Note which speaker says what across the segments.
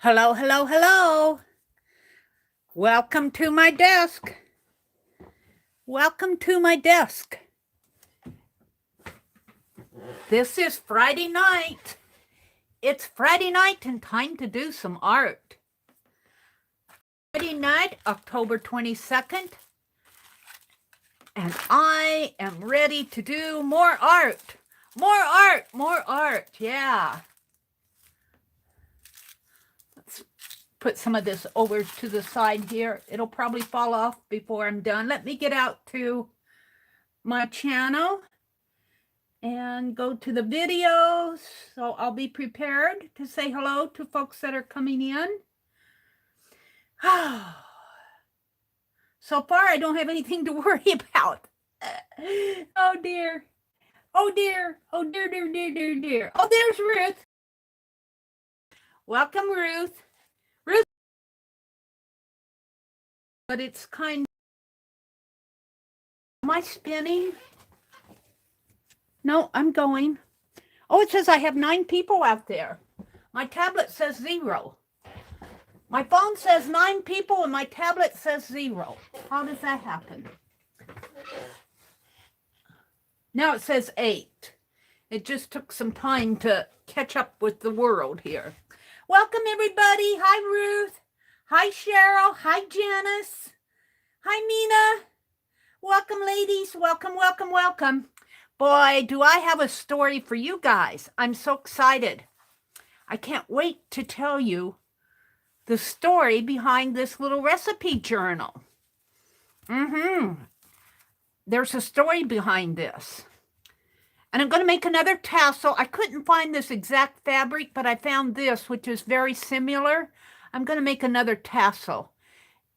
Speaker 1: Hello, hello, hello. Welcome to my desk. Welcome to my desk. This is Friday night. It's Friday night and time to do some art. Friday night, October 22nd. And I am ready to do more art. More art, more art, yeah. Let's put some of this over to the side here. It'll probably fall off before I'm done. Let me get out to my channel and go to the videos. So I'll be prepared to say hello to folks that are coming in. So far, I don't have anything to worry about. Oh dear. Oh dear. Oh dear, dear, dear, dear, dear. Oh, there's Ruth. Welcome, Ruth. Ruth. But it's kind of... Am I spinning? No, I'm going. Oh, it says I have 9 people out there. My tablet says 0. My phone says 9 people and my tablet says 0. How does that happen? Now it says 8. It just took some time to catch up with the world here. Welcome, everybody. Hi, Ruth. Hi, Cheryl. Hi, Janice. Hi, Mina. Welcome, ladies. Welcome, welcome, welcome. Boy, do I have a story for you guys. I'm so excited. I can't wait to tell you the story behind this little recipe journal. There's a story behind this. And I'm going to make another tassel. I couldn't find this exact fabric, but I found this, which is very similar. I'm going to make another tassel.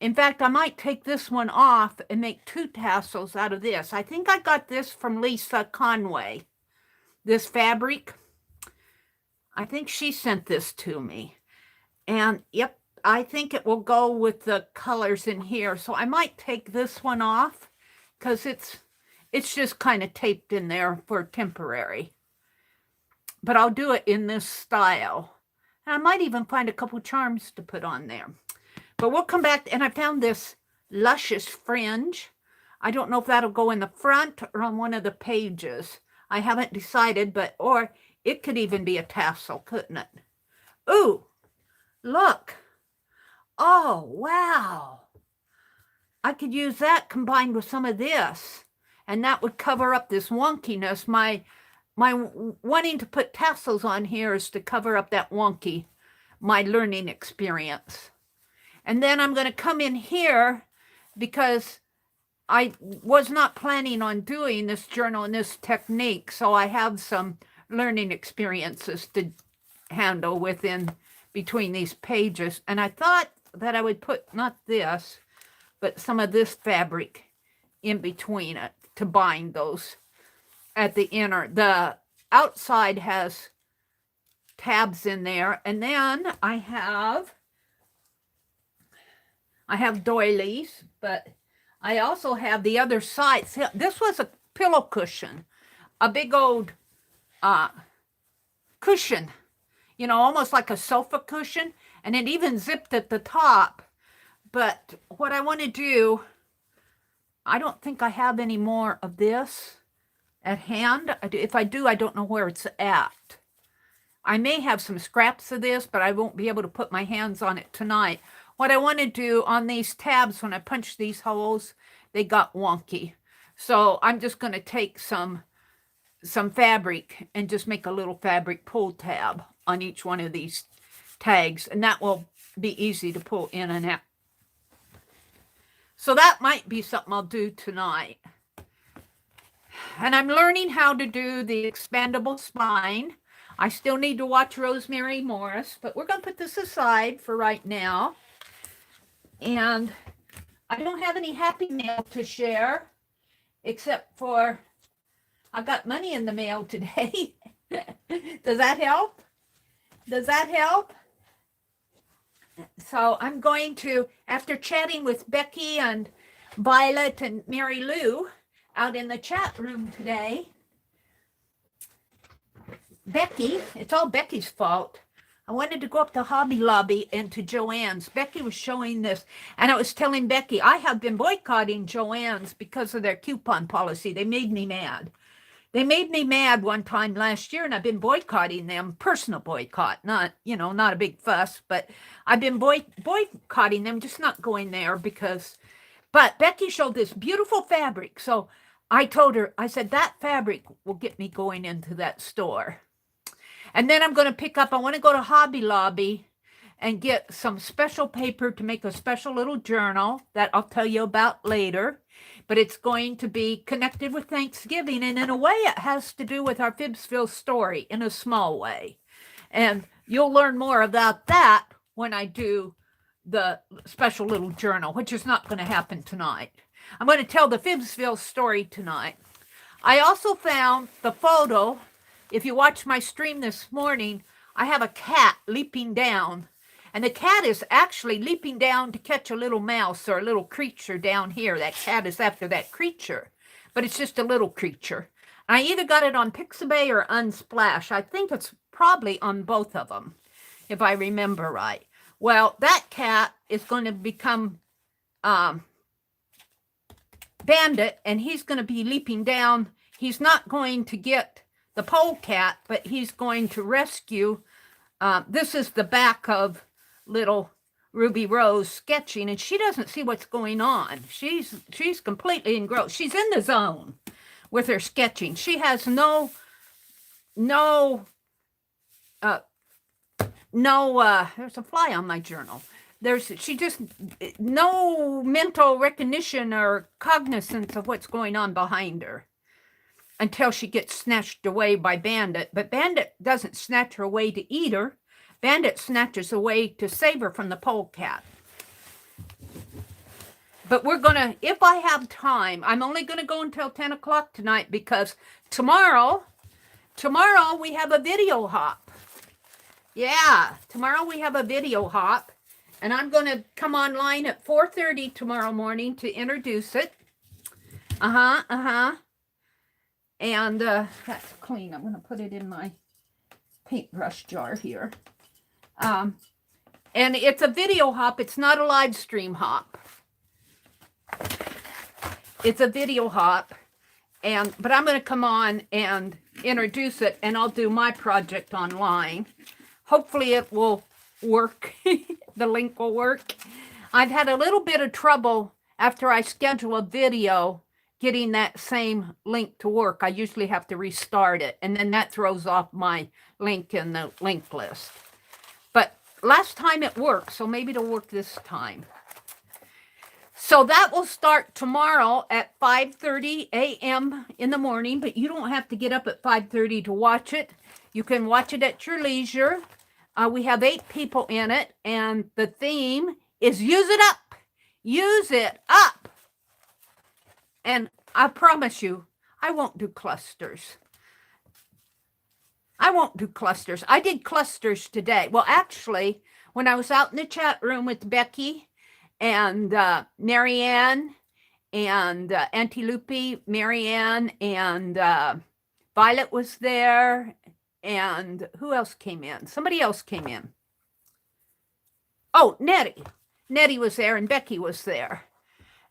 Speaker 1: In fact, I might take this one off and make 2 tassels out of this. I think I got this from Lisa Conway, this fabric. I think she sent this to me. And yep, I think it will go with the colors in here. So I might take this one off because it's just kind of taped in there for temporary. But I'll do it in this style. And I might even find a couple charms to put on there. But we'll come back, and I found this luscious fringe. I don't know if that'll go in the front or on one of the pages. I haven't decided, or it could even be a tassel, couldn't it? Ooh, look. Oh, wow. I could use that combined with some of this, and that would cover up this wonkiness. My wanting to put tassels on here is to cover up that wonky, my learning experience. And then I'm going to come in here because I was not planning on doing this journal and this technique. So I have some learning experiences to handle between these pages. And I thought that I would put not this, but some of this fabric in between it to bind those at the inner. The outside has tabs in there. And then I have doilies, but I also have the other side. See, this was a pillow cushion, a big old cushion, you know, almost like a sofa cushion, and it even zipped at the top. But what I want to do, I don't think I have any more of this at hand. If I do, I don't know where it's at. I may have some scraps of this, but I won't be able to put my hands on it tonight. What I want to do on these tabs, when I punch these holes, they got wonky. So I'm just going to take some fabric and just make a little fabric pull tab on each one of these tags. And that will be easy to pull in and out. So that might be something I'll do tonight. And I'm learning how to do the expandable spine. I still need to watch Rosemary Morris, but we're going to put this aside for right now. And I don't have any happy mail to share, except for I got money in the mail today. Does that help? Does that help? So I'm going to, after chatting with Becky and Violet and Mary Lou out in the chat room today, Becky, it's all Becky's fault. I wanted to go up to Hobby Lobby and to Joann's. Becky was showing this, and I was telling Becky, I have been boycotting Joann's because of their coupon policy. They made me mad. They made me mad one time last year, and I've been boycotting them. Personal boycott, not, not a big fuss, but I've been boycotting them, just not going there because, but Becky showed this beautiful fabric. So I told her, I said, that fabric will get me going into that store. And then I'm going to pick up, I want to go to Hobby Lobby and get some special paper to make a special little journal that I'll tell you about later. But it's going to be connected with Thanksgiving. And in a way, it has to do with our FIBSville story in a small way. And you'll learn more about that when I do the special little journal, which is not going to happen tonight. I'm going to tell the FIBSville story tonight. I also found the photo. If you watch my stream this morning, I have a cat leaping down. And the cat is actually leaping down to catch a little mouse or a little creature down here. That cat is after that creature, but it's just a little creature. I either got it on Pixabay or Unsplash. I think it's probably on both of them, if I remember right. Well, that cat is going to become Bandit, and he's going to be leaping down. He's not going to get the polecat, but he's going to rescue. This is the back of little Ruby Rose sketching, and she doesn't see what's going on. She's completely engrossed. She's in the zone with her sketching. She has no there's a fly on my journal. She just no mental recognition or cognizance of what's going on behind her until she gets snatched away by Bandit. But Bandit doesn't snatch her away to eat her. Bandit snatches away to save her from the polecat. But we're going to, if I have time, I'm only going to go until 10 o'clock tonight because tomorrow we have a video hop. Yeah, tomorrow we have a video hop. And I'm going to come online at 4:30 tomorrow morning to introduce it. And that's clean. I'm going to put it in my paintbrush jar here. And it's a video hop. It's not a live stream hop. It's a video hop. But I'm going to come on and introduce it, and I'll do my project online. Hopefully it will work. The link will work. I've had a little bit of trouble after I schedule a video getting that same link to work. I usually have to restart it, and then that throws off my link in the link list. But last time it worked, so maybe it'll work this time. So that will start tomorrow at 5:30 a.m. in the morning, but you don't have to get up at 5:30 to watch it. You can watch it at your leisure. We have 8 people in it, and the theme is use it up. Use it up. And I promise you, I won't do clusters. I won't do clusters. I did clusters today. Well, actually, when I was out in the chat room with Becky and Marianne and Auntie Lupe, Marianne and Violet was there. And who else came in? Somebody else came in. Oh, Nettie. Nettie was there and Becky was there.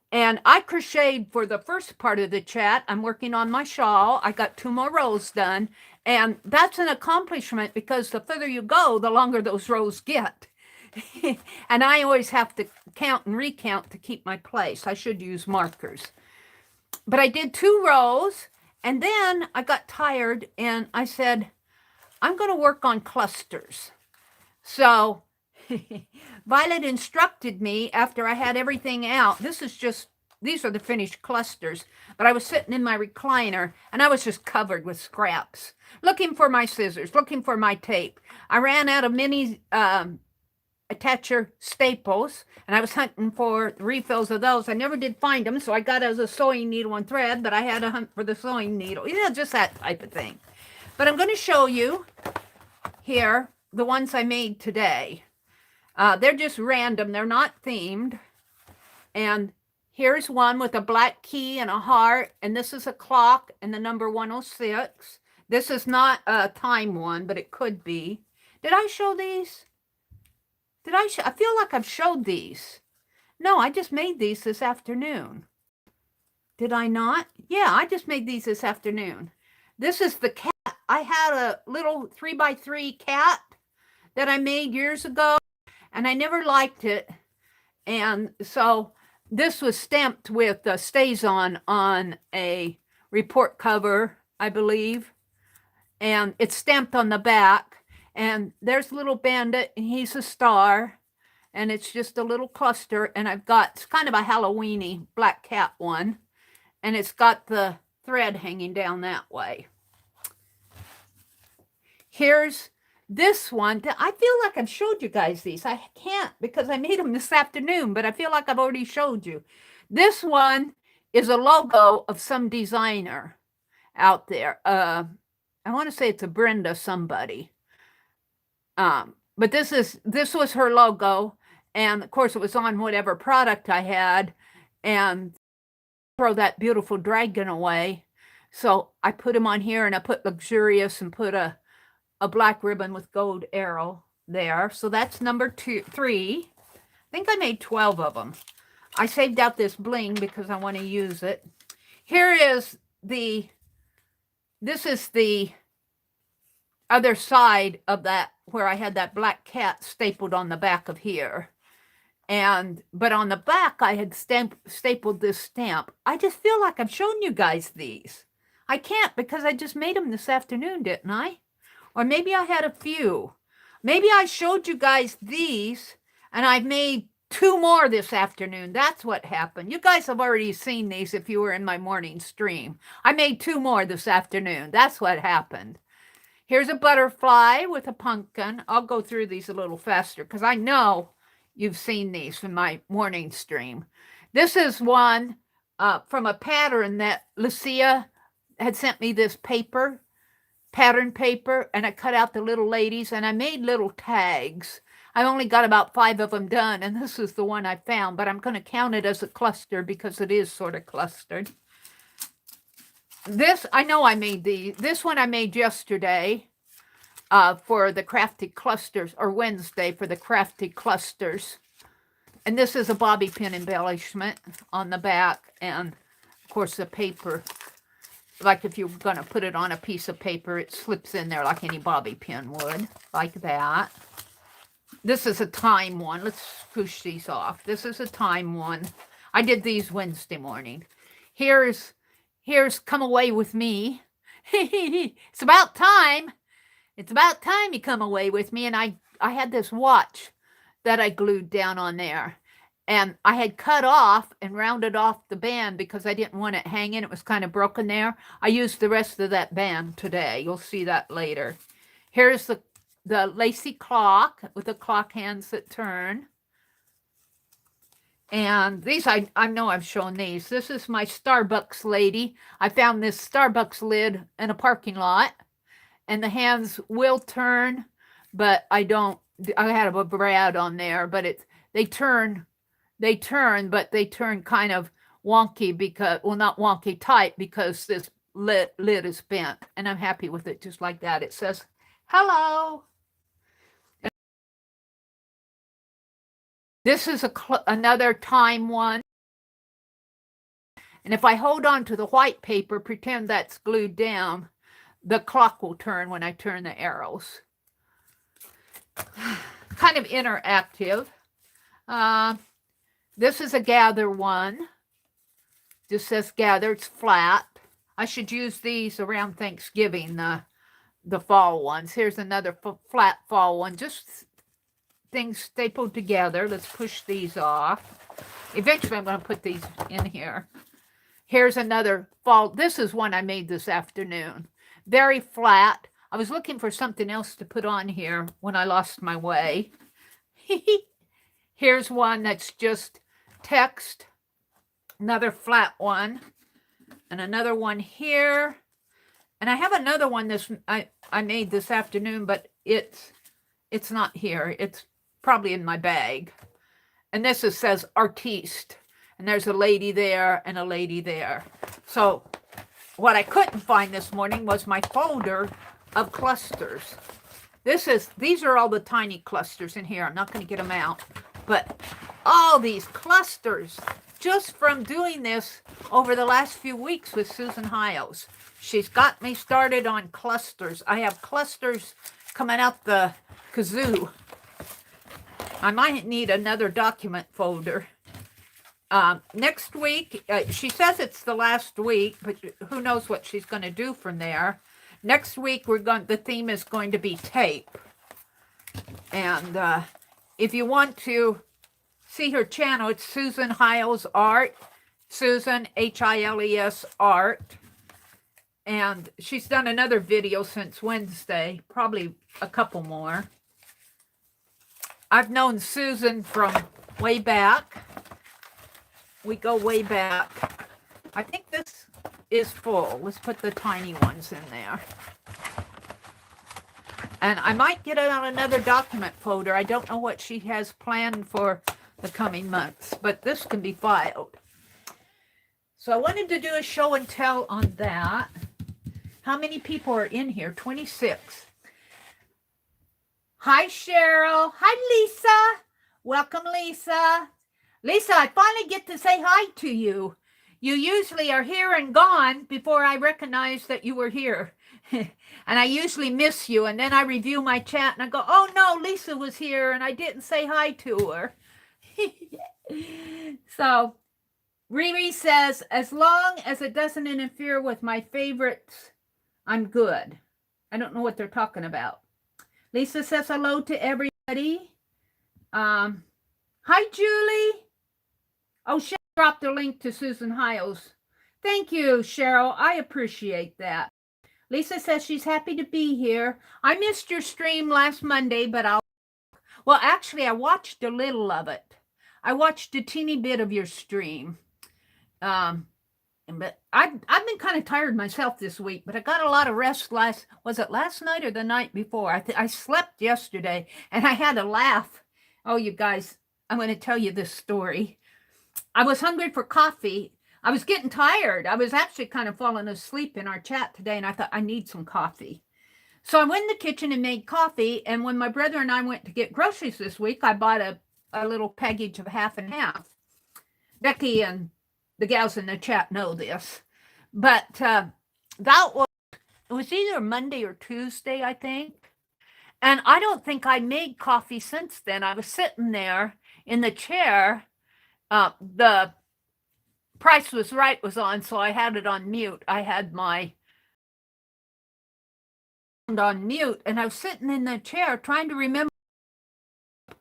Speaker 1: And I crocheted for the first part of the chat. I'm working on my shawl. I got 2 more rows done. And that's an accomplishment because the further you go, the longer those rows get. And I always have to count and recount to keep my place. I should use markers. But I did 2 rows. And then I got tired and I said, I'm going to work on clusters. So Violet instructed me after I had everything out. These are the finished clusters. But I was sitting in my recliner and I was just covered with scraps. Looking for my scissors, looking for my tape. I ran out of mini attacher staples and I was hunting for refills of those. I never did find them. So I got as a sewing needle and thread, but I had to hunt for the sewing needle. Yeah, just that type of thing. But I'm going to show you here the ones I made today. They're just random. They're not themed. And here's one with a black key and a heart. And this is a clock and the number 106. This is not a time one, but it could be. Did I show these? I feel like I've showed these. No, I just made these this afternoon. Did I not? Yeah, I just made these this afternoon. This is the cat. I had a little 3x3 cat that I made years ago, and I never liked it. And so this was stamped with StazOn on a report cover, I believe. And it's stamped on the back. And there's little Bandit, and he's a star. And it's just a little cluster. And I've got, it's kind of a Halloween-y black cat one. And it's got the thread hanging down that way. Here's this one. I feel like I've showed you guys these. I can't because I made them this afternoon, but I feel like I've already showed you. This one is a logo of some designer out there. I want to say it's a Brenda somebody. But this was her logo. And of course it was on whatever product I had. And throw that beautiful dragon away. So I put him on here, and I put luxurious and put a black ribbon with gold arrow there. So that's number 3. I think I made 12 of them. I saved out this bling because I want to use it. Here is this is the other side of that, where I had that black cat stapled on the back of here. But on the back, I had stapled this stamp. I just feel like I've shown you guys these. I can't because I just made them this afternoon, didn't I? Or maybe I had a few. Maybe I showed you guys these, and I've made 2 more this afternoon. That's what happened. You guys have already seen these if you were in my morning stream. I made 2 more this afternoon. That's what happened. Here's a butterfly with a pumpkin. I'll go through these a little faster because I know you've seen these from my morning stream. This is one from a pattern that Lucia had sent me, this pattern paper, and I cut out the little ladies, and I made little tags. I only got about 5 of them done, and this is the one I found, but I'm going to count it as a cluster because it is sort of clustered. This, I know I made this one I made yesterday for the crafty clusters, or Wednesday for the crafty clusters. And this is a bobby pin embellishment on the back, and of course the paper, like if you're going to put it on a piece of paper, it slips in there like any bobby pin would, like that. This is a time one. Let's push these off. This is a time one. I did these Wednesday morning. Here's Come Away With Me. It's about time. It's about time you come away with me. And I had this watch that I glued down on there. And I had cut off and rounded off the band because I didn't want it hanging. It was kind of broken there. I used the rest of that band today. You'll see that later. Here's the lacy clock with the clock hands that turn. And these, I know I've shown these. This is my Starbucks lady. I found this Starbucks lid in a parking lot. And the hands will turn, but I had a brad on there, but they turn, but they turn kind of wonky because, well, not wonky, tight because this lid is bent. And I'm happy with it just like that. It says, hello. This is another time one. And if I hold on to the white paper, pretend that's glued down, the clock will turn when I turn the arrows. Kind of interactive. This is a gather one. Just says gather. It's flat. I should use these around Thanksgiving, the fall ones. Here's another flat fall one. Just things stapled together. Let's push these off. Eventually I'm going to put these in here. Here's another fall. This is one I made this afternoon. Very flat. I was looking for something else to put on here when I lost my way. Here's one that's just text. Another flat one. And another one here. And I have another one I made this afternoon, but it's not here. It's probably in my bag. And this says artiste. And there's a lady there and a lady there. So what I couldn't find this morning was my folder of clusters. These are all the tiny clusters in here. I'm not going to get them out. But all these clusters just from doing this over the last few weeks with Susan Hiles. She's got me started on clusters. I have clusters coming out the kazoo. I might need another document folder. Next week, she says it's the last week, but who knows what she's going to do from there. Next week, the theme is going to be tape. And if you want to see her channel, it's Susan Hiles Art, Susan, Hiles Art. And she's done another video since Wednesday, probably a couple more. I've known Susan from way back. We go way back. I think this is full. Let's put the tiny ones in there. And I might get it on another document folder. I don't know what she has planned for the coming months, but this can be filed. So I wanted to do a show and tell on that. How many people are in here? 26. Hi, Cheryl. Hi, Lisa. Welcome, Lisa. Lisa, I finally get to say hi to you. You usually are here and gone before I recognize that you were here. And I usually miss you. And then I review my chat and I go, oh, no, Lisa was here and I didn't say hi to her. So Riri says, as long as it doesn't interfere with my favorites, I'm good. I don't know what they're talking about. Lisa says hello to everybody. Hi, Julie. Oh, Cheryl dropped a link to Susan Hiles. Thank you, Cheryl. I appreciate that. Lisa says she's happy to be here. I missed your stream last Monday, but well, actually, I watched a little of it. I watched a teeny bit of your stream. But I've been kind of tired myself this week, but I got a lot of rest was it last night or the night before? I slept yesterday and I had a laugh. Oh, you guys, I'm going to tell you this story. I was hungry for coffee. I was getting tired. I was actually kind of falling asleep in our chat today, and I thought, I need some coffee. So I went in the kitchen and made coffee, and when my brother and I went to get groceries this week, I bought a little package of half and half. Becky and the gals in the chat know this. But it was either Monday or Tuesday, I think. And I don't think I made coffee since then. I was sitting there in the chair. The Price was Right was on, so I had it on mute. I had my on mute, and I was sitting in the chair trying to remember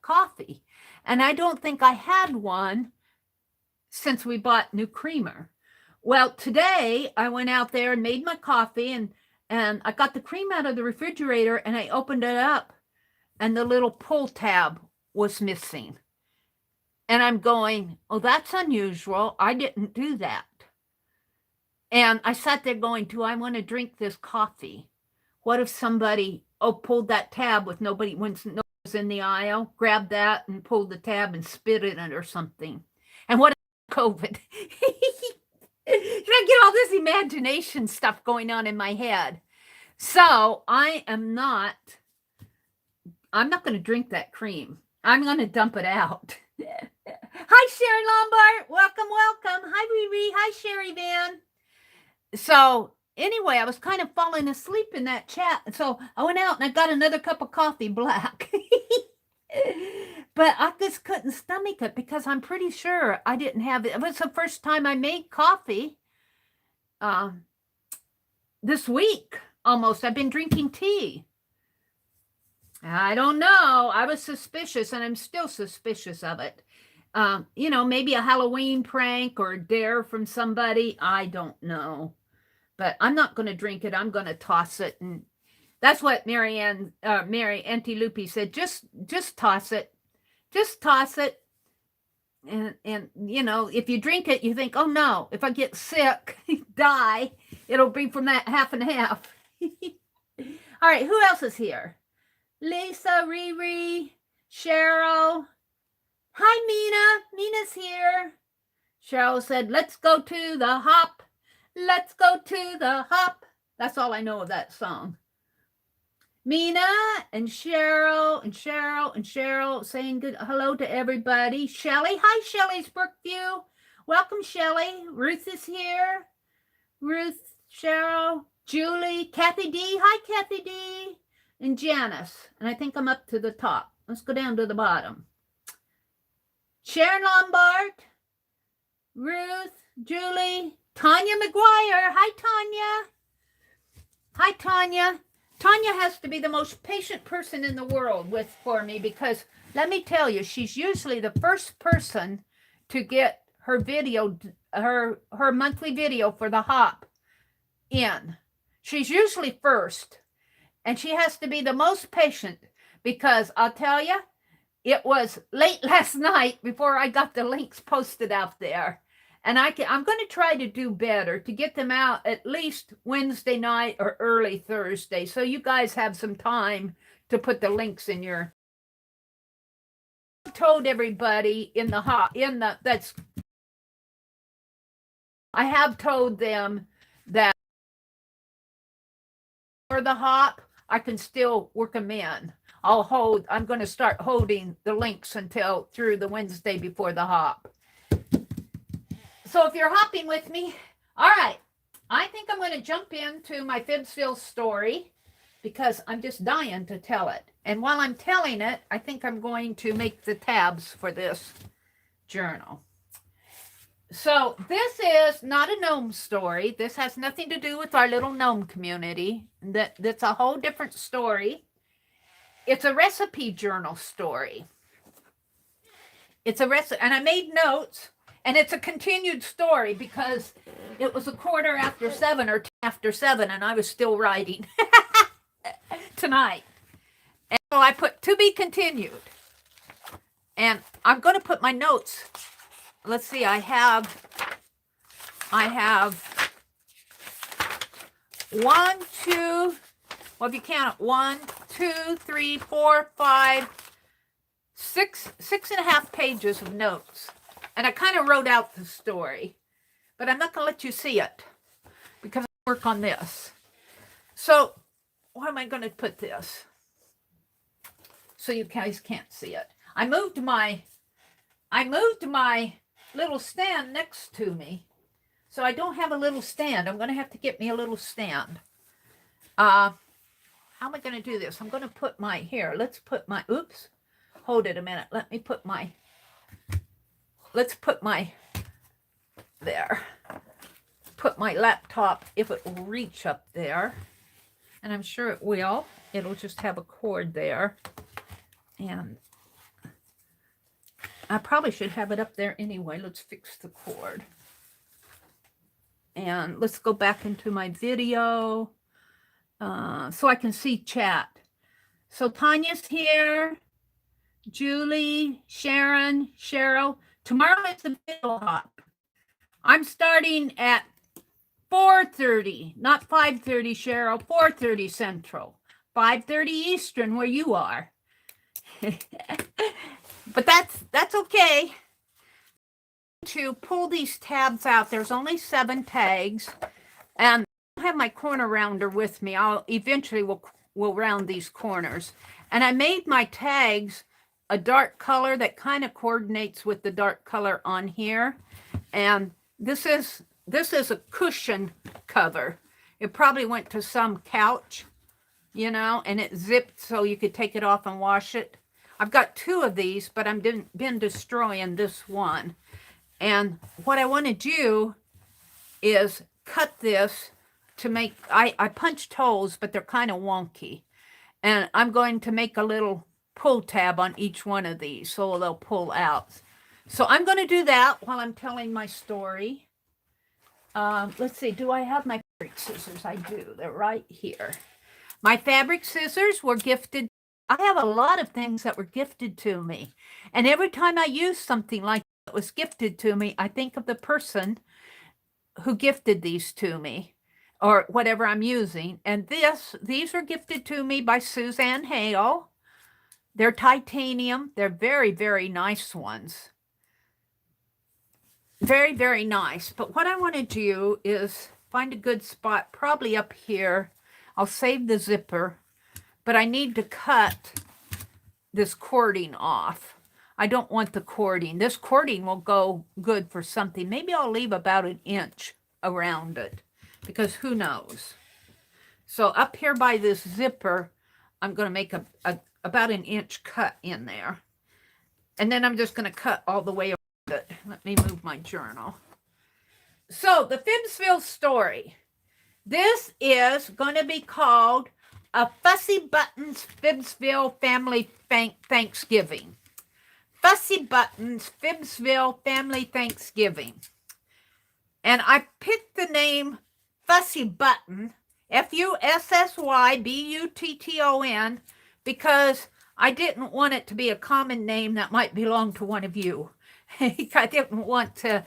Speaker 1: coffee. And I don't think I had one since we bought new creamer. Well, today I went out there and made my coffee, and I got the cream out of the refrigerator, and I opened it up, and the little pull tab was missing. And I'm going, oh, that's unusual. I didn't do that. And I sat there going, do I want to drink this coffee? What if somebody, pulled that tab with nobody was in the aisle, grabbed that and pulled the tab and spit in it or something? And what if COVID? I get all this imagination stuff going on in my head. So I'm not going to drink that cream. I'm going to dump it out. Hi, Sherry Lombard. Welcome. Hi, Riri. Hi, Sherry Van. So anyway, I was kind of falling asleep in that chat. So I went out and I got another cup of coffee, black. But I just couldn't stomach it because I'm pretty sure I didn't have it. It was the first time I made coffee this week almost. I've been drinking tea. I don't know. I was suspicious, and I'm still suspicious of it. Maybe a Halloween prank or a dare from somebody. I don't know. But I'm not going to drink it. I'm going to toss it. And that's what Mary Antilupi said. Just toss it. Just toss it. And if you drink it, you think, oh, no, if I get sick, die, it'll be from that half and half. All right, who else is here? Lisa, Riri, Cheryl. Hi, Mina. Mina's here. Cheryl said, let's go to the hop. Let's go to the hop. That's all I know of that song. Mina and Cheryl and Cheryl and Cheryl saying good hello to everybody. Shelly, hi Shelly's Brookview. Welcome Shelly. Ruth is here. Ruth, Cheryl, Julie, Kathy D. Hi Kathy D. And Janice. And I think I'm up to the top. Let's go down to the bottom. Sharon Lombard, Ruth, Julie, Tanya McGuire. Hi Tanya. Hi Tanya. Tanya has to be the most patient person in the world for me because let me tell you, she's usually the first person to get her video, her monthly video for the hop in. She's usually first, and she has to be the most patient because I'll tell you, it was late last night before I got the links posted out there. And I'm going to try to do better to get them out at least Wednesday night or early Thursday. So you guys have some time to put the links in your. I told everybody I have told them that for the hop, I can still work them in. I'm going to start holding the links until through the Wednesday before the hop. So if you're hopping with me, all right, I think I'm going to jump into my FIBSville story because I'm just dying to tell it. And while I'm telling it, I think I'm going to make the tabs for this journal. So this is not a gnome story. This has nothing to do with our little gnome community. That's a whole different story. It's a recipe journal story. It's a recipe, and I made notes. And it's a continued story because it was 7:15 or 7:10, and I was still writing tonight. And so I put to be continued. And I'm going to put my notes. Let's see, I have 1, 2, well, if you count it, 1, 2, 3, 4, 5, 6.5 pages of notes. And I kind of wrote out the story, but I'm not going to let you see it because I work on this. So why am I going to put this? So you guys can't see it. I moved my little stand next to me. So I don't have a little stand. I'm going to have to get me a little stand. How am I going to do this? I'm going to put let's put my, hold it a minute. Put my laptop, if it will reach up there, and I'm sure it will. It'll just have a cord there, and I probably should have it up there anyway. Let's fix the cord, and let's go back into my video so I can see chat. So Tanya's here, Julie, Sharon, Cheryl. Tomorrow is the video hop. I'm starting at 4:30, not 5:30, Cheryl, 4:30 Central, 5:30 Eastern, where you are. But that's okay. To pull these tabs out, there's only 7 tags, and I don't have my corner rounder with me. I'll eventually will round these corners. And I made my tags a dark color that kind of coordinates with the dark color on here. And this is a cushion cover. It probably went to some couch, and it zipped so you could take it off and wash it. I've got 2 of these, but I've been destroying this one. And what I want to do is cut this to make, I punched holes, but they're kind of wonky. And I'm going to make a little pull tab on each one of these so they'll pull out. So I'm going to do that while I'm telling my story. Let's see, do I have my fabric scissors? I do. They're right here. My fabric scissors were gifted. I have a lot of things that were gifted to me. And every time I use something like that was gifted to me, I think of the person who gifted these to me or whatever I'm using. And these were gifted to me by Suzanne Hale. They're titanium. They're very, very nice ones. Very, very nice. But what I want to do is find a good spot, probably up here. I'll save the zipper but I need to cut this cording off. I don't want the cording. This cording will go good for something. Maybe I'll leave about 1 inch around it, because who knows. So up here by this zipper, I'm going to make about 1 inch cut in there. And then I'm just going to cut all the way around it. Let me move my journal. So the FIBSville story. This is going to be called A Fussy Buttons FIBSville Family Thanksgiving. Fussy Buttons FIBSville Family Thanksgiving. And I picked the name Fussy Button, Fussybutton, because I didn't want it to be a common name that might belong to one of you. I didn't want to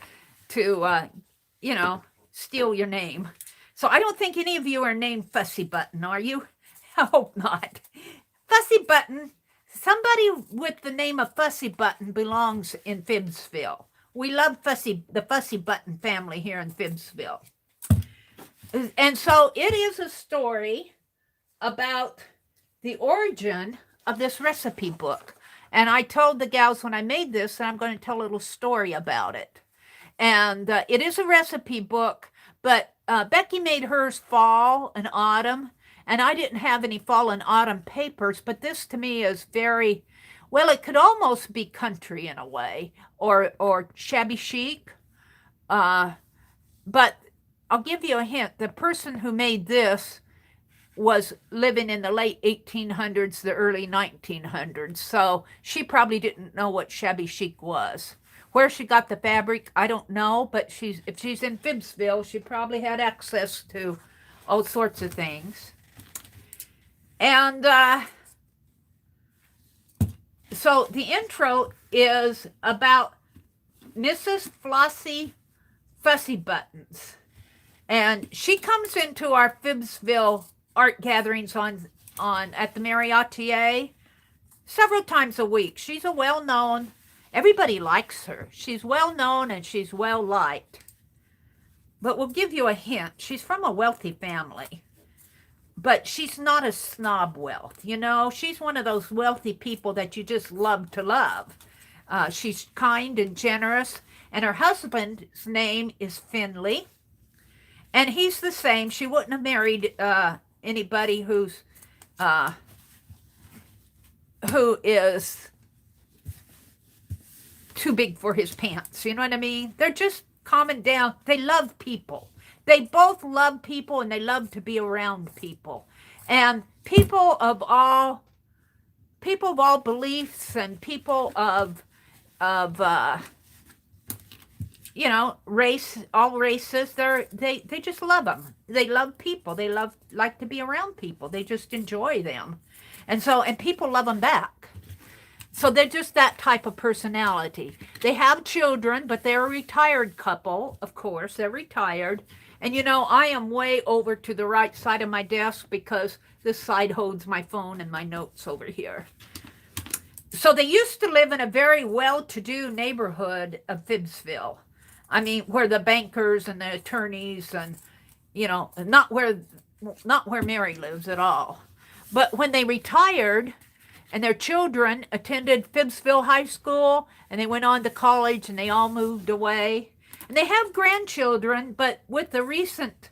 Speaker 1: you know, steal your name. So I don't think any of you are named Fussy Button, are you? I hope not. Fussy Button, somebody with the name of Fussy Button belongs in FIBSville. We love the Fussy Button family here in FIBSville. And so it is a story about the origin of this recipe book. And I told the gals when I made this that I'm going to tell a little story about it. And it is a recipe book, but Becky made hers fall and autumn, and I didn't have any fall and autumn papers, but this to me is very, well, it could almost be country in a way, or shabby chic. But I'll give you a hint. The person who made this was living in the late 1800s, the early 1900s, so she probably didn't know what shabby chic was. Where she got the fabric, I don't know, but if she's in FIBSville, she probably had access to all sorts of things. And so the intro is about Mrs. Flossie Fussy Buttons. And she comes into our FIBSville art gatherings at the TheMeriAtelier several times a week. She's a well-known, everybody likes her. She's well-known and she's well-liked. But we'll give you a hint. She's from a wealthy family. But she's not a snob wealth, you know. She's one of those wealthy people that you just love to love. She's kind and generous. And her husband's name is Finley. And he's the same. She wouldn't have married anybody who is too big for his pants. You know what I mean? They're just common down. They love people. They both love people and they love to be around people. And people of all beliefs and people of you know, all races, they just love them. They love people. They like to be around people. They just enjoy them. And people love them back. So they're just that type of personality. They have children, but they're a retired couple, of course. They're retired. And, you know, I am way over to the right side of my desk because this side holds my phone and my notes over here. So they used to live in a very well-to-do neighborhood of FIBSville. I mean, where the bankers and the attorneys and, you know, not where Mary lives at all. But when they retired and their children attended FIBSville High School and they went on to college and they all moved away. And they have grandchildren, but with the recent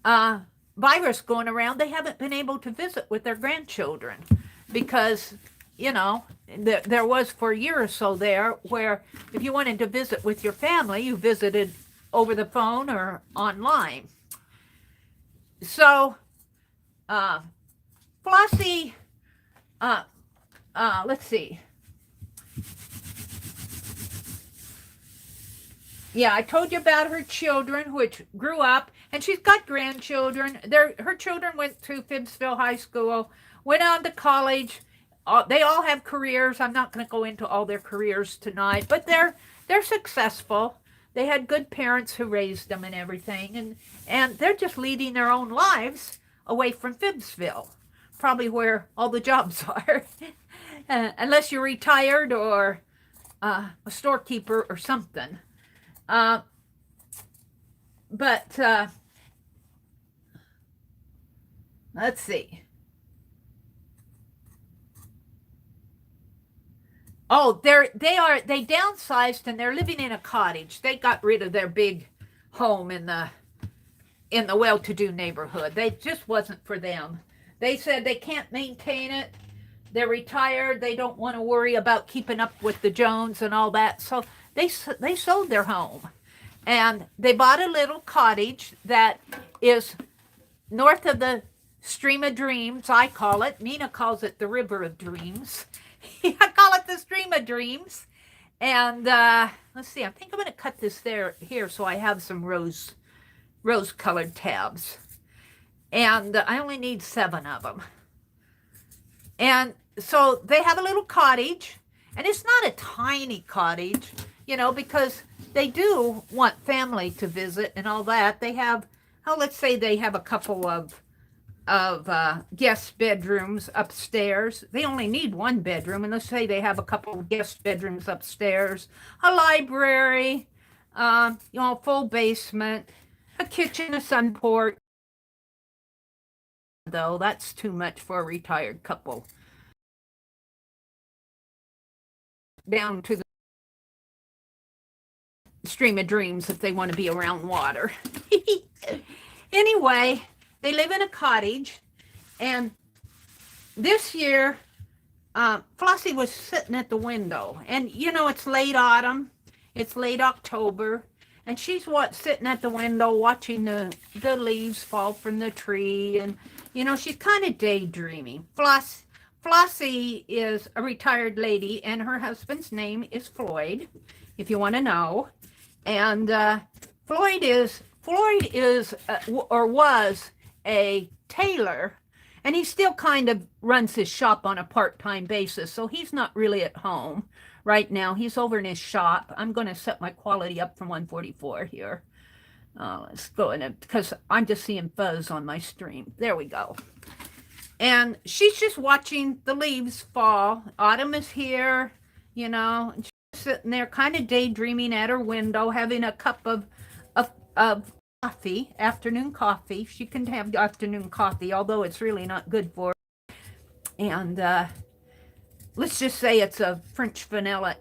Speaker 1: virus going around, they haven't been able to visit with their grandchildren because, you know, there was for a year or so there where if you wanted to visit with your family, you visited over the phone or online. So, Flossie, let's see. Yeah, I told you about her children, which grew up, and she's got grandchildren. Her children went to FIBSville High School, went on to college. They all have careers. I'm not going to go into all their careers tonight, but they're successful. They had good parents who raised them and everything, and they're just leading their own lives away from FIBSville, probably where all the jobs are, unless you're retired or a storekeeper or something. But let's see. Oh, they downsized and they're living in a cottage. They got rid of their big home in the well-to-do neighborhood. They just wasn't for them. They said they can't maintain it. They're retired. They don't want to worry about keeping up with the Jones and all that. So they sold their home and they bought a little cottage that is north of the Stream of Dreams. I call it. Nina calls it the River of Dreams. I call it the Stream of Dreams. And let's see. I think I'm going to cut this here so I have some rose-colored tabs. And I only need 7 of them. And so they have a little cottage, and it's not a tiny cottage, because they do want family to visit and all that. They have, let's say they have a couple of guest bedrooms upstairs. They only need 1 bedroom, and let's say they have a couple of guest bedrooms upstairs, a library, full basement, a kitchen, a sun porch. Though that's too much for a retired couple. Down to the Stream of Dreams if they want to be around water. Anyway, they live in a cottage, and this year, Flossie was sitting at the window, and it's late autumn, it's late October, and she's sitting at the window watching the leaves fall from the tree, and she's kind of daydreaming. Flossie is a retired lady, and her husband's name is Floyd, if you want to know. And Floyd is or was a tailor, and he still kind of runs his shop on a part-time basis, so he's not really at home right now. He's over in his shop. I'm going to set my quality up from 144 here. Let's go in it, because I'm just seeing fuzz on my stream. There we go. And she's just watching the leaves fall. Autumn is here, and she's sitting there kind of daydreaming at her window, having a cup of coffee, afternoon coffee. She can have afternoon coffee, although it's really not good for her. And let's just say it's a French vanilla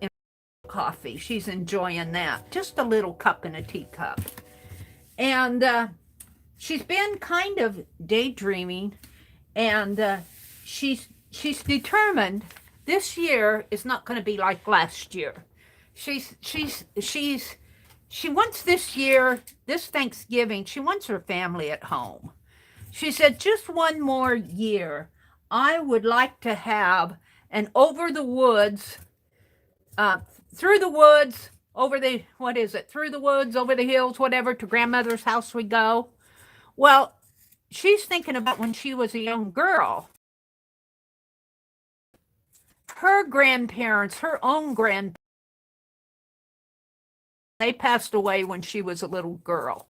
Speaker 1: coffee. She's enjoying that. Just a little cup in a teacup. And she's been kind of daydreaming, and she's determined this year is not going to be like last year. She wants this Thanksgiving, she wants her family at home. She said, just one more year, I would like to have an over the woods, through the woods, through the woods, over the hills, whatever, to grandmother's house we go. Well, she's thinking about when she was a young girl. Her grandparents, her own grandparents, they passed away when she was a little girl.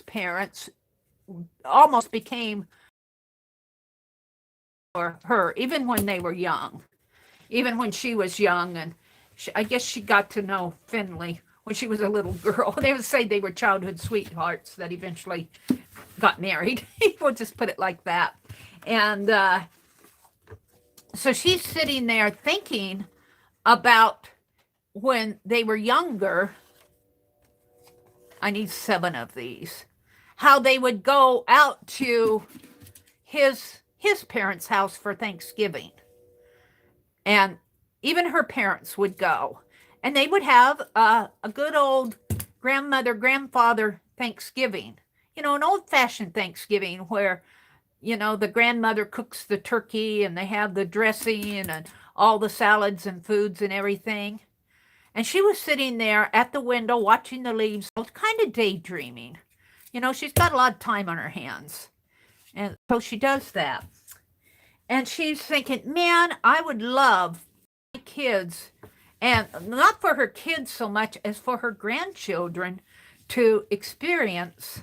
Speaker 1: Parents almost became for her, even when they were young, even when she was young. And I guess she got to know Finley when she was a little girl. They would say they were childhood sweethearts that eventually got married. We'll just put it like that. And so she's sitting there thinking about when they were younger. I need 7 of these. How they would go out to his parents' house for Thanksgiving. And even her parents would go. And they would have a good old grandfather Thanksgiving. An old-fashioned Thanksgiving where, the grandmother cooks the turkey and they have the dressing and all the salads and foods and everything. And she was sitting there at the window watching the leaves, kind of daydreaming. She's got a lot of time on her hands. And so she does that. And she's thinking, man, I would love my kids, and not for her kids so much as for her grandchildren, to experience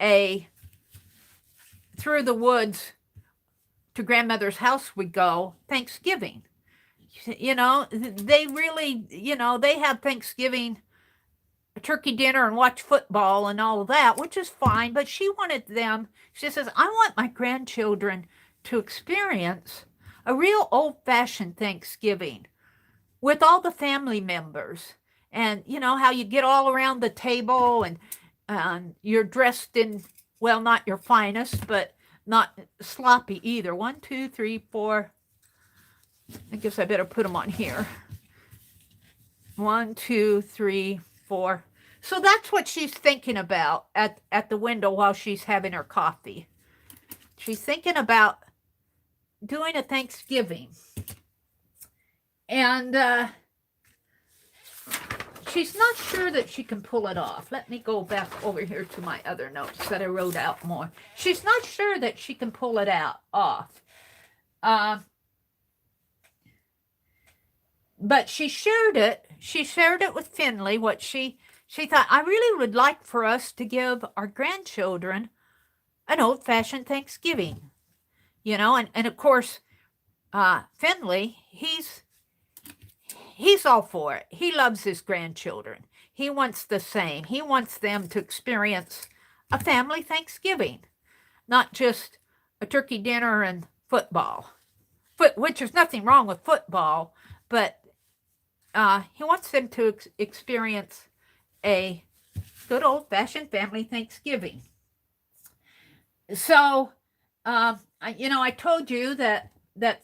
Speaker 1: a through the woods to grandmother's house we go Thanksgiving. They really, they have Thanksgiving, a turkey dinner, and watch football and all of that, which is fine. But she says, I want my grandchildren to experience a real old-fashioned Thanksgiving with all the family members. And you know how you get all around the table and you're dressed in, well, not your finest, but not sloppy either. 1, 2, 3, 4. I guess I better put them on here. 1, 2, 3, 4. So that's what she's thinking about at the window while she's having her coffee. She's thinking about doing a Thanksgiving. And she's not sure that she can pull it off. Let me go back over here to my other notes that I wrote out more. She's not sure that she can pull it off. But she shared it. She shared it with Finley, what she thought, I really would like for us to give our grandchildren an old-fashioned Thanksgiving. You know, and of course, Finley, he's all for it. He loves his grandchildren. He wants the same. He wants them to experience a family Thanksgiving, not just a turkey dinner and football, which there's nothing wrong with football, but he wants them to experience a good old-fashioned family Thanksgiving. So, I told you that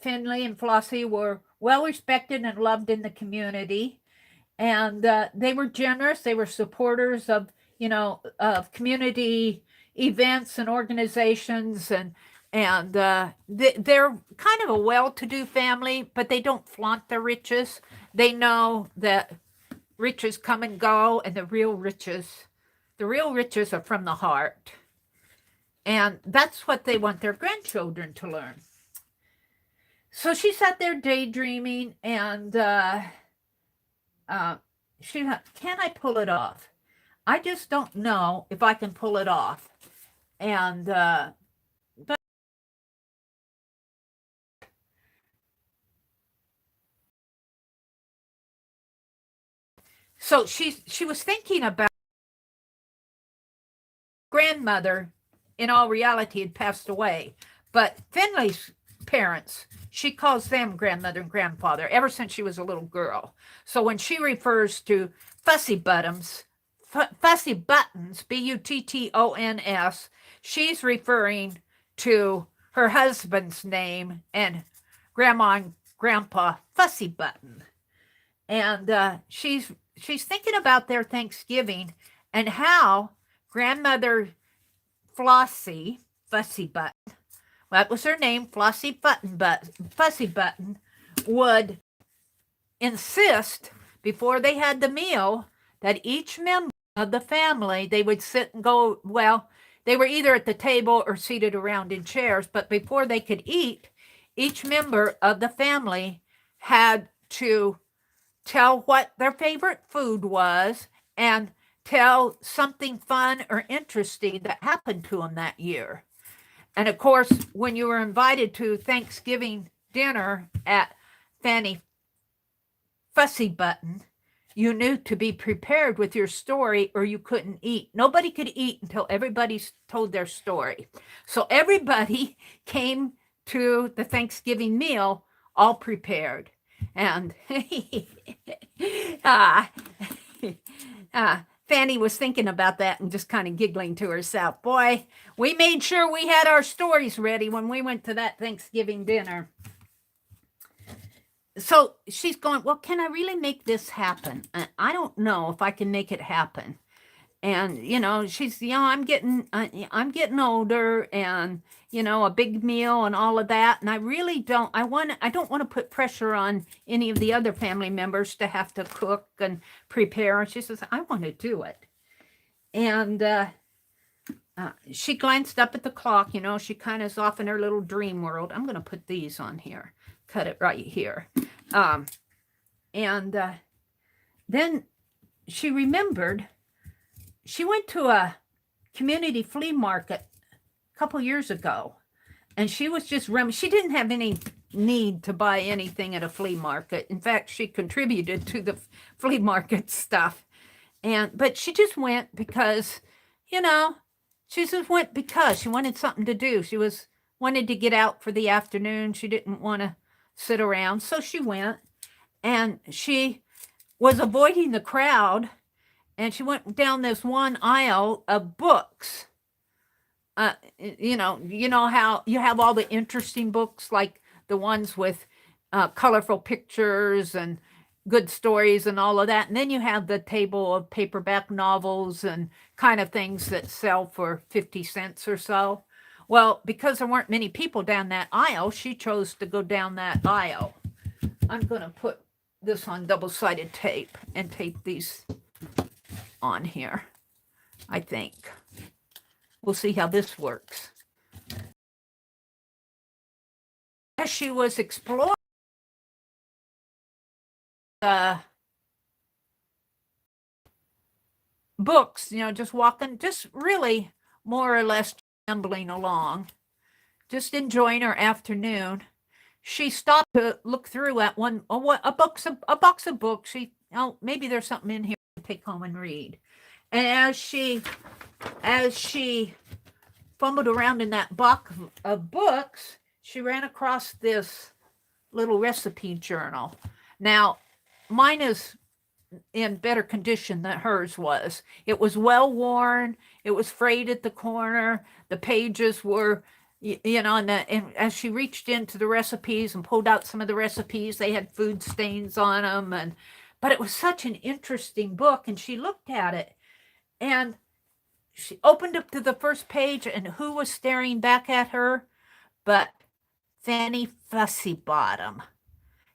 Speaker 1: Finley and Flossie were well respected and loved in the community, and they were generous. They were supporters of community events and organizations, and they're kind of a well-to-do family, but they don't flaunt their riches. They know that riches come and go, and the real riches are from the heart. And that's what they want their grandchildren to learn. So she sat there daydreaming, and she thought, can I pull it off? I just don't know if I can pull it off. And so she was thinking about grandmother. In all reality, had passed away, but Finley's parents, she calls them grandmother and grandfather ever since she was a little girl. So when she refers to fussy buttons, Buttons, she's referring to her husband's name and grandma and grandpa Fussy Button. And she's thinking about their Thanksgiving and how grandmother Flossie, Fussy Button, that was her name, Flossie Fussy Button, would insist before they had the meal that each member of the family, they would sit and go, well, they were either at the table or seated around in chairs, but before they could eat, each member of the family had to tell what their favorite food was and tell something fun or interesting that happened to them that year. And of course, when you were invited to Thanksgiving dinner at Fanny Fussy Button, you knew to be prepared with your story or you couldn't eat. Nobody could eat until everybody told their story. So everybody came to the Thanksgiving meal all prepared. And Fanny was thinking about that and just kind of giggling to herself. Boy, we made sure we had our stories ready when we went to that Thanksgiving dinner. So she's going, well, can I really make this happen? I don't know if I can make it happen. And, she's, I'm getting older and, a big meal and all of that. And I really don't, I don't want to put pressure on any of the other family members to have to cook and prepare. And she says, I want to do it. And she glanced up at the clock, she kind of is off in her little dream world. I'm going to put these on here, cut it right here. Then she remembered she went to a community flea market a couple years ago, and she was just she didn't have any need to buy anything at a flea market. In fact, she contributed to the flea market stuff, but she just went because, she wanted something to do. She wanted to get out for the afternoon. She didn't want to sit around. So she went, and she was avoiding the crowd, and she went down this one aisle of books. You know how you have all the interesting books, like the ones with colorful pictures and good stories and all of that. And then you have the table of paperback novels and kind of things that sell for 50 cents or so. Well, because there weren't many people down that aisle, she chose to go down that aisle. I'm going to put this on double-sided tape and tape these on here, I think. We'll see how this works. As she was exploring books, just walking, just really more or less ambling along, just enjoying her afternoon, she stopped to look through at a box of books. Maybe there's something in here to take home and read. And as she fumbled around in that box of books, she ran across this little recipe journal. Now, mine is in better condition than hers was. It was well worn. It was frayed at the corner. The pages were, and as she reached into the recipes and pulled out some of the recipes, they had food stains on them. But it was such an interesting book, and she looked at it, and she opened up to the first page, and who was staring back at her but Fanny Fussybottom.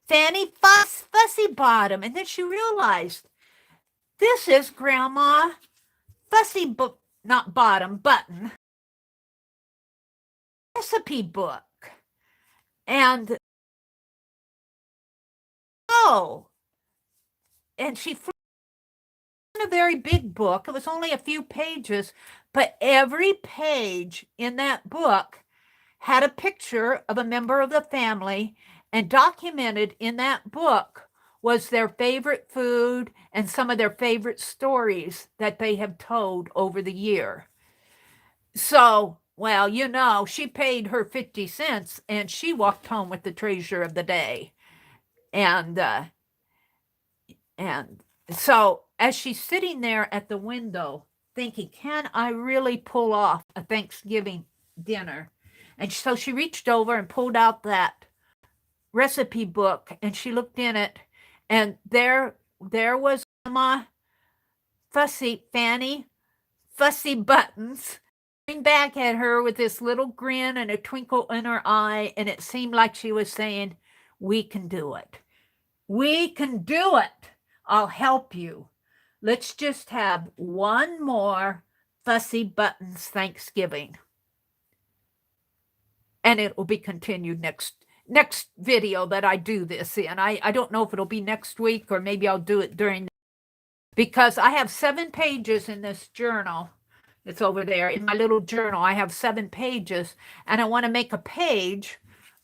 Speaker 1: Fanny Fussybottom. And then she realized, this is Grandma not Bottom, Button recipe book. And and she flew in a very big book. It was only a few pages, but every page in that book had a picture of a member of the family, and documented in that book was their favorite food and some of their favorite stories that they have told over the year. So, well, she paid her 50 cents and she walked home with the treasure of the day. And so as she's sitting there at the window thinking, can I really pull off a Thanksgiving dinner? And so she reached over and pulled out that recipe book, and she looked in it, and there was Fanny Fussybuttons looking back at her with this little grin and a twinkle in her eye, and it seemed like she was saying, we can do it. We can do it. I'll help you. Let's just have one more Fussybuttons Thanksgiving. And it will be continued next video that I do this in. I don't know if it'll be next week or maybe I'll do it because I have 7 pages in this journal. It's over there in my little journal. I have 7 pages, and I want to make a page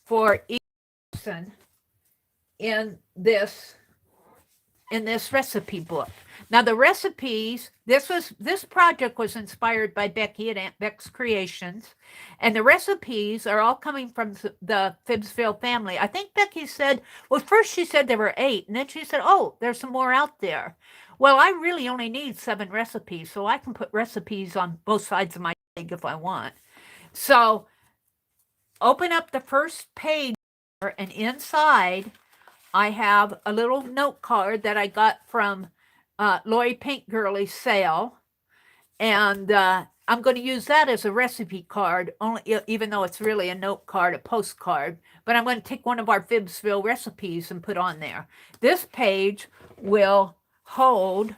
Speaker 1: for each person in this recipe book. Now the recipes, this project was inspired by Becky at Aunt Beck's Creations, and the recipes are all coming from the FIBSville family. I think Becky said, well, first she said there were 8, and then she said, oh, there's some more out there. Well, I really only need 7 recipes, so I can put recipes on both sides of my egg if I want. So open up the first page, and inside I have a little note card that I got from Lori Paint Girlie's sale, and I'm going to use that as a recipe card, even though it's really a note card, a postcard, but I'm going to take one of our FIBSville recipes and put on there. This page will hold,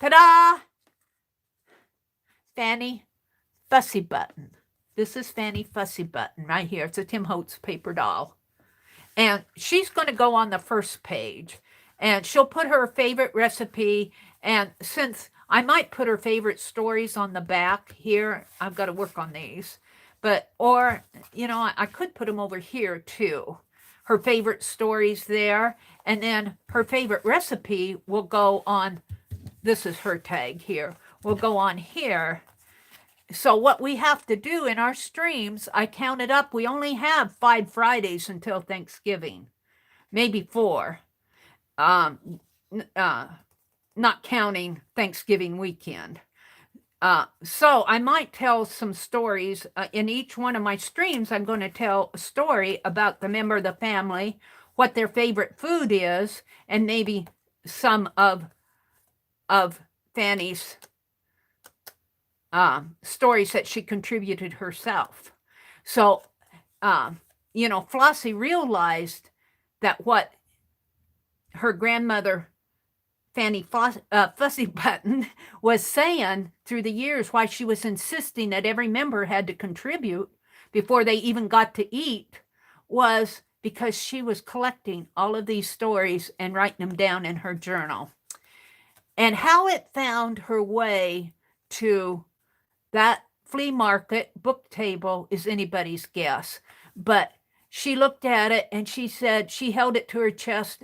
Speaker 1: ta-da, Fanny Fussybutton. This is Fanny Fussybutton right here. It's a Tim Holtz paper doll. And she's going to go on the first page, and she'll put her favorite recipe. And since I might put her favorite stories on the back here, I've got to work on these. Or I could put them over here too. Her favorite stories there. And then her favorite recipe will go on, this is her tag here, will go on here. So what we have to do in our streams, I counted up, we only have 5 Fridays until Thanksgiving, maybe 4, not counting Thanksgiving weekend. So I might tell some stories in each one of my streams. I'm going to tell a story about the member of the family, what their favorite food is, and maybe some of Fanny's stories that she contributed herself. So, Flossie realized that what her grandmother, Fanny Fussy Button, was saying through the years, why she was insisting that every member had to contribute before they even got to eat, was because she was collecting all of these stories and writing them down in her journal. And how it found her way to that flea market book table is anybody's guess. But she looked at it and she said, she held it to her chest,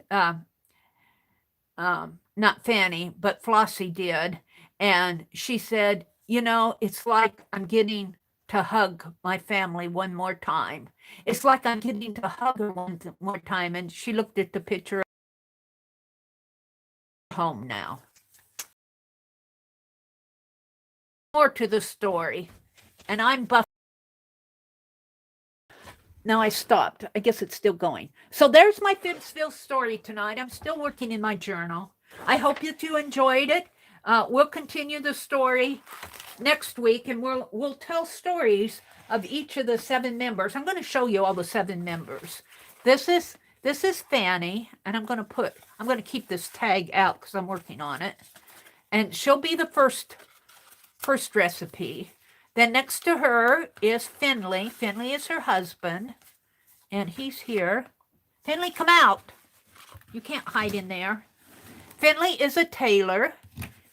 Speaker 1: not Fanny, but Flossie did. And she said, it's like I'm getting to hug my family one more time. It's like I'm getting to hug her one more time. And she looked at the picture of home now. More to the story. And I'm buff. Now I stopped. I guess it's still going. So there's my FIBSville story tonight. I'm still working in my journal. I hope that you enjoyed it. We'll continue the story next week, and we'll tell stories of each of the 7 members. I'm going to show you all the 7 members. This is Fanny, and I'm going to keep this tag out because I'm working on it. And she'll be the first recipe. Then next to her is Finley. Finley is her husband, and he's here. Finley, come out. You can't hide in there. Finley is a tailor.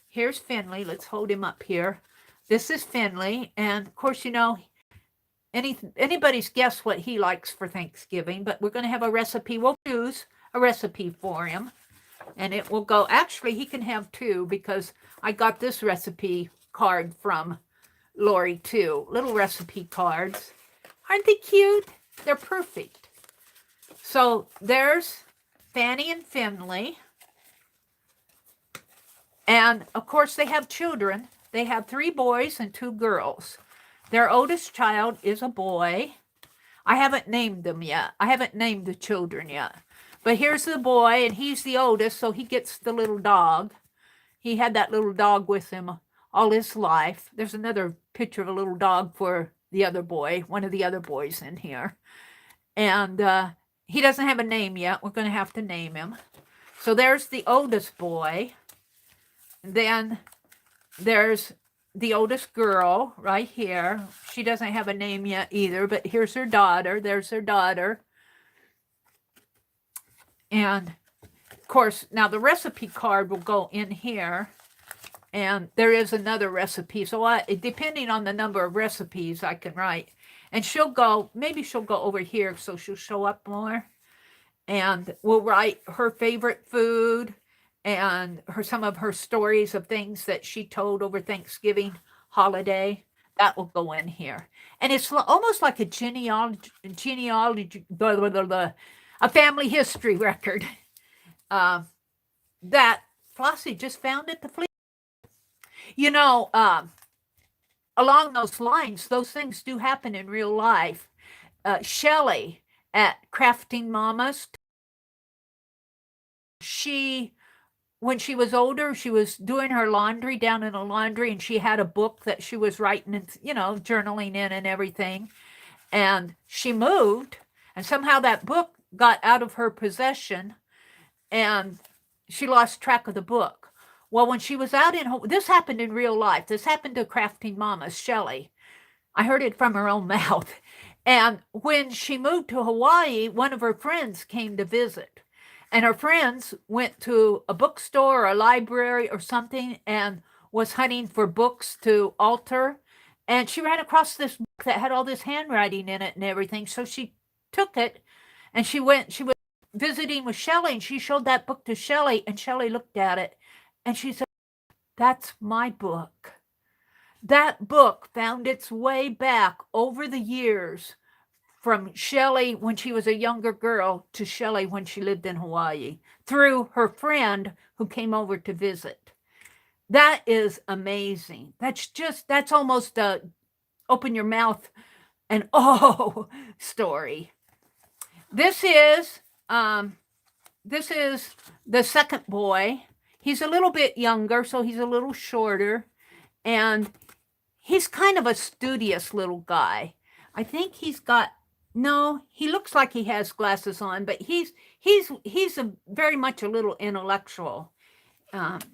Speaker 1: Here's Finley. Let's hold him up here. This is Finley, and of course, anybody's guess what he likes for Thanksgiving, but we're going to have a recipe. We'll choose a recipe for him, and it will go. Actually, he can have 2 because I got this recipe card from Lori too. Little recipe cards. Aren't they cute? They're perfect. So there's Fanny and Finley. And of course they have children. They have 3 boys and 2 girls. Their oldest child is a boy. I haven't named them yet. I haven't named the children yet. But here's the boy, and he's the oldest, so he gets the little dog. He had that little dog with him all his life. There's another picture of a little dog for the other boy, one of the other boys in here. And he doesn't have a name yet. We're going to have to name him. So there's the oldest boy. Then there's the oldest girl right here. She doesn't have a name yet either, but here's her daughter. There's her daughter. And of course, now the recipe card will go in here. And there is another recipe. So depending on the number of recipes I can write. And maybe she'll go over here so she'll show up more. And we'll write her favorite food and some of her stories of things that she told over Thanksgiving holiday. That will go in here. And it's almost like a genealogy, a family history record that Flossie just found at the flea. Along those lines, those things do happen in real life. Shelley at Crafting Mamas, when she was older, she was doing her laundry down in a laundry, and she had a book that she was writing and, journaling in and everything. And she moved, and somehow that book got out of her possession, and she lost track of the book. Well, when she was out this happened in real life. This happened to Crafting Mamas, Shelley. I heard it from her own mouth. And when she moved to Hawaii, one of her friends came to visit. And her friends went to a bookstore or a library or something and was hunting for books to alter. And she ran across this book that had all this handwriting in it and everything. So she took it and she was visiting with Shelley, and she showed that book to Shelley, and Shelley looked at it and she said, "That's my book. That book found its way back over the years from Shelley when she was a younger girl to Shelley when she lived in Hawaii through her friend who came over to visit. That is amazing. That's almost a open your mouth and oh story. This is the second boy. He's a little bit younger, so he's a little shorter, and he's kind of a studious little guy. I think he's got no. He looks like he has glasses on, but he's a very much a little intellectual.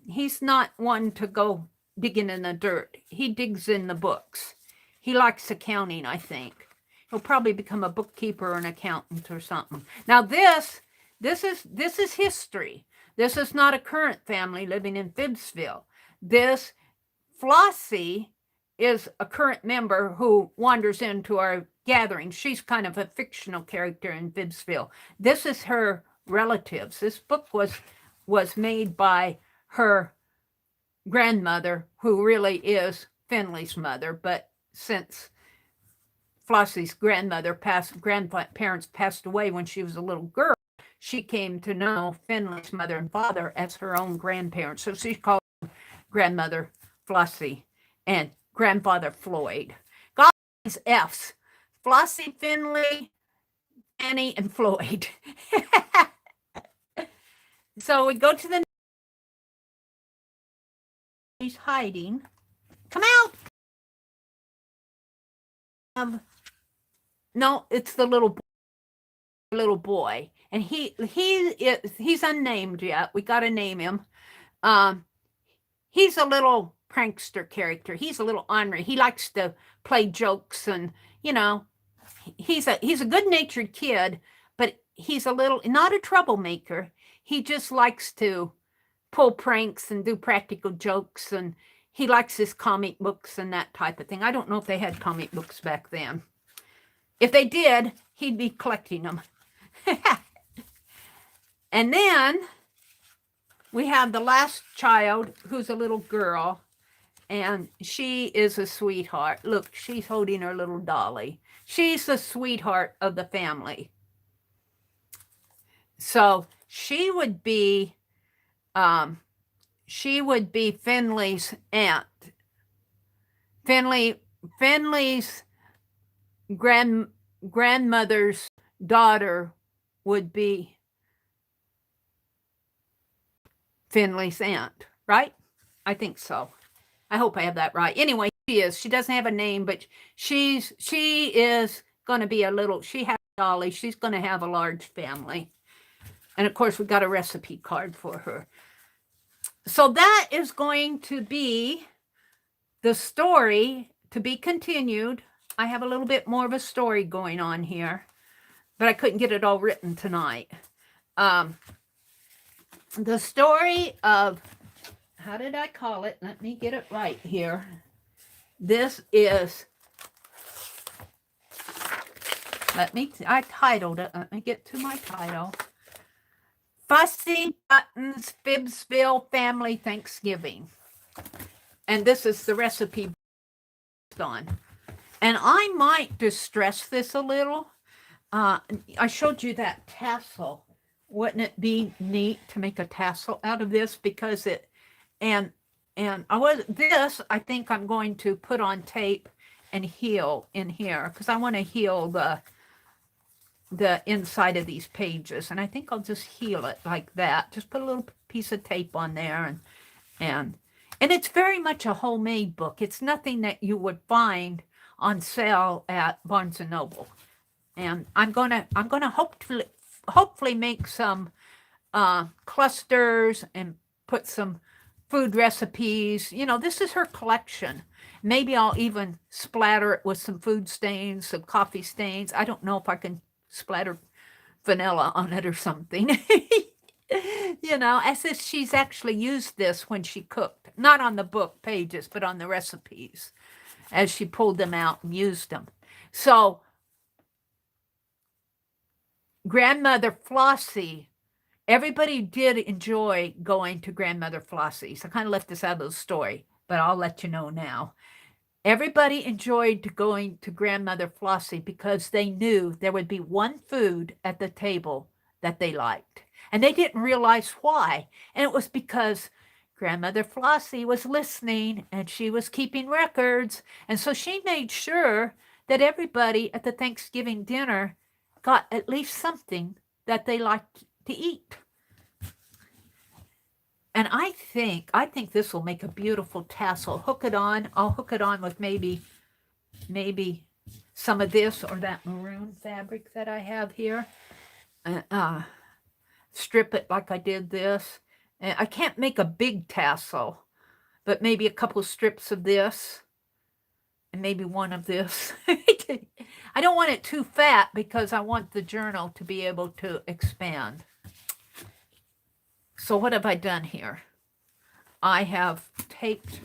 Speaker 1: He's not one to go digging in the dirt. He digs in the books. He likes accounting, I think. He'll probably become a bookkeeper or an accountant or something. Now this is history. This is not a current family living in FIBSville. This Flossie is a current member who wanders into our gathering. She's kind of a fictional character in FIBSville. This is her relatives. This book was made by her grandmother, who really is Finley's mother, but since Flossie's grandparents passed away when she was a little girl, she came to know Finley's mother and father as her own grandparents. So she called grandmother Flossie and grandfather Floyd. Got these F's. Flossie, Finley, Annie, and Floyd. So we go to the... He's hiding. Come out! No, it's the little boy. And he's unnamed yet. We got to name him. He's a little prankster character. He's a little ornery. He likes to play jokes, and he's a good-natured kid, but he's a little not a troublemaker. He just likes to pull pranks and do practical jokes, and he likes his comic books and that type of thing. I don't know if they had comic books back then. If they did, he'd be collecting them. And then we have the last child, who's a little girl, and she is a sweetheart. Look, she's holding her little dolly. She's the sweetheart of the family. So she would be Finley's aunt. Finley's grandmother's daughter would be Finley's aunt, right? I think so. I hope I have that right. Anyway, she is. She doesn't have a name, but she is going to be she has a dolly. She's going to have a large family. And of course, we got a recipe card for her. So that is going to be the story to be continued. I have a little bit more of a story going on here, but I couldn't get it all written tonight. The story of, how did I call it? Let me get it right here. This is, I titled it. Let me get to my title. Fussy Buttons FIBSville Family Thanksgiving. And this is the recipe on. And I might distress this a little. I showed you that tassel. Wouldn't it be neat to make a tassel out of this? Because I think I'm going to put on tape and heal in here, because I want to heal the inside of these pages. And I think I'll just heal it like that. Just put a little piece of tape on there, and it's very much a homemade book. It's nothing that you would find on sale at Barnes and Noble. And I'm gonna hopefully make some clusters and put some food recipes. This is her collection. Maybe I'll even splatter it with some food stains, some coffee stains. I don't know if I can splatter vanilla on it or something. As if she's actually used this when she cooked. Not on the book pages, but on the recipes, as she pulled them out and used them. So Grandmother Flossie, everybody did enjoy going to Grandmother Flossie's. I kind of left this out of the story, but I'll let you know now. Everybody enjoyed going to Grandmother Flossie because they knew there would be one food at the table that they liked. And they didn't realize why. And it was because Grandmother Flossie was listening and she was keeping records. And so she made sure that everybody at the Thanksgiving dinner got at least something that they liked to eat. And I think this will make a beautiful tassel. Hook it on. I'll hook it on with maybe some of this or that maroon fabric that I have here. Strip it like I did this. And I can't make a big tassel, but maybe a couple strips of this and maybe one of this. I don't want it too fat because I want the journal to be able to expand. So what have I done here? I have taped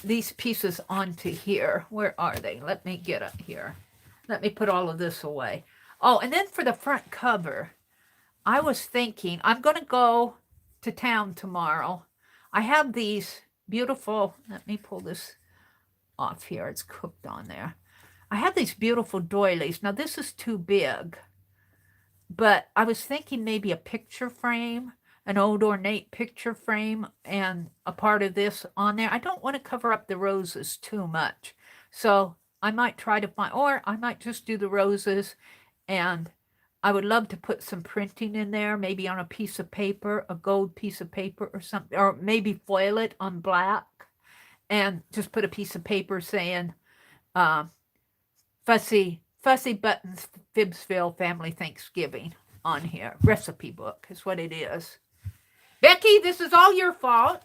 Speaker 1: these pieces onto here. Where are they? Let me get up here. Let me put all of this away. Oh, and then for the front cover, I was thinking I'm going to go to town tomorrow. I have these beautiful, let me pull this off here. It's cooked on there. I have these beautiful doilies. Now this is too big, but I was thinking maybe a picture frame, an old ornate picture frame, and a part of this on there. I don't want to cover up the roses too much. So I might try to find, or I might just do the roses, and I would love to put some printing in there, maybe on a piece of paper, a gold piece of paper or something, or maybe foil it on black and just put a piece of paper saying, Fussy Buttons FIBSville Family Thanksgiving on here. Recipe book is what it is. Becky, this is all your fault.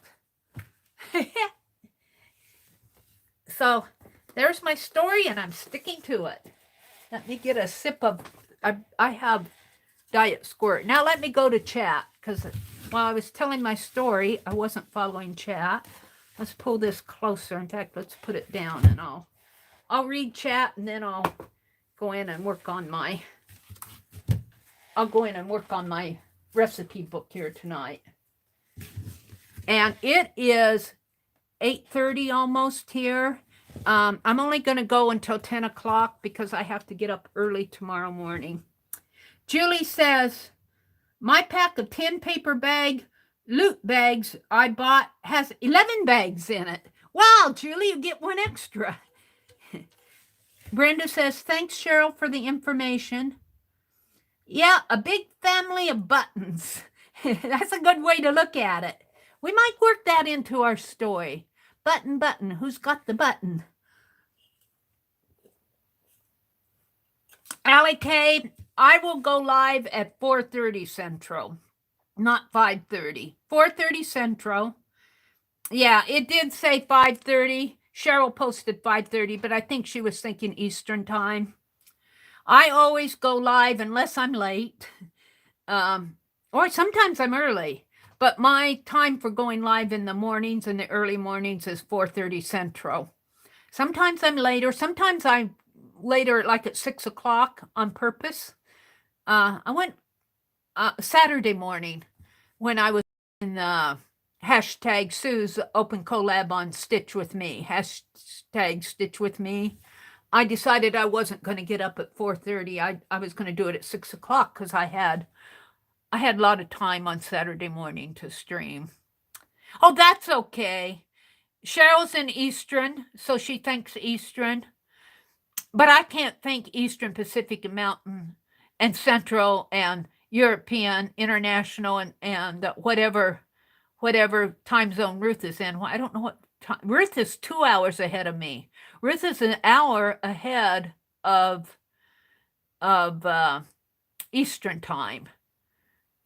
Speaker 1: So there's my story, and I'm sticking to it. Let me get a sip of, I have Diet Squirt. Now let me go to chat, because while I was telling my story, I wasn't following chat. Let's pull this closer. In fact, let's put it down, and I'll read chat, and then I'll go in and work on my, recipe book here tonight. And it is 8:30 almost here. I'm only going to go until 10 o'clock because I have to get up early tomorrow morning. Julie says, my pack of 10 paper bag loot bags I bought has 11 bags in it. Wow, Julie, you get one extra. Brenda says, thanks, Cheryl, for the information. Yeah, a big family of buttons. That's a good way to look at it. We might work that into our story. Button, who's got the button? Allie K, I will go live at 4:30 Central, not 5:30. 4:30 Central. Yeah, it did say 5:30. Cheryl posted 5:30, but I think she was thinking Eastern time. I always go live unless I'm late, or sometimes I'm early. But my time for going live in the mornings, in the early mornings, is 4:30 Central. Sometimes I'm later. Sometimes I'm later, like at 6 o'clock on purpose. I went Saturday morning when I was in hashtag Sue's open collab on Stitch With Me. Hashtag Stitch With Me. I decided I wasn't going to get up at 4:30. I was going to do it at 6 o'clock because I had a lot of time on Saturday morning to stream. Oh, that's okay. Cheryl's in Eastern, so she thinks Eastern. But I can't think Eastern, Pacific, and Mountain, and Central, and European, International, and whatever time zone Ruth is in. I don't know what time. Ruth is 2 hours ahead of me. Ruth is an hour ahead of Eastern time.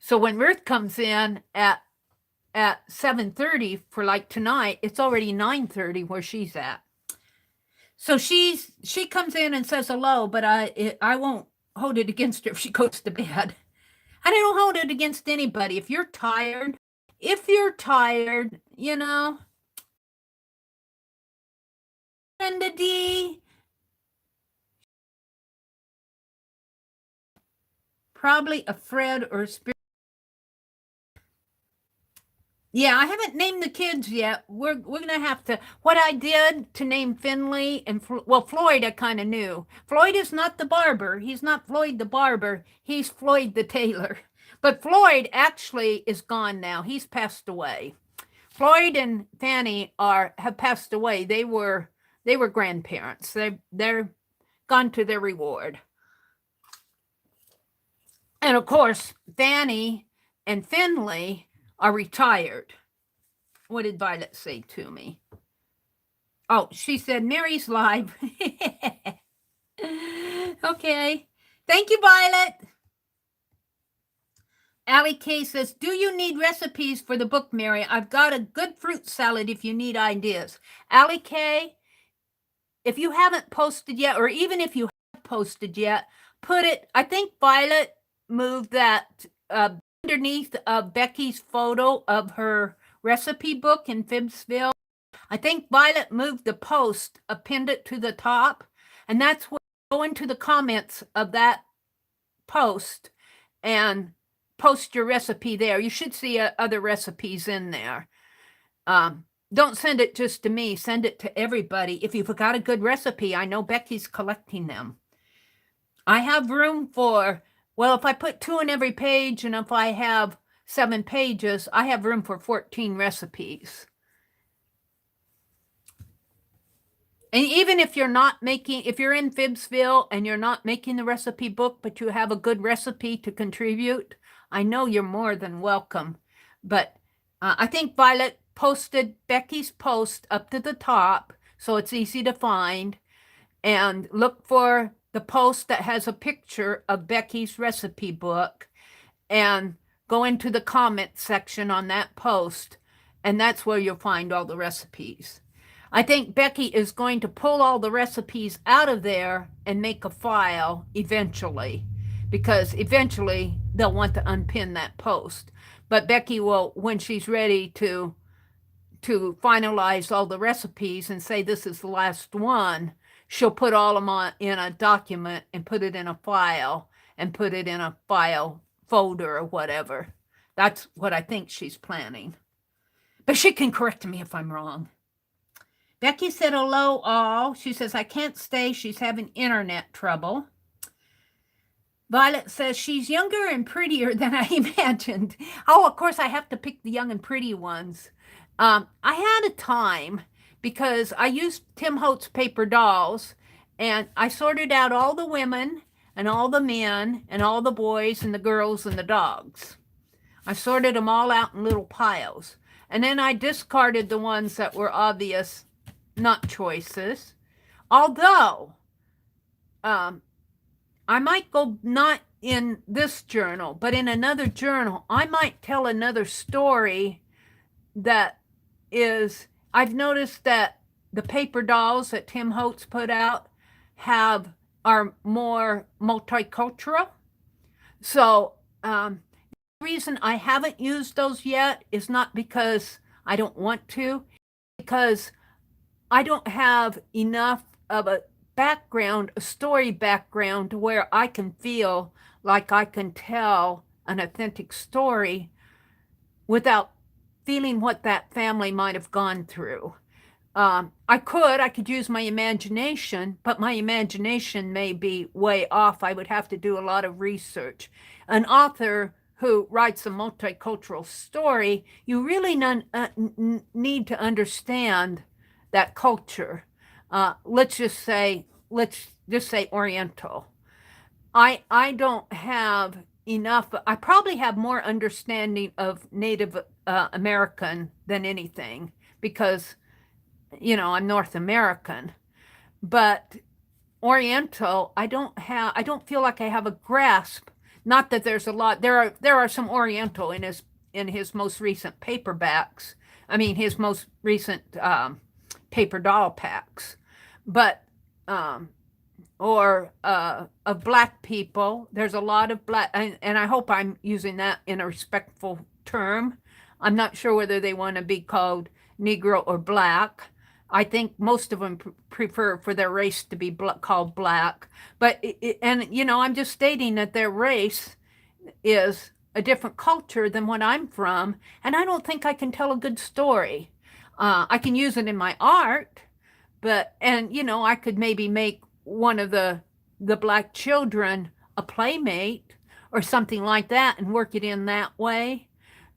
Speaker 1: So when Ruth comes in at 7:30 for like tonight, it's already 9:30 where she's at. So she comes in and says hello, but I won't hold it against her if she goes to bed. I don't hold it against anybody. If you're tired, you know. Brenda D. Probably a Fred or a Spirit. Yeah, I haven't named the kids yet. We're gonna have to. What I did to name Finley and well, Floyd, I kind of knew. Floyd is not the barber. He's not Floyd the barber. He's Floyd the tailor. But Floyd actually is gone now. He's passed away. Floyd and Fanny have passed away. They were grandparents. They're gone to their reward. And of course, Fanny and Finley are retired. What did Violet say to me? Oh, she said, Mary's live. Okay. Thank you, Violet. Allie K says, do you need recipes for the book, Mary? I've got a good fruit salad if you need ideas. Allie K, if you haven't posted yet, or even if you have posted yet, put it, I think Violet moved that underneath Becky's photo of her recipe book in FIBSville. I think Violet moved the post, pinned it to the top, and that's where go into the comments of that post and post your recipe there. You should see other recipes in there. Don't send it just to me. Send it to everybody. If you've got a good recipe, I know Becky's collecting them. I have room for, well, if I put 2 in every page and if I have 7 pages, I have room for 14 recipes. And even if you're not making, if you're in FIBSville and you're not making the recipe book, but you have a good recipe to contribute, I know you're more than welcome. But I think Violet posted Becky's post up to the top, so it's easy to find. And look for the post that has a picture of Becky's recipe book and go into the comment section on that post, and that's where you'll find all the recipes. I think Becky is going to pull all the recipes out of there and make a file eventually, because eventually they'll want to unpin that post. But Becky will, when she's ready to finalize all the recipes and say this is the last one, she'll put all of them in a document and put it in a file and put it in a file folder or whatever. That's what I think she's planning. But she can correct me if I'm wrong. Becky said, hello, all. She says, I can't stay. She's having internet trouble. Violet says, she's younger and prettier than I imagined. Oh, of course, I have to pick the young and pretty ones. I had a time because I used Tim Holtz paper dolls, and I sorted out all the women and all the men and all the boys and the girls and the dogs. I sorted them all out in little piles. And then I discarded the ones that were obvious not choices. Although, I might go not in this journal, but in another journal, I might tell another story that is, I've noticed that the paper dolls that Tim Holtz put out are more multicultural. So the reason I haven't used those yet is not because I don't want to, because I don't have enough of a background, a story background, to where I can feel like I can tell an authentic story without feeling what that family might have gone through. I could use my imagination, but my imagination may be way off. I would have to do a lot of research. An author who writes a multicultural story, you really need to understand that culture. Let's just say Oriental. I don't have enough. I probably have more understanding of Native American than anything, because I'm North American. But Oriental, I don't feel like I have a grasp. Not that there's a lot. There are some Oriental in his most recent paperbacks. I mean, his most recent paper doll packs. But of black people, there's a lot of black, and I hope I'm using that in a respectful term. I'm not sure whether they want to be called Negro or black. I think most of them prefer for their race to be called black. But I'm just stating that their race is a different culture than what I'm from, and I don't think I can tell a good story. I can use it in my art, but, and you know, I could maybe make one of the black children a playmate or something like that and work it in that way.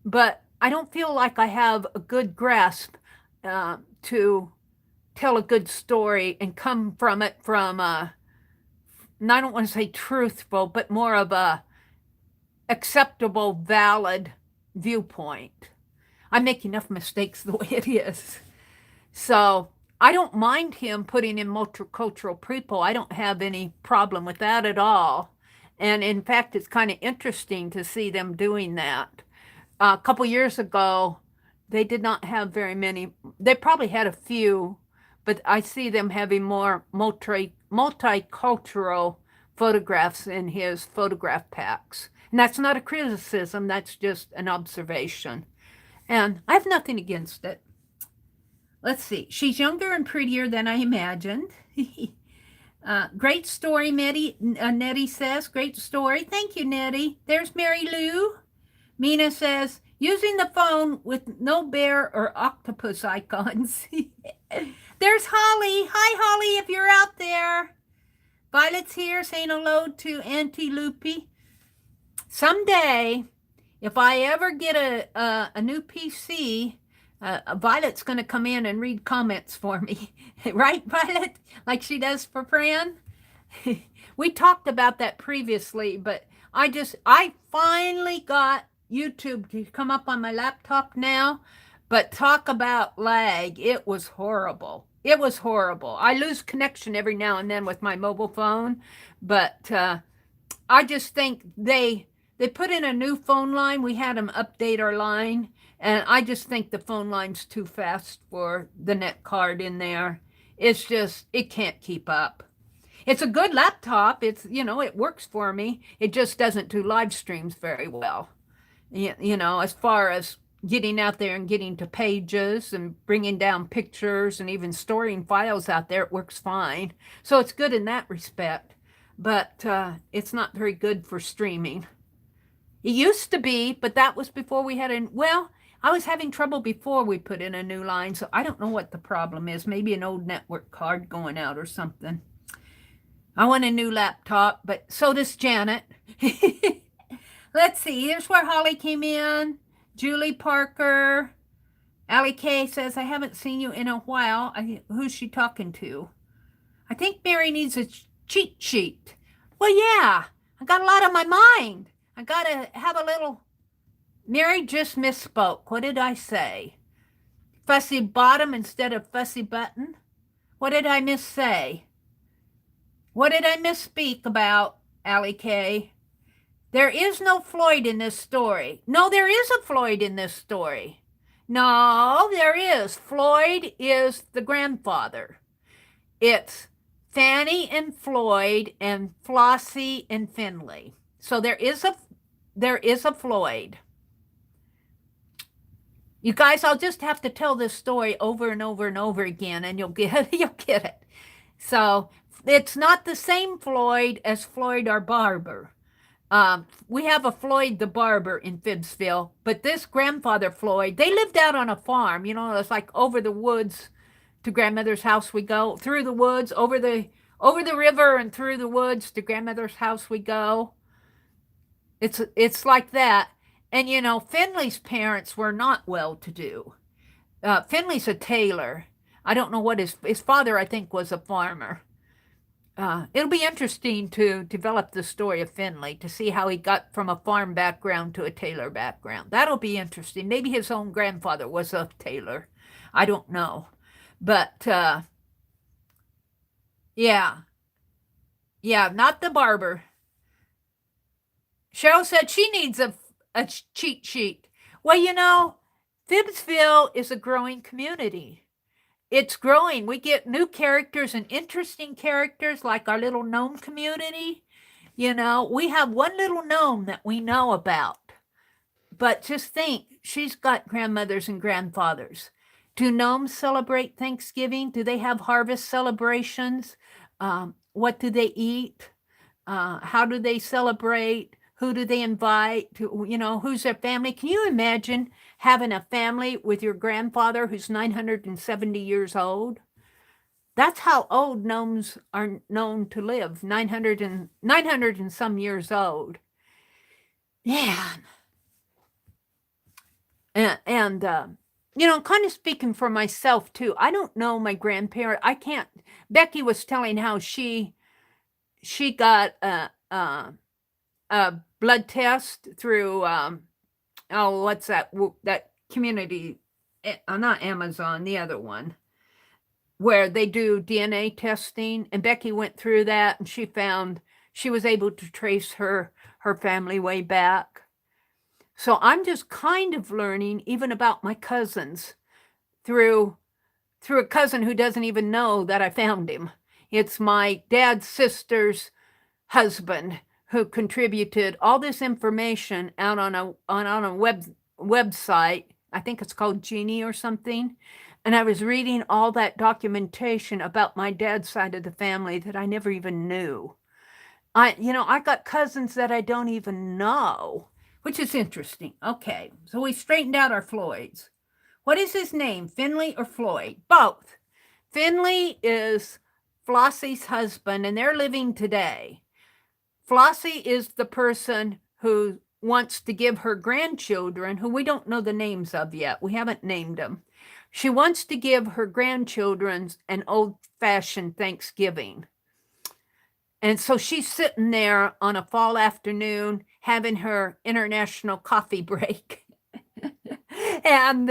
Speaker 1: But I don't feel like I have a good grasp to tell a good story and come from it from and I don't want to say truthful, but more of a acceptable, valid viewpoint. I make enough mistakes the way it is. So I don't mind him putting in multicultural people. I don't have any problem with that at all. And in fact, it's kind of interesting to see them doing that. A couple years ago, they did not have very many. They probably had a few, but I see them having more multicultural photographs in his photograph packs. And that's not a criticism, that's just an observation. And I have nothing against it. Let's see. She's younger and prettier than I imagined. Great story, Nettie says. Great story. Thank you, Nettie. There's Mary Lou. Mina says, using the phone with no bear or octopus icons. There's Holly. Hi, Holly, if you're out there. Violet's here saying hello to Auntie Loopy. Someday, if I ever get a new PC, Violet's going to come in and read comments for me. Right, Violet? Like she does for Fran? We talked about that previously, but I finally got YouTube to come up on my laptop now, but talk about lag. It was horrible. It was horrible. I lose connection every now and then with my mobile phone, but I just think they put in a new phone line. We had them update our line, and I just think the phone line's too fast for the net card in there. It's just, it can't keep up. It's a good laptop. It's, you know, it works for me. It just doesn't do live streams very well. You know, as far as getting out there and getting to pages and bringing down pictures and even storing files out there, it works fine. So it's good in that respect, but it's not very good for streaming. It used to be, but that was before we had I was having trouble before we put in a new line, so I don't know what the problem is. Maybe an old network card going out or something. I want a new laptop, but so does Janet. Let's see. Here's where Holly came in. Julie Parker. Allie Kay says, I haven't seen you in a while. Who's she talking to? I think Mary needs a cheat sheet. Well, yeah. I got a lot on my mind. I got to have a little... Mary just misspoke. What did I say? Fussy bottom instead of fussy button? What did I missay? What did I misspeak about, Allie Kay? There is no Floyd in this story. No, there is a Floyd in this story. No, there is. Floyd is the grandfather. It's Fanny and Floyd and Flossie and Finley. So there is a Floyd. You guys, I'll just have to tell this story over and over and over again, and you'll get it. So it's not the same Floyd as Floyd our barber. We have a Floyd the barber in FIBSville, but this grandfather Floyd, they lived out on a farm. You know, it's like over the woods to grandmother's house we go, through the woods, over the river and through the woods to grandmother's house we go. It's like that. And, you know, Finley's parents were not well-to-do. Finley's a tailor. I don't know what his father, I think, was a farmer. It'll be interesting to develop the story of Finley, to see how he got from a farm background to a tailor background. That'll be interesting. Maybe his own grandfather was a tailor. I don't know. But, yeah. Yeah, not the barber. Cheryl said she needs a cheat sheet. Well, you know, FIBSville is a growing community. It's growing. We get new characters and interesting characters like our little gnome community. You know, we have one little gnome that we know about. But just think, she's got grandmothers and grandfathers. Do gnomes celebrate Thanksgiving? Do they have harvest celebrations? What do they eat? How do they celebrate? Who do they invite? To, who's their family? Can you imagine having a family with your grandfather who's 970 years old? That's how old gnomes are known to live, 900 and some years old. Yeah. And kind of speaking for myself too, I don't know my grandparent. I can't. Becky was telling how she got a blood test through what's that community? Not Amazon, the other one, where they do DNA testing. And Becky went through that, and she found she was able to trace her family way back. So I'm just kind of learning even about my cousins through a cousin who doesn't even know that I found him. It's my dad's sister's husband who contributed all this information out on a website. I think it's called Genie or something. And I was reading all that documentation about my dad's side of the family that I never even knew. I got cousins that I don't even know, which is interesting. Okay, so we straightened out our Floyds. What is his name, Finley or Floyd? Both. Finley is Flossie's husband, and they're living today. Flossie is the person who wants to give her grandchildren, who we don't know the names of yet. We haven't named them. She wants to give her grandchildren an old-fashioned Thanksgiving. And so she's sitting there on a fall afternoon having her international coffee break and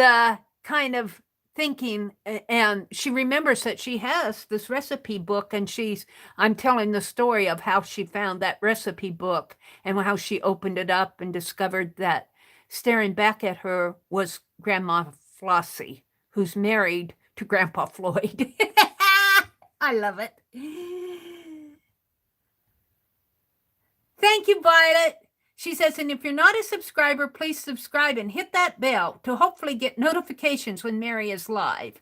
Speaker 1: kind of thinking, and she remembers that she has this recipe book, and I'm telling the story of how she found that recipe book and how she opened it up and discovered that staring back at her was Grandma Flossie, who's married to Grandpa Floyd. I love it. Thank you, Violet. She says, and if you're not a subscriber, please subscribe and hit that bell to hopefully get notifications when Meri is live.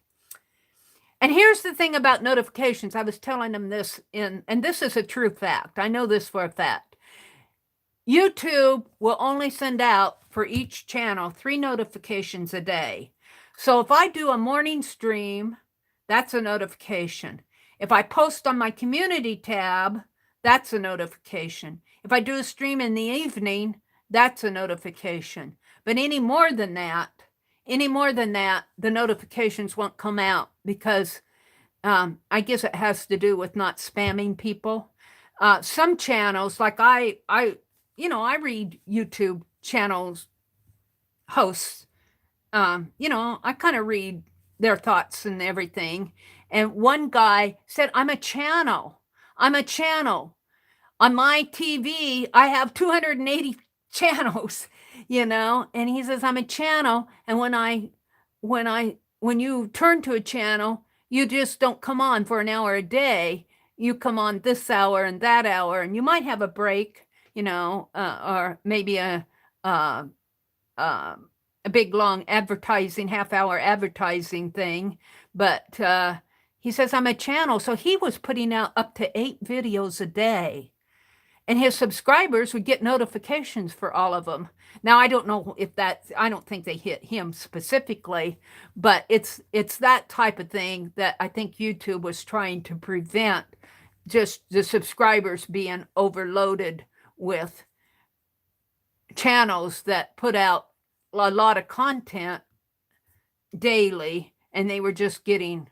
Speaker 1: And here's the thing about notifications. I was telling them this and this is a true fact. I know this for a fact. YouTube will only send out for each channel 3 notifications a day. So if I do a morning stream, that's a notification. If I post on my community tab, that's a notification. If I do a stream in the evening, that's a notification. But any more than that, the notifications won't come out because I guess it has to do with not spamming people. Some channels, like I read YouTube channels hosts. I kind of read their thoughts and everything. And one guy said, I'm a channel. On my TV, I have 280 channels, and he says, I'm a channel. And when you turn to a channel, you just don't come on for an hour a day. You come on this hour and that hour, and you might have a break, or maybe a big long advertising, half-hour advertising thing. But he says, I'm a channel. So he was putting out up to 8 videos a day. And his subscribers would get notifications for all of them. Now, I don't know if I don't think they hit him specifically, but it's that type of thing that I think YouTube was trying to prevent, just the subscribers being overloaded with channels that put out a lot of content daily, and they were just getting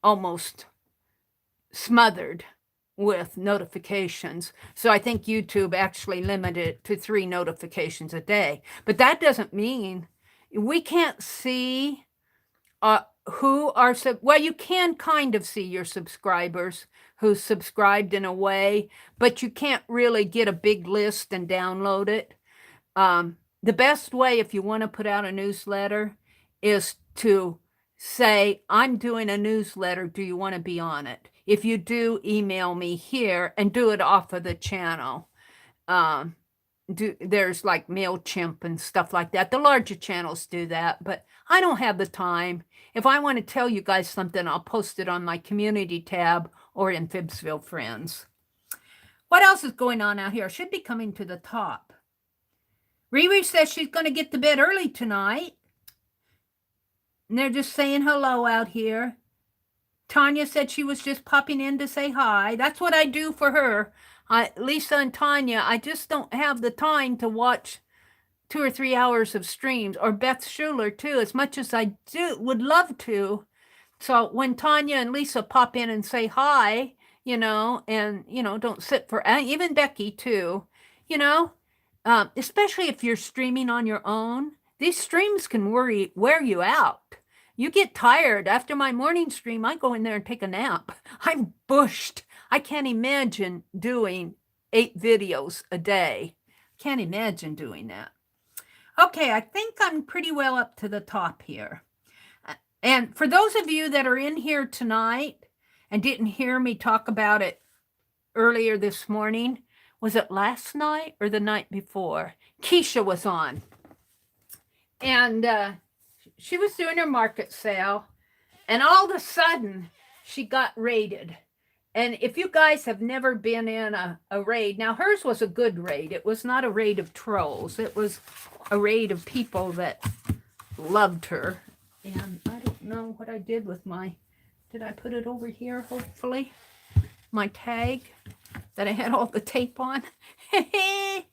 Speaker 1: almost smothered with notifications. So I think YouTube actually limited it to 3 notifications a day. But that doesn't mean we can't see who are, well, you can kind of see your subscribers who subscribed in a way, but you can't really get a big list and download it. The best way, if you want to put out a newsletter, is to say, I'm doing a newsletter. Do you want to be on it? If you do, email me here and do it off of the channel. There's like MailChimp and stuff like that. The larger channels do that, but I don't have the time. If I want to tell you guys something, I'll post it on my community tab or in FIBSville Friends. What else is going on out here? I should be coming to the top. Riri says she's going to get to bed early tonight. And they're just saying hello out here. Tanya said she was just popping in to say hi. That's what I do for her. Lisa and Tanya, I just don't have the time to watch 2 or 3 hours of streams, or Beth Schuler too, as much as I would love to. So when Tanya and Lisa pop in and say hi, and, don't sit for, even Becky too, especially if you're streaming on your own, these streams can wear you out. You get tired. After my morning stream, I go in there and take a nap. I'm bushed. I can't imagine doing 8 videos a day. Can't imagine doing that. Okay, I think I'm pretty well up to the top here. And for those of you that are in here tonight and didn't hear me talk about it earlier this morning, was it last night or the night before? Keisha was on. And she was doing her market sale. And all of a sudden, she got raided. And if you guys have never been in a raid, now hers was a good raid. It was not a raid of trolls. It was a raid of people that loved her. And I don't know what I did with did I put it over here, hopefully? My tag that I had all the tape on. I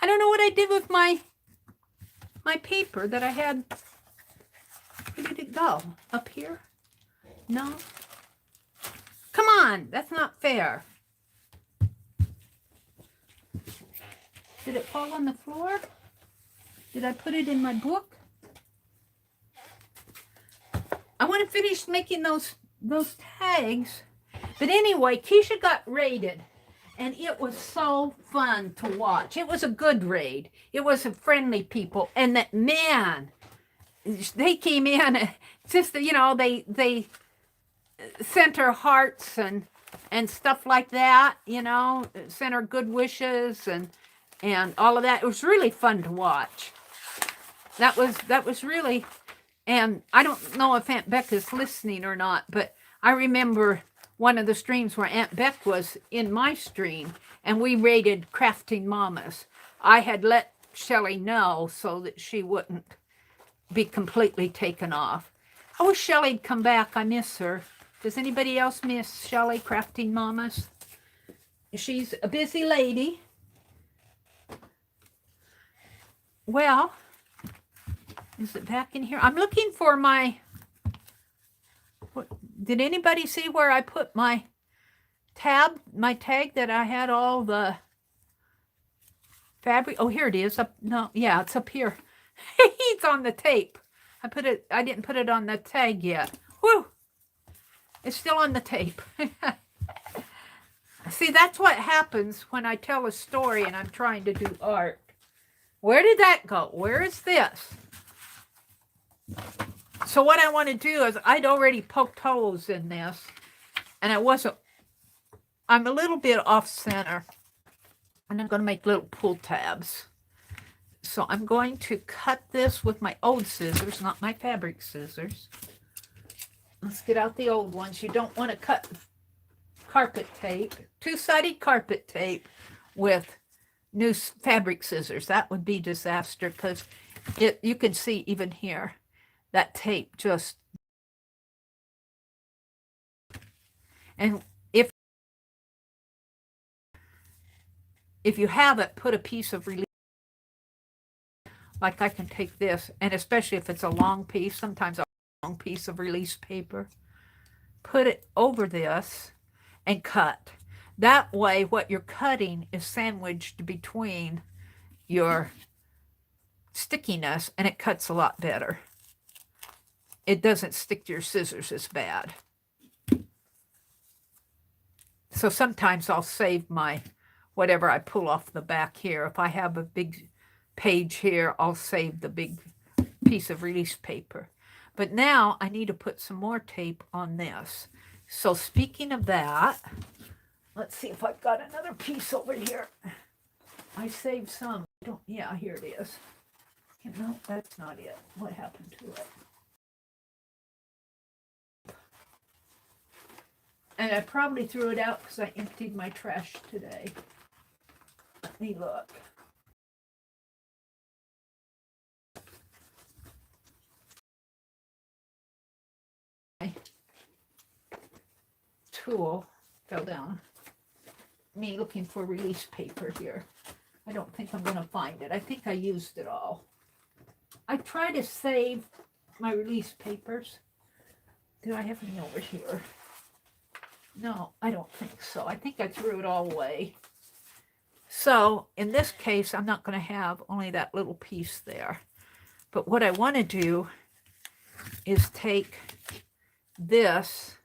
Speaker 1: don't know what I did with my paper that I had. Where did it go? Up here? No? Come on, that's not fair. Did it fall on the floor? Did I put it in my book? I want to finish making those tags. But anyway, Keisha got raided. And it was so fun to watch. It was a good raid. It was a friendly people. And that, man, they came in, just, they sent her hearts and stuff like that, sent her good wishes and all of that. It was really fun to watch. That was really, and I don't know if Aunt Beck is listening or not, but I remember one of the streams where Aunt Beck was in my stream and we raided Crafting Mamas. I had let Shelley know so that she wouldn't be completely taken off. I wish Shelley'd come back. I miss her. Does anybody else miss Shelley, Crafting Mamas? She's a busy lady. Well, is it back in here? I'm looking for did anybody see where I put my tag that I had all the fabric? Oh, here it is. It's up here. It's on the tape. I didn't put it on the tag yet. Whew. It's still on the tape. See, that's what happens when I tell a story and I'm trying to do art. Where did that go? Where is this? So what I want to do is, I'd already poked holes in this, and I'm a little bit off center, and I'm going to make little pull tabs. So I'm going to cut this with my old scissors, not my fabric scissors. Let's get out the old ones. You don't want to cut carpet tape, two-sided carpet tape with new fabric scissors. That would be disaster, because you can see even here, that tape just, and if you have it, put a piece of release, like I can take this, and especially if it's a long piece, sometimes a long piece of release paper, put it over this and cut. That way what you're cutting is sandwiched between your stickiness, and it cuts a lot better. It doesn't stick to your scissors as bad. So sometimes I'll save my whatever I pull off the back here. If I have a big page here, I'll save the big piece of release paper. But now I need to put some more tape on this. So speaking of that, let's see if I've got another piece over here. I saved some. Yeah, here it is. No, that's not it. What happened to it? And I probably threw it out because I emptied my trash today. Let me look. My tool fell down. Me looking for release paper here. I don't think I'm going to find it. I think I used it all. I try to save my release papers. Do I have any over here? No, I don't think so. I think I threw it all away. So in this case, I'm not going to have only that little piece there. But what I want to do is take this,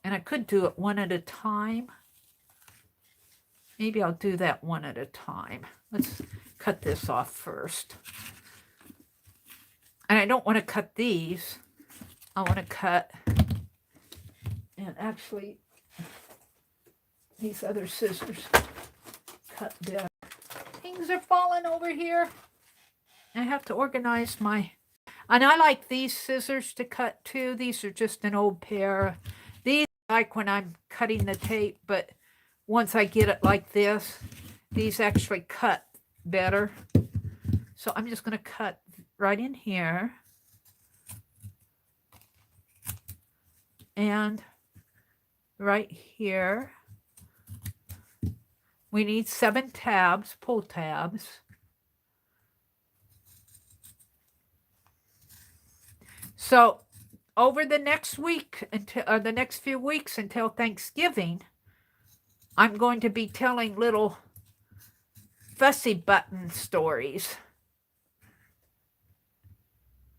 Speaker 1: and I could do it one at a time. Maybe I'll do that one at a time. Let's cut this off first. And I don't want to cut these. I want to cut, and actually, these other scissors cut better. Things are falling over here. I have to organize my, and I like these scissors to cut too. These are just an old pair. These I like when I'm cutting the tape, but once I get it like this, these actually cut better. So I'm just going to cut right in here. And right here. We need 7 tabs, pull tabs. So over the next week, until the next few weeks until Thanksgiving, I'm going to be telling little fussy button stories.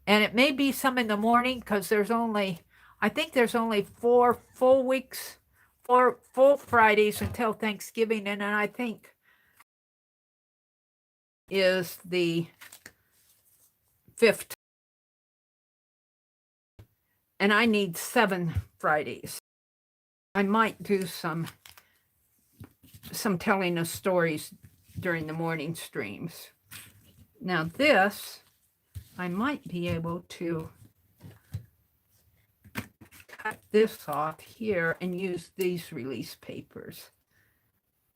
Speaker 1: And it may be some in the morning because there's only, I think there's only 4 full weeks, 4 full Fridays until Thanksgiving. And then I think is the 5th. And I need 7 Fridays. I might do some telling of stories during the morning streams. Now this, I might be able to cut this off here and use these release papers.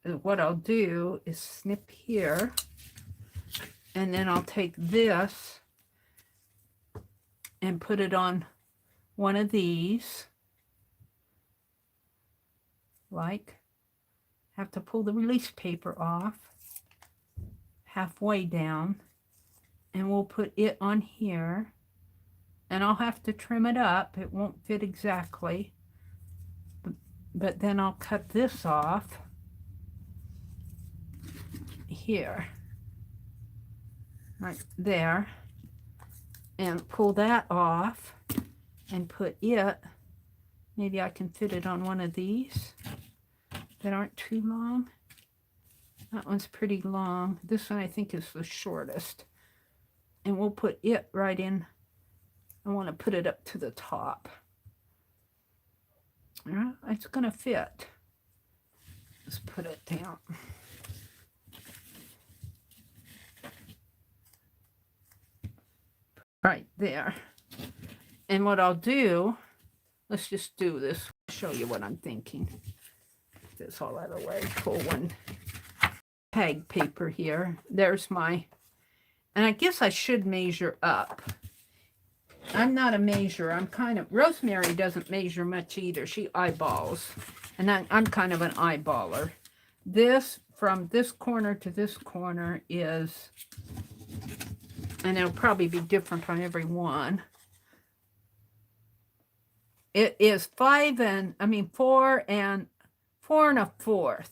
Speaker 1: And what I'll do is snip here, and then I'll take this and put it on one of these, like, have to pull the release paper off halfway down, and we'll put it on here, and I'll have to trim it up. It won't fit exactly, but then I'll cut this off here, right there, and pull that off and put it, maybe I can fit it on one of these that aren't too long. That one's pretty long. This one I think is the shortest. And we'll put it right in. I want to put it up to the top. Yeah, it's going to fit. Let's put it down. Right there. And what I'll do, let's just do this. I'll show you what I'm thinking. Get this all out of the way. Pull one tag paper here. There's my, and I guess I should measure up. I'm not a measurer. I'm kind of, Rosemary doesn't measure much either. She eyeballs. And I'm kind of an eyeballer. This, from this corner to this corner is, and it'll probably be different on every one. It is 4 and 4 1/4.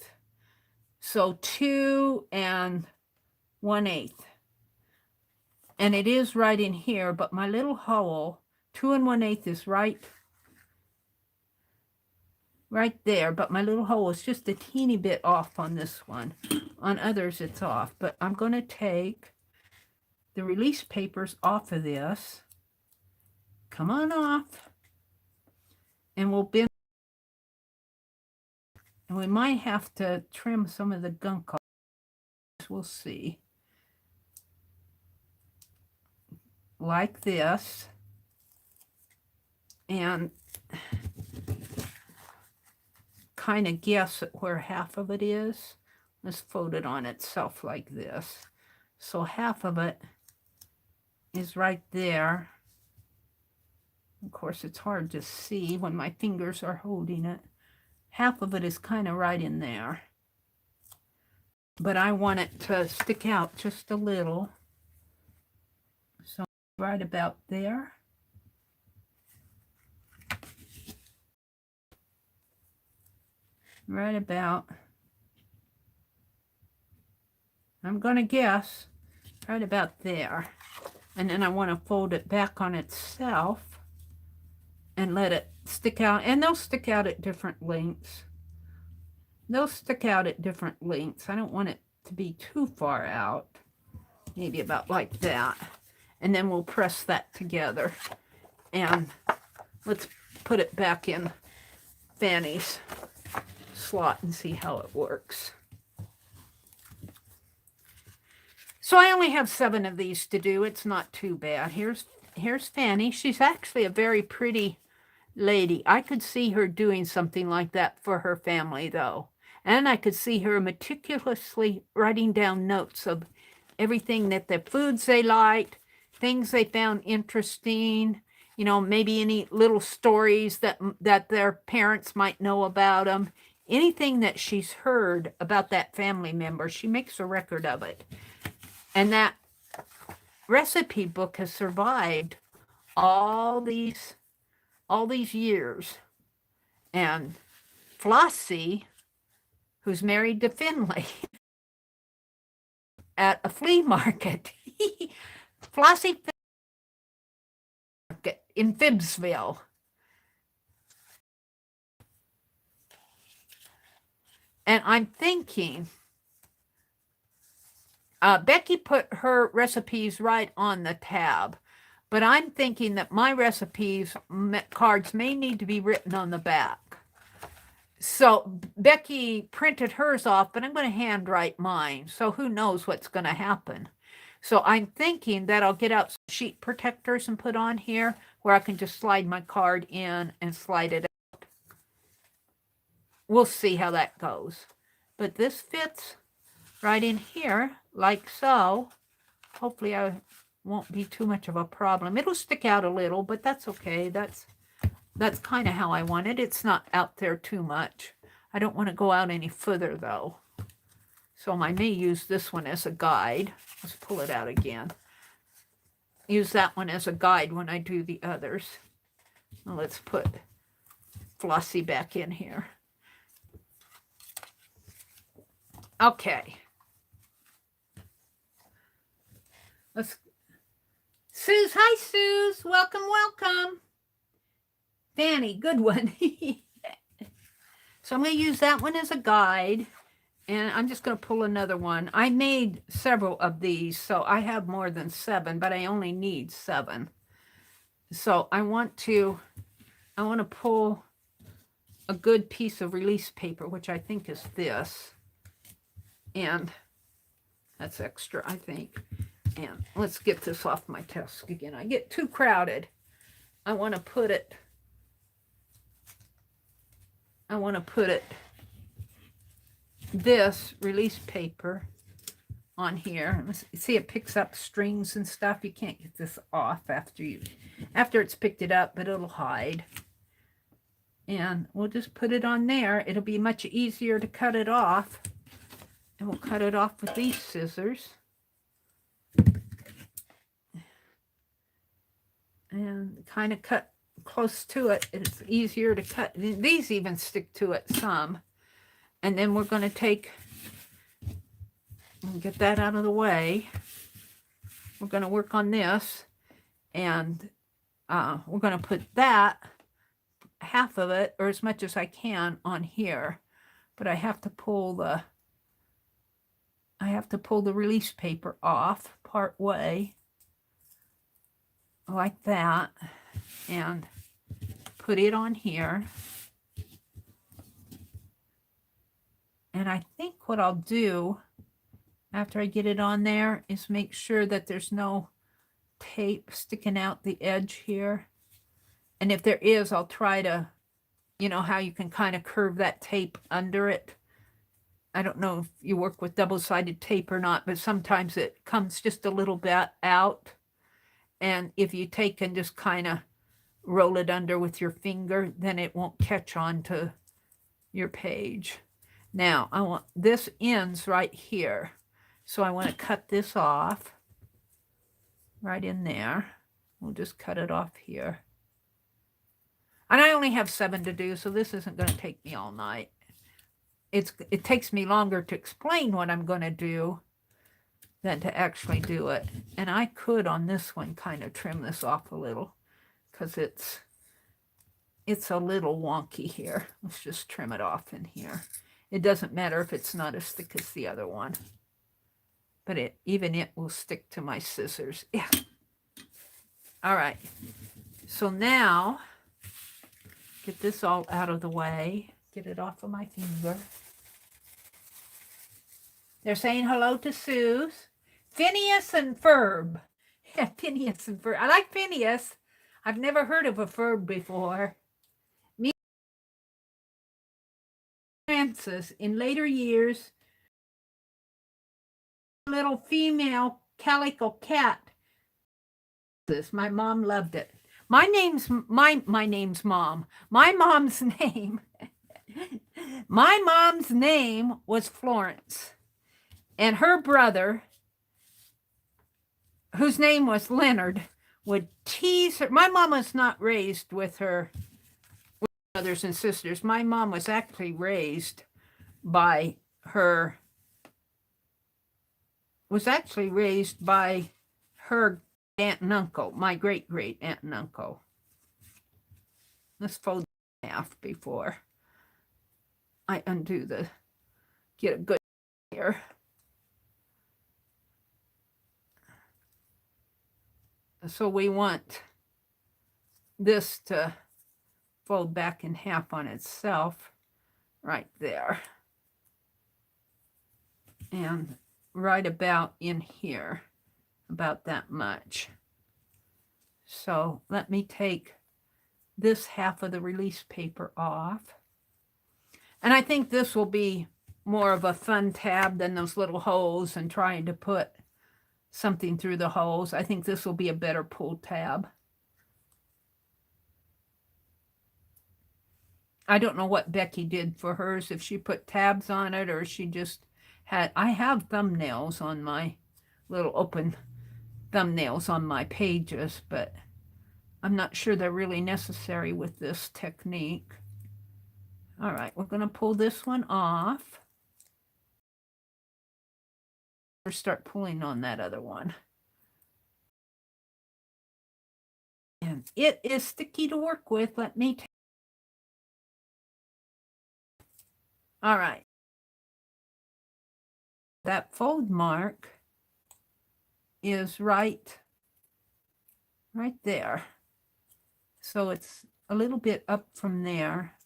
Speaker 1: So 2 1/8. And it is right in here, but my little hole, 2 1/8 is right there, but my little hole is just a teeny bit off on this one. On others, it's off, but I'm going to take the release papers off of this. Come on off. And we'll bend. And we might have to trim some of the gunk off. We'll see. Like this. And kind of guess at where half of it is. Let's fold it on itself like this. So half of it is right there. Of course, it's hard to see when my fingers are holding it. Half of it is kind of right in there. But I want it to stick out just a little. So right about there. Right about, I'm going to guess, right about there. And then I want to fold it back on itself and let it stick out. And they'll stick out at different lengths. They'll stick out at different lengths. I don't want it to be too far out. Maybe about like that. And then we'll press that together. And let's put it back in Fanny's slot and see how it works. So I only have 7 of these to do. It's not too bad. Here's Fanny. She's actually a very pretty lady. I could see her doing something like that for her family, though. And I could see her meticulously writing down notes of everything that the foods they liked, things they found interesting, you know, maybe any little stories that their parents might know about them. Anything that she's heard about that family member, she makes a record of it. And that recipe book has survived all these years. And Flossie, who's married to Finley, at a flea market. Flossie market in FIBSville. And I'm thinking, Becky put her recipes right on the tab, but I'm thinking that my recipes cards may need to be written on the back. So Becky printed hers off, but I'm going to handwrite mine. So who knows what's going to happen. So I'm thinking that I'll get out some sheet protectors and put on here where I can just slide my card in and slide it out. We'll see how that goes. But this fits right in here like so. Hopefully I won't be too much of a problem. It'll stick out a little, but that's okay. That's kind of how I want it. It's not out there too much. I don't want to go out any further, though. So I may use this one as a guide. Let's pull it out again. Use that one as a guide when I do the others. Now let's put Flossie back in here. Okay. Suze, hi Suze. Welcome, welcome. Fanny, good one. So I'm going to use that one as a guide. And I'm just going to pull another one. I made several of these, so I have more than 7, but I only need 7. So I want to pull a good piece of release paper, which I think is this. And that's extra, I think. And let's get this off my desk again. I get too crowded. I want to put it this release paper on here. See, it picks up strings and stuff. You can't get this off after it's picked it up, but it'll hide. And we'll just put it on there. It'll be much easier to cut it off. And we'll cut it off with these scissors. And kind of cut close to it. It's easier to cut. These even stick to it some. And then we're going to take and get that out of the way. We're going to work on this. And we're going to put that, half of it, or as much as I can, on here. But I have to pull the release paper off part way. Like that. And put it on here. And I think what I'll do after I get it on there is make sure that there's no tape sticking out the edge here. And if there is, I'll try to, you know how you can kind of curve that tape under it. I don't know if you work with double-sided tape or not, but sometimes it comes just a little bit out. And if you take and just kind of roll it under with your finger, then it won't catch on to your page. Now, I want this ends right here. So I want to cut this off right in there. We'll just cut it off here. And I only have 7 to do, so this isn't going to take me all night. It takes me longer to explain what I'm going to do than to actually do it. And I could, on this one, kind of trim this off a little because it's a little wonky here. Let's just trim it off in here. It doesn't matter if it's not as thick as the other one. But even it will stick to my scissors. Yeah. All right. So now, get this all out of the way. Get it off of my finger. They're saying hello to Suze. Phineas and Ferb. Yeah, Phineas and Ferb. I like Phineas. I've never heard of a Ferb before. Francis, in later years, little female calico cat. My mom loved it. My name's mom. My mom's name. My mom's name was Florence. And her brother, whose name was Leonard, would tease her. My mom was not raised with her brothers and sisters. My mom was actually raised by her aunt and uncle, my great-great aunt and uncle. Let's fold in half before I undo get a good here. So we want this to fold back in half on itself right there. And right about in here, about that much. So let me take this half of the release paper off. And I think this will be more of a fun tab than those little holes and trying to put something through the holes. I think this will be a better pull tab. I don't know what Becky did for hers, if she put tabs on it or she just had, I have thumbnails on my little open thumbnails on my pages, but I'm not sure they're really necessary with this technique. All right, we're going to pull this one off. Or start pulling on that other one. And it is sticky to work with. Let me take. All right. That fold mark is right there. So it's a little bit up from there.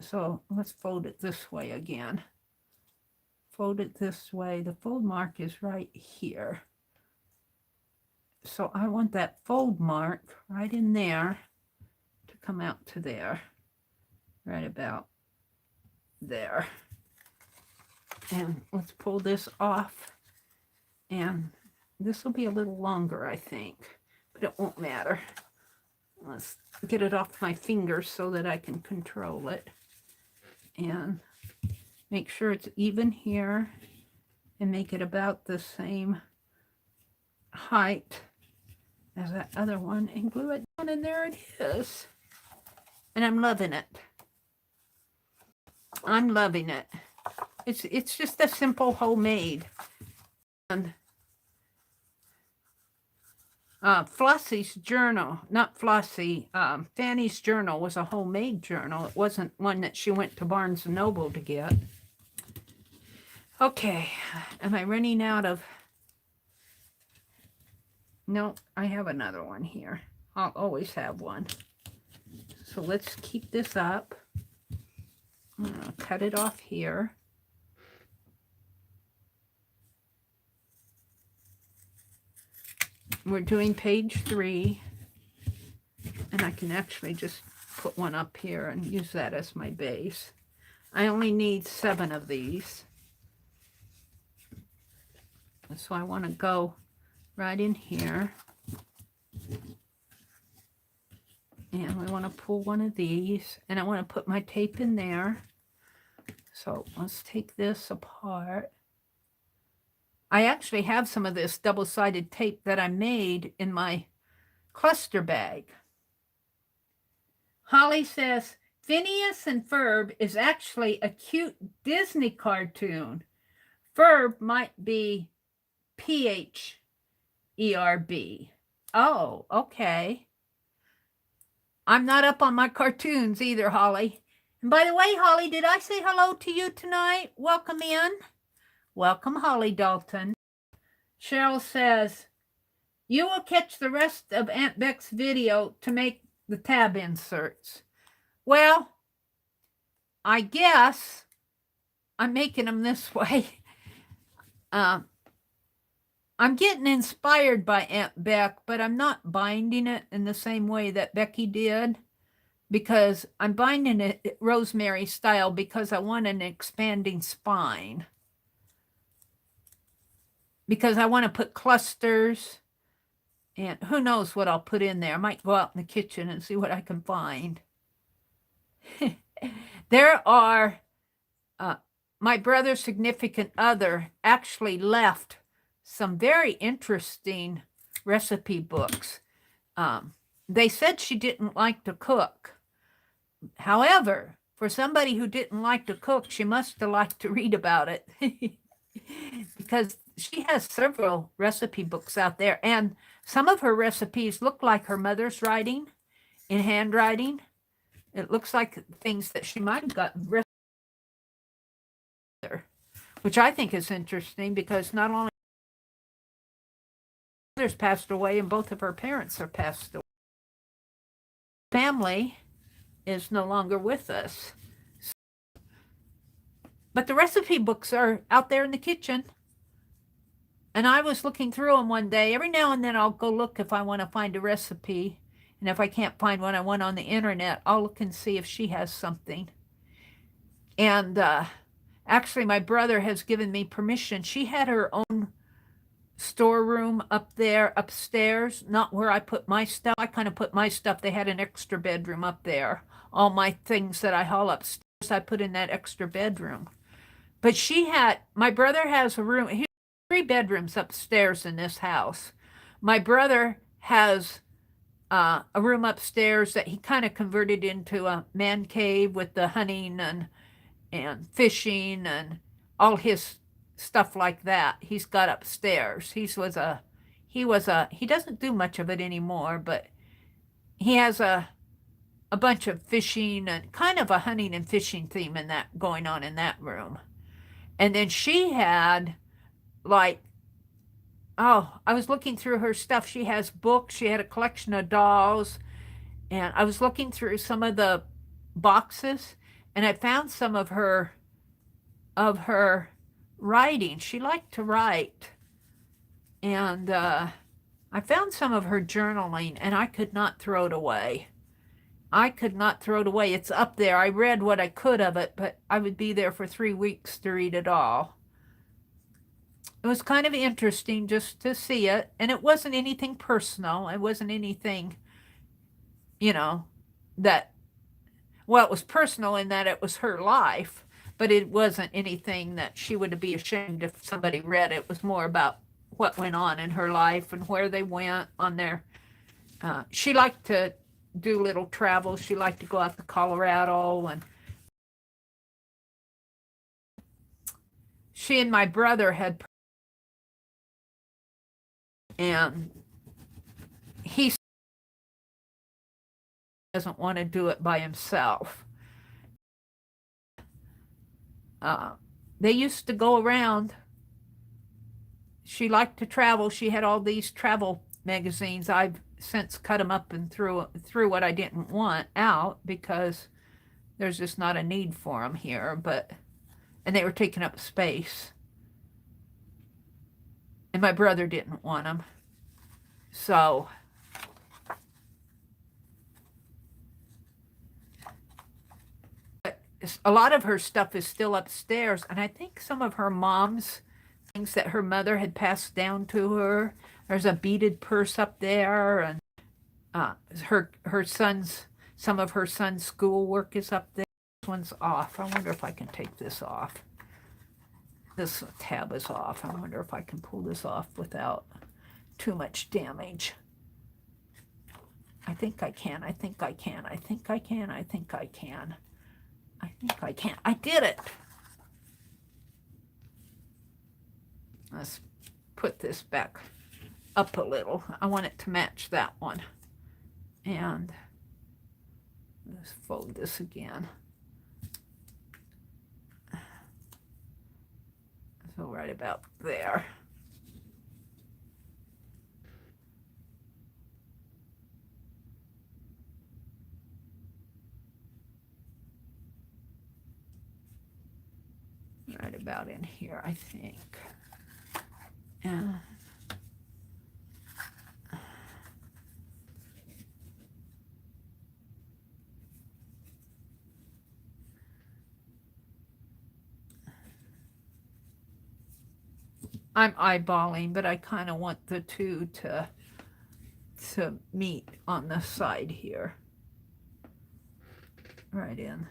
Speaker 1: So let's fold it this way again. Fold it this way. The fold mark is right here. So I want that fold mark right in there to come out to there. Right about there. And let's pull this off. And this will be a little longer, I think. But it won't matter. Let's get it off my fingers so that I can control it. And make sure it's even here and make it about the same height as that other one and glue it down, and there it is. And I'm loving it. I'm loving it. It's just a simple homemade. And Flossie's journal, not Flossie, Fanny's journal was a homemade journal. It wasn't one that she went to Barnes & Noble to get. Okay, am I running out of... No, I have another one here. I'll always have one. So let's keep this up. I'm going to cut it off here. We're doing page 3. And I can actually just put one up here and use that as my base. I only need 7 of these. So I want to go right in here. And we want to pull one of these. And I want to put my tape in there. So let's take this apart. I actually have some of this double-sided tape that I made in my cluster bag. Holly says, Phineas and Ferb is actually a cute Disney cartoon. Ferb might be P-H-E-R-B. Oh, okay. I'm not up on my cartoons either, Holly. And by the way, Holly, did I say hello to you tonight? Welcome in. Welcome, Holly Dalton. Cheryl says, you will catch the rest of Aunt Beck's video to make the tab inserts. Well, I guess I'm making them this way. I'm getting inspired by Aunt Beck, but I'm not binding it in the same way that Becky did, because I'm binding it rosemary style because I want an expanding spine. Because I want to put clusters, and who knows what I'll put in there. I might go out in the kitchen and see what I can find. There are, my brother's significant other actually left some very interesting recipe books. They said she didn't like to cook. However, for somebody who didn't like to cook, she must have liked to read about it. Because she has several recipe books out there, and some of her recipes look like her mother's writing in handwriting. It looks like things that she might have gotten, which I think is interesting, because not only mother's passed away and both of her parents are passed away. Family is no longer with us. But the recipe books are out there in the kitchen. And I was looking through them one day. Every now and then I'll go look if I want to find a recipe. And if I can't find one I want on the internet, I'll look and see if she has something. And actually, my brother has given me permission. She had her own storeroom up there upstairs, not where I put my stuff. I kind of put my stuff. They had an extra bedroom up there. All my things that I haul upstairs, I put in that extra bedroom. But my brother has a room. He has 3 bedrooms upstairs in this house. My brother has a room upstairs that he kind of converted into a man cave with the hunting and fishing and all his stuff like that. He's got upstairs. He doesn't do much of it anymore, but he has a bunch of fishing and kind of a hunting and fishing theme in that going on in that room. And then she had I was looking through her stuff. She has books. She had a collection of dolls. And I was looking through some of the boxes, and I found some of her writing. She liked to write. And I found some of her journaling, and I could not throw it away. I could not throw it away. It's up there. I read what I could of it, but I would be there for 3 weeks to read it all. It was kind of interesting just to see it, and it wasn't anything personal. It wasn't anything, it was personal in that it was her life, but it wasn't anything that she would be ashamed if somebody read it. It was more about what went on in her life and where they went on their, she liked to do little travels. She liked to go out to Colorado, and she and my brother had, and he doesn't want to do it by himself. They used to go around. She liked to travel. She had all these travel magazines. I've since cut them up and threw what I didn't want out because there's just not a need for them here. And they were taking up space. And my brother didn't want them. So A lot of her stuff is still upstairs, and I think some of her mom's things that her mother had passed down to her. There's a beaded purse up there, and her son's, some of her son's schoolwork is up there. This one's off. I wonder if I can take this off. This tab is off. I wonder if I can pull this off without too much damage. I think I can. I think I can. I think I can. I think I can. I think I can. I did it. Let's put this back up a little. I want it to match that one. And let's fold this again. So right about there. Right about in here, I think. I'm eyeballing, but I kind of want the two to meet on the side here. Right in.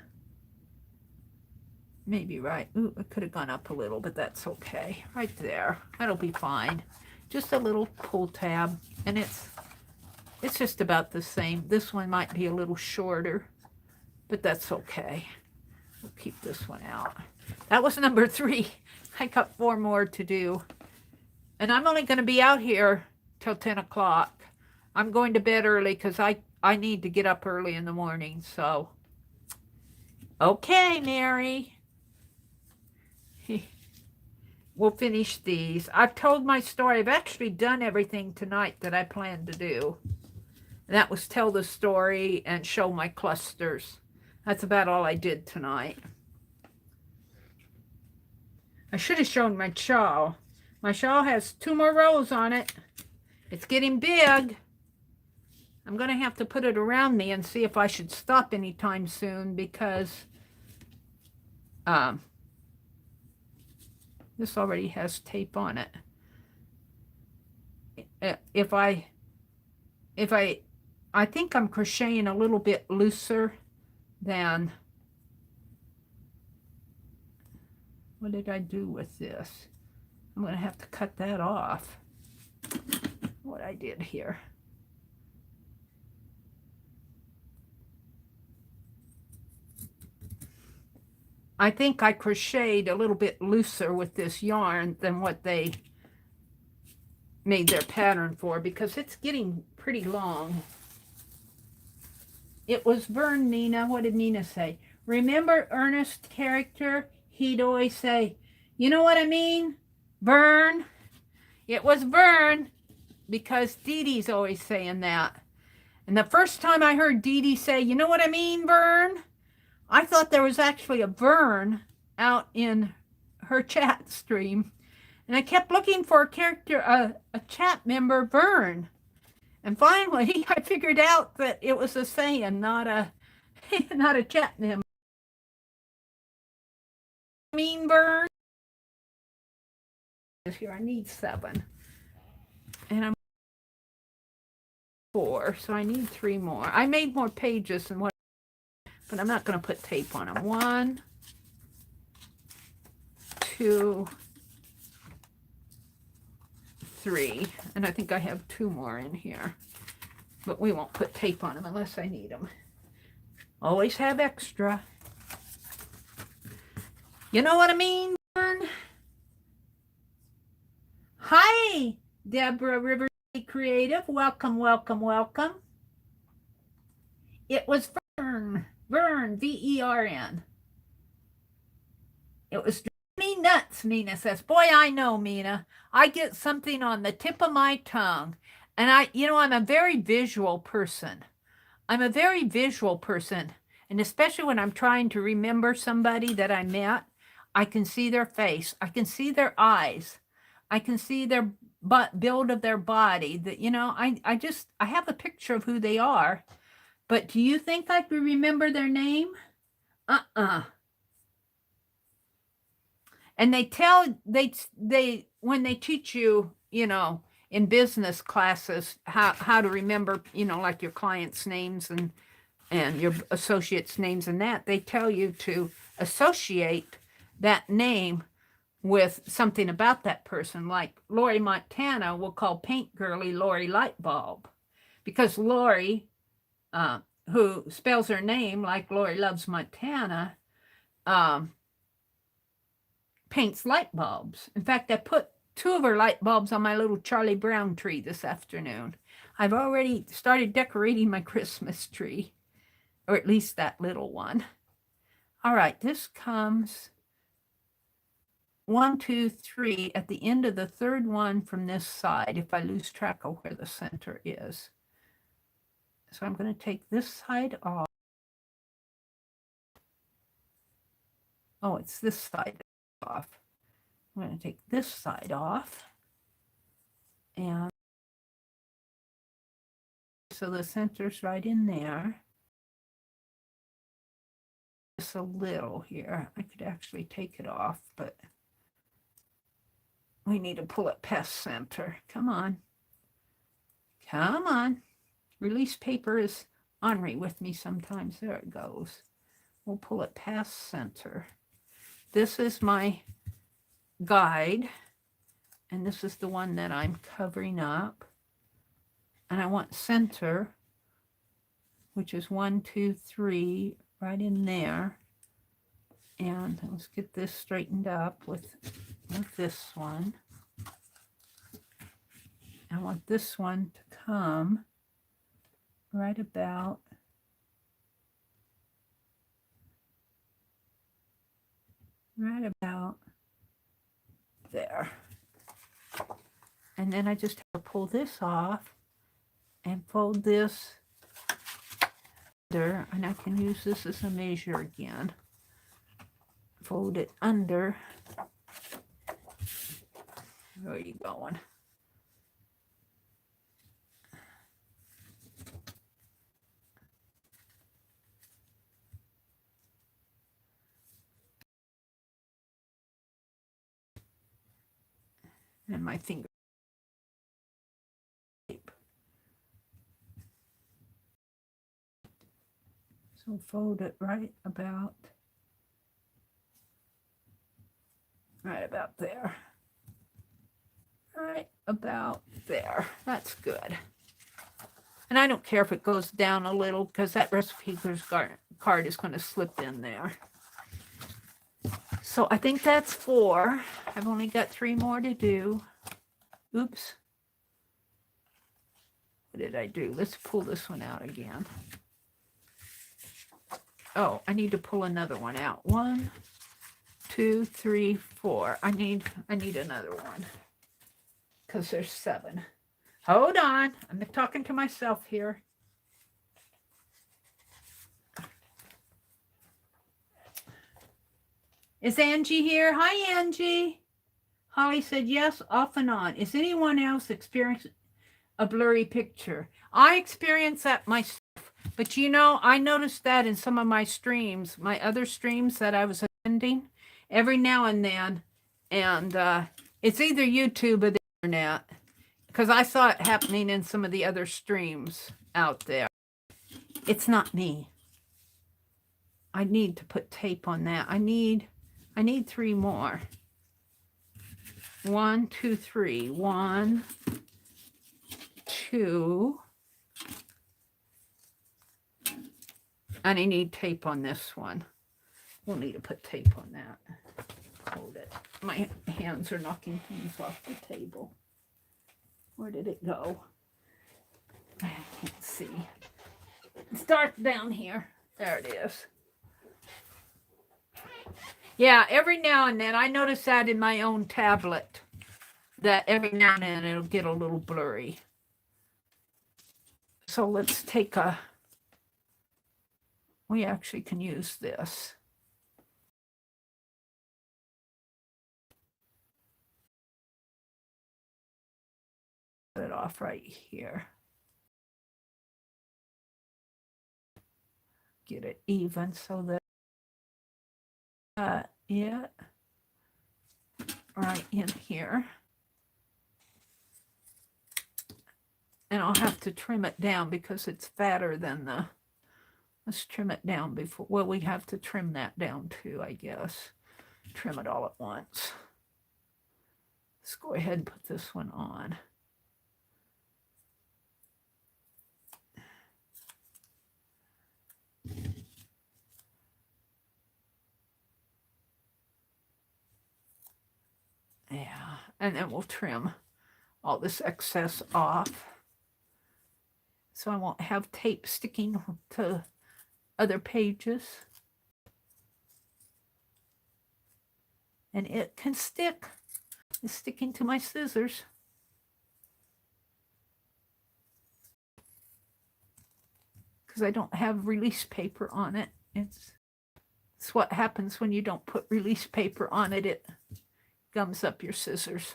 Speaker 1: Maybe right. Ooh, it could have gone up a little, but that's okay. Right there. That'll be fine. Just a little pull tab, and it's just about the same. This one might be a little shorter, but that's okay. We'll keep this one out. That was number 3. I got 4 more to do. And I'm only going to be out here till 10 o'clock. I'm going to bed early because I need to get up early in the morning. So, okay, Mary. We'll finish these. I've told my story. I've actually done everything tonight that I planned to do. And that was tell the story and show my clusters. That's about all I did tonight. I should have shown my shawl. My shawl has 2 more rows on it. It's getting big. I'm going to have to put it around me and see if I should stop anytime soon because this already has tape on it. I think I'm crocheting a little bit looser than, what did I do with this? I'm going to have to cut that off. What I did here. I think I crocheted a little bit looser with this yarn than what they made their pattern for because it's getting pretty long. It was Vern, Nina. What did Nina say? Remember Ernest's character? He'd always say, you know what I mean? Vern. It was Vern because Dee Dee's always saying that. And the first time I heard Dee Dee say, you know what I mean, Vern? I thought there was actually a Vern out in her chat stream. And I kept looking for a character, a chat member, Vern. And finally, I figured out that it was a saying, not a chat member. Mean Vern. Here, I need 7. And I'm 4, so I need 3 more. I made more pages than what, but I'm not going to put tape on them. 1, 2, 3, and I think I have 2 more in here, but we won't put tape on them unless I need them. Always have extra. You know what I mean, Vern? Hi, Deborah Rivers Creative. Welcome, welcome, welcome. It was Vern, V-E-R-N. It was me nuts, Mina says. Boy, I know, Mina. I get something on the tip of my tongue. And I'm a very visual person. I'm a very visual person. And especially when I'm trying to remember somebody that I met, I can see their face. I can see their eyes. I can see their build of their body. That I have a picture of who they are. But do you think I could remember their name? And they when they teach you, you know, in business classes how to remember, you know, like your clients' names and your associates' names and that, they tell you to associate that name with something about that person. Like Lori Montana, we'll call Paint Girly Lori Lightbulb, because Lori, who spells her name like Lori Loves Montana, paints light bulbs. In fact, I put 2 of her light bulbs on my little Charlie Brown tree this afternoon. I've already started decorating my Christmas tree, or at least that little one. All right, this comes 1, 2, 3 at the end of the third one from this side, if I lose track of where the center is. So I'm going to take this side off. Oh, it's this side off. I'm going to take this side off. And so the center's right in there. Just a little here. I could actually take it off, but we need to pull it past center. Come on. Come on. Release paper is ornery with me sometimes. There it goes. We'll pull it past center. This is my guide, and this is the one that I'm covering up. And I want center, which is 1, 2, 3, right in there. And let's get this straightened up with this one. I want this one to come right about there. And then I just have to pull this off and fold this under, and I can use this as a measure again. Fold it under. Where are you going? And my finger. So fold it right about there. Right about there. That's good. And I don't care if it goes down a little, because that recipe card is going to slip in there. So I think that's 4. I've only got 3 more to do. Oops. What did I do? Let's pull this one out again. Oh, I need to pull another one out. 1, 2, 3, 4. I need another one, because there's 7. Hold on. I'm talking to myself here. Is Angie here? Hi, Angie. Holly said, yes, off and on. Is anyone else experiencing a blurry picture? I experience that myself. But you know, I noticed that in some of my streams, my other streams that I was attending, every now and then. And it's either YouTube or the internet, because I saw it happening in some of the other streams out there. It's not me. I need to put tape on that. I need 3 more. 1, 2, 3. 1, 2. And I need tape on this one. We'll need to put tape on that. Hold it. My hands are knocking things off the table. Where did it go? I can't see. It's dark down here. There it is. Yeah, every now and then, I notice that in my own tablet, that every now and then it'll get a little blurry. So let's take we actually can use this. Put it off right here. Get it even so that, yeah. right in here. And I'll have to trim it down because it's fatter than the, let's trim it down before, well, we have to trim that down too, I guess. Trim it all at once. Let's go ahead and put this one on. Yeah, and then we'll trim all this excess off so I won't have tape sticking to other pages. And it can stick. It's sticking to my scissors. Because I don't have release paper on it. It's what happens when you don't put release paper on it. It gums up your scissors.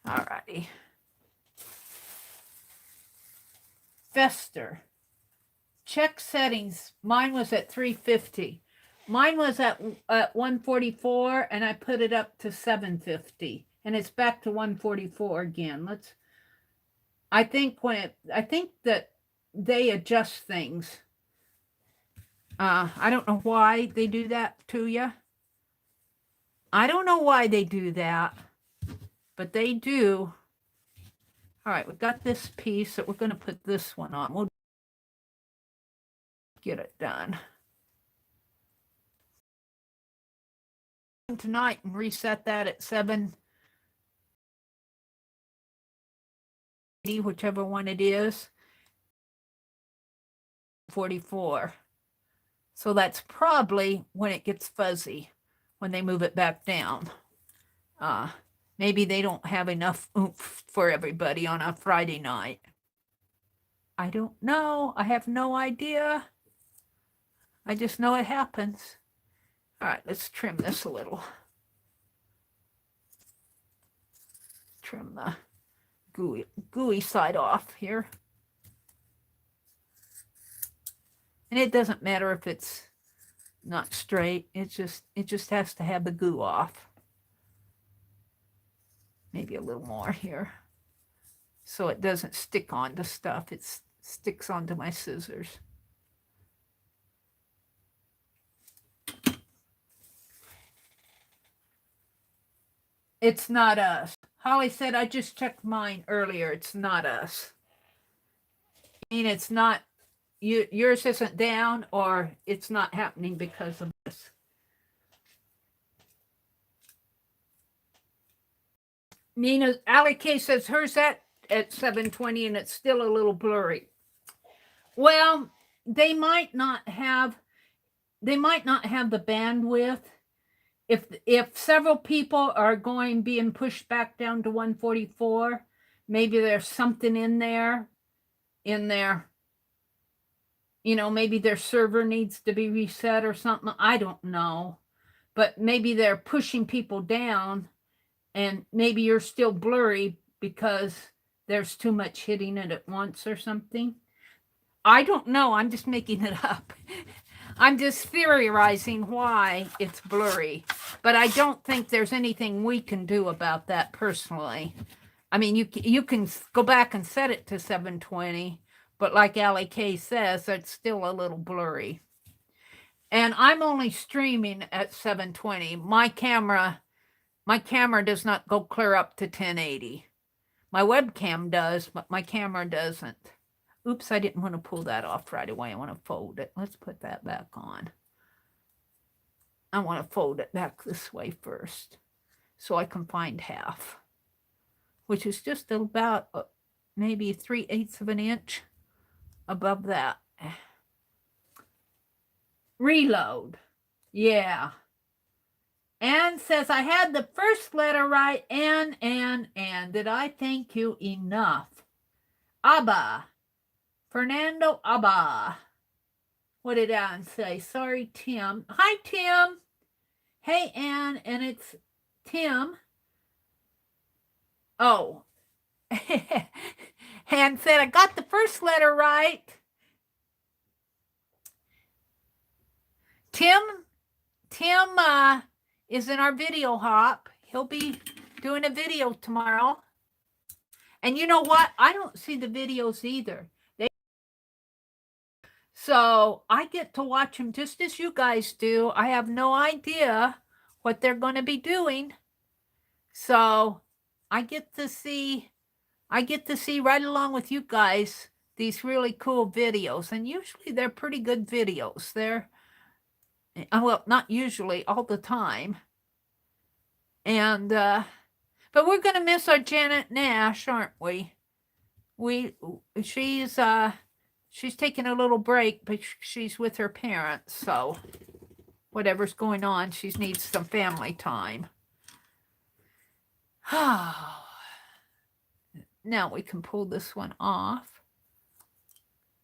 Speaker 1: Alrighty. Fester. Check settings. Mine was at 350. Mine was at 144, and I put it up to 750, and it's back to 144 again. I think that they adjust things. I don't know why they do that to you. I don't know why they do that, but they do. All right, we've got this piece that we're going to put this one on. We'll get it done tonight and reset that at 780, whichever one it is. 44. So that's probably when it gets fuzzy, when they move it back down. Maybe they don't have enough oomph for everybody on a Friday night. I don't know. I have no idea. I just know it happens. All right, let's trim this a little. Trim the gooey side off here. And it doesn't matter if it's not straight. It just has to have the goo off. Maybe a little more here. So it doesn't stick onto stuff. It sticks onto my scissors. It's not us. Holly said, I just checked mine earlier. It's not us. I mean, it's not, yours isn't down, or it's not happening because of this. Nina, Allie K says hers at 720 and it's still a little blurry. Well, they might not have the bandwidth. If several people are being pushed back down to 144, maybe there's something in there, maybe their server needs to be reset or something. I don't know. But maybe they're pushing people down, and maybe you're still blurry because there's too much hitting it at once or something. I don't know. I'm just making it up. I'm just theorizing why it's blurry. But I don't think there's anything we can do about that personally. I mean, you can go back and set it to 720, but like Allie K says, it's still a little blurry. And I'm only streaming at 720. My camera does not go clear up to 1080. My webcam does, but my camera doesn't. Oops, I didn't want to pull that off right away. I want to fold it. Let's put that back on. I want to fold it back this way first so I can find half, which is just about maybe 3/8 of an inch above that. Reload. Yeah. Anne says, I had the first letter right. Anne. Did I thank you enough? Abba. Fernando Abba. What did Anne say? Sorry, Tim. Hi, Tim. Hey, Anne, and it's Tim. Oh. Anne said, I got the first letter right. Tim, Tim is in our video hop. He'll be doing a video tomorrow. And you know what? I don't see the videos either. So I get to watch them just as you guys do. I have no idea what they're going to be doing. So I get to see right along with you guys these really cool videos. And usually they're pretty good videos. They're, well, not usually, all the time. And but we're going to miss our Janet Nash, aren't we? She's taking a little break, but she's with her parents, so whatever's going on, she needs some family time. Now we can pull this one off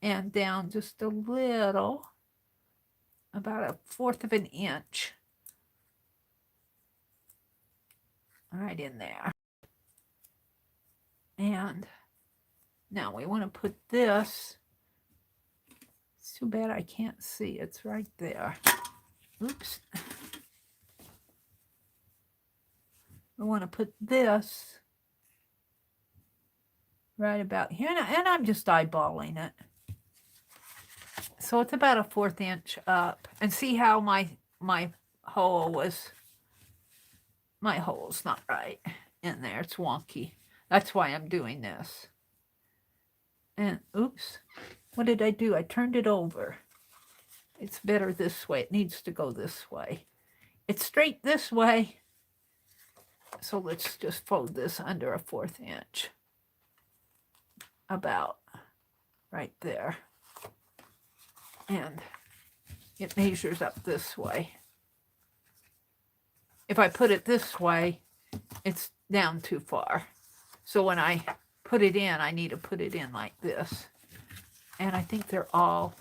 Speaker 1: and down just a little, about 1/4 of an inch. Right in there. And now we want to put this. It's too bad I can't see. It's right there. Oops. We want to put this right about here. And I'm just eyeballing it. So it's about 1/4 inch up. And see how my hole's not right in there. It's wonky. That's why I'm doing this. And oops, what did I do? I turned it over. It's better this way. It needs to go this way. It's straight this way. So let's just fold this under 1/4 inch. About right there. And it measures up this way. If I put it this way, it's down too far. So when I put it in, I need to put it in like this. And I think they're all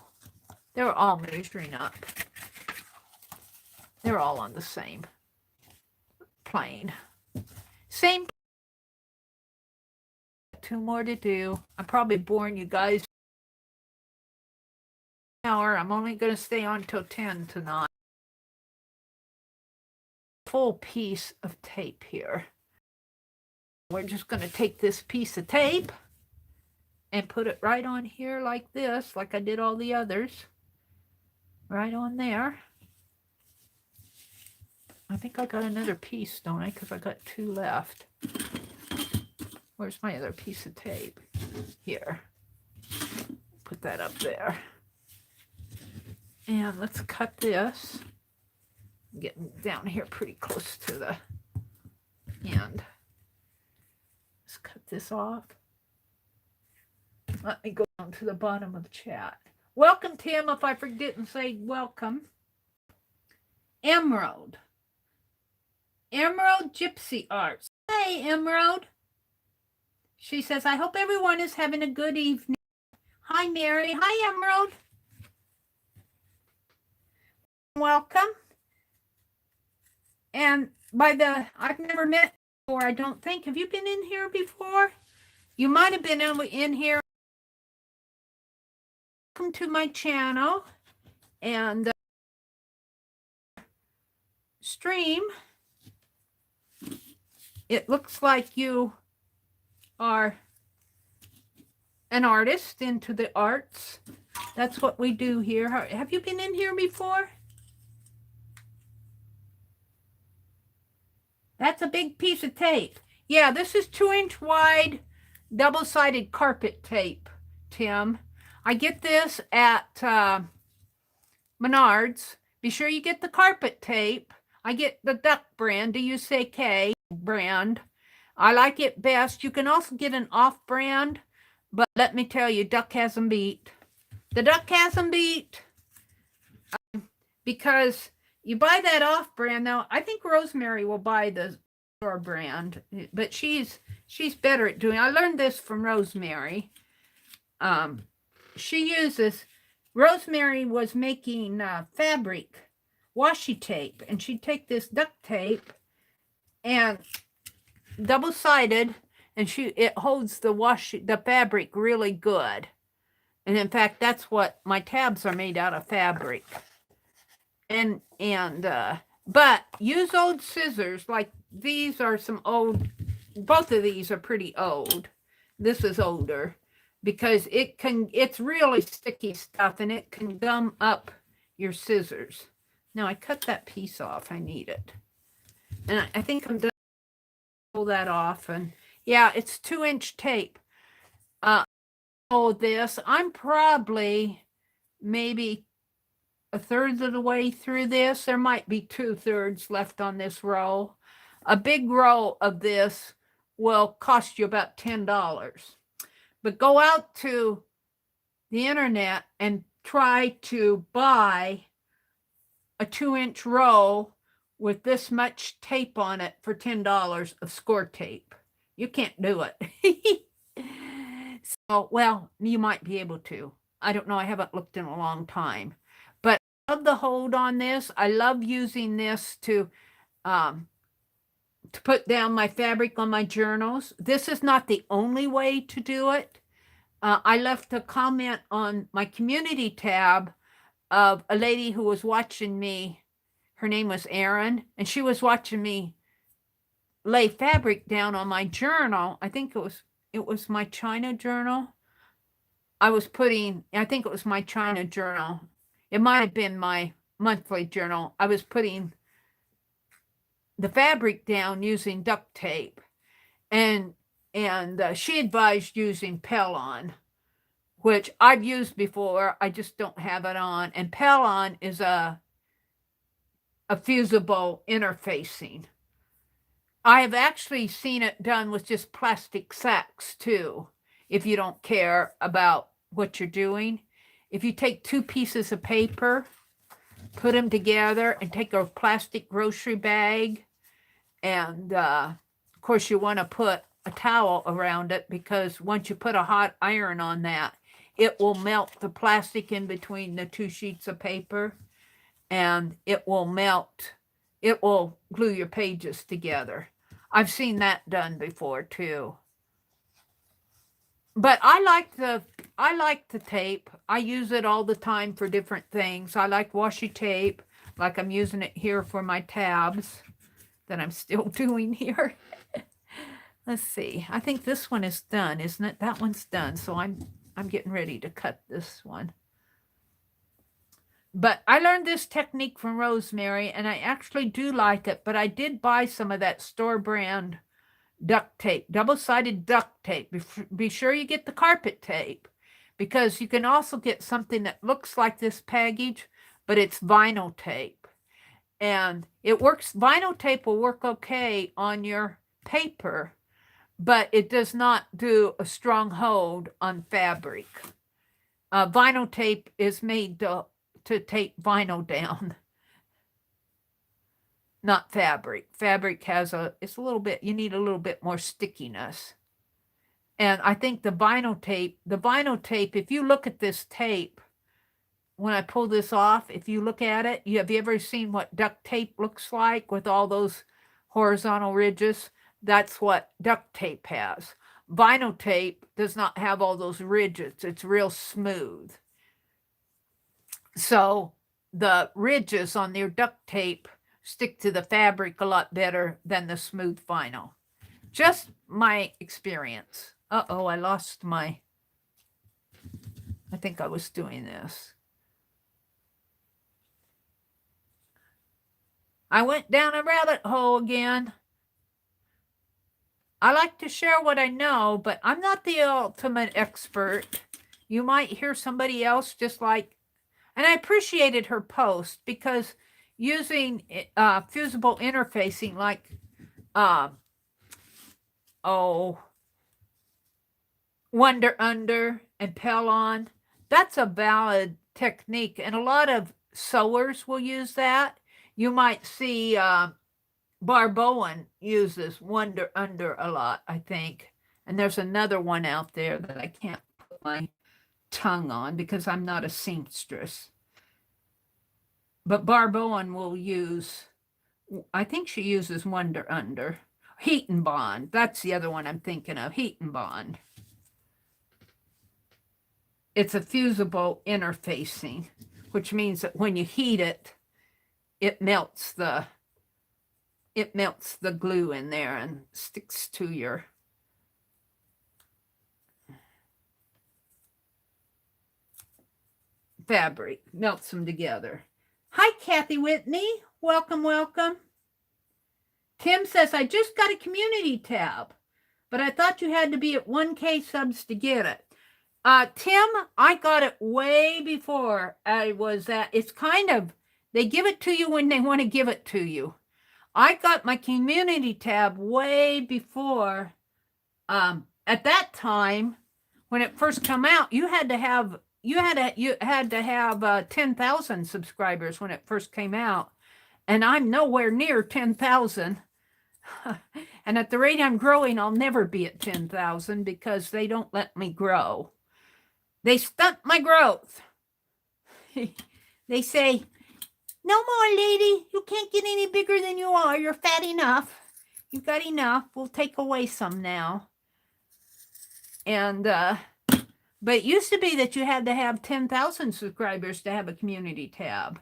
Speaker 1: measuring up. They're all on the same plane. Same. 2 more to do. I'm probably boring you guys. Hour. I'm only going to stay on till 10 tonight. Full piece of tape here. We're just going to take this piece of tape and put it right on here like this, like I did all the others. Right on there. I think I got another piece, don't I? Because I got 2 left. Where's my other piece of tape? Here. Put that up there. And let's cut this. I'm getting down here pretty close to the end. Let's cut this off. Let me go down to the bottom of the chat. Welcome, Tim, if I didn't say welcome. Emerald Gypsy Arts. Hey, Emerald. She says, I hope everyone is having a good evening. Hi, Mary. Hi, Emerald. Welcome. And I've never met before, I don't think. Have you been in here before? You might have been in here. Welcome to my channel and stream. It looks like you are an artist into the arts. That's what we do here. Have you been in here before? That's a big piece of tape. Yeah, this is 2-inch wide double-sided carpet tape, Tim. I get this at Menards. Be sure you get the carpet tape. I get the Duck brand, DUCK brand. I like it best. You can also get an off-brand, but let me tell you, Duck has them beat. The Duck has them beat because you buy that off-brand. Now, I think Rosemary will buy the store brand, but she's better at doing. I learned this from Rosemary. Rosemary was making fabric washi tape, and she'd take this duct tape and double-sided, and it holds the fabric really good. And in fact, that's what my tabs are made out of, fabric. But use old scissors. Like these are some old, both of these are pretty old. This is older because it's really sticky stuff and it can gum up your scissors. Now I cut that piece off. I need it. And I think I'm done. Pull that off. And yeah, it's 2-inch tape. This, I'm probably maybe a third of the way through this. There might be 2/3 left on this roll. A big roll of this will cost you about $10. But go out to the internet and try to buy a 2-inch roll with this much tape on it for $10 of score tape. You can't do it. So, well, you might be able to. I don't know. I haven't looked in a long time. But I love the hold on this. I love using this to put down my fabric on my journals. This is not the only way to do it. I left a comment on my community tab of a lady who was watching me. Her name was Erin, and she was watching me lay fabric down on my journal. I think it was my China journal. I think it was my China journal. It might have been my monthly journal. I was putting the fabric down using duct tape, and she advised using Pellon, which I've used before. I just don't have it on. And Pellon is a fusible interfacing. I have actually seen it done with just plastic sacks too, if you don't care about what you're doing. If you take 2 pieces of paper, put them together, and take a plastic grocery bag, and of course you want to put a towel around it, because once you put a hot iron on that, it will melt the plastic in between the 2 sheets of paper, and it will glue your pages together. I've seen that done before too. But I like the tape. I use it all the time for different things. I like washi tape, like I'm using it here for my tabs that I'm still doing here. Let's see. I think this one is done, isn't it? That one's done. So I'm getting ready to cut this one. But I learned this technique from Rosemary, and I actually do like it. But I did buy some of that store brand duct tape, double-sided duct tape. Be sure you get the carpet tape, because you can also get something that looks like this package, but it's vinyl tape. And it works, vinyl tape will work okay on your paper, but it does not do a strong hold on fabric. Vinyl tape is made to tape vinyl down, not fabric. Fabric has it's a little bit, you need a little bit more stickiness. And I think the vinyl tape, if you look at this tape, when I pull this off, if you look at it, have you ever seen what duct tape looks like with all those horizontal ridges? That's what duct tape has. Vinyl tape does not have all those ridges. It's real smooth. So the ridges on their duct tape stick to the fabric a lot better than the smooth vinyl. Just my experience. Uh-oh, I lost my... I think I was doing this. I went down a rabbit hole again. I like to share what I know, but I'm not the ultimate expert. You might hear somebody else just like... And I appreciated her post, because using fusible interfacing like, Wonder Under and Pellon, that's a valid technique. And a lot of sewers will use that. You might see Barboan uses Wonder Under a lot, I think. And there's another one out there that I can't put my tongue on because I'm not a seamstress. But Barboan will use, I think she uses Wonder Under. Heat and Bond, that's the other one I'm thinking of, Heat and Bond. It's a fusible interfacing, which means that when you heat it, it melts the glue in there and sticks to your fabric, melts them together. Hi, Kathy Whitney. Welcome, welcome. Tim says, I just got a community tab, but I thought you had to be at 1K subs to get it. Tim, I got it way before I was at, it's kind of, they give it to you when they want to give it to you. I got my community tab way before, at that time, when it first came out, you had to have 10,000 subscribers when it first came out. And I'm nowhere near 10,000. And at the rate I'm growing, I'll never be at 10,000 because they don't let me grow. They stunt my growth. They say, no more, lady. You can't get any bigger than you are. You're fat enough. You've got enough. We'll take away some now. And, but it used to be that you had to have 10,000 subscribers to have a community tab.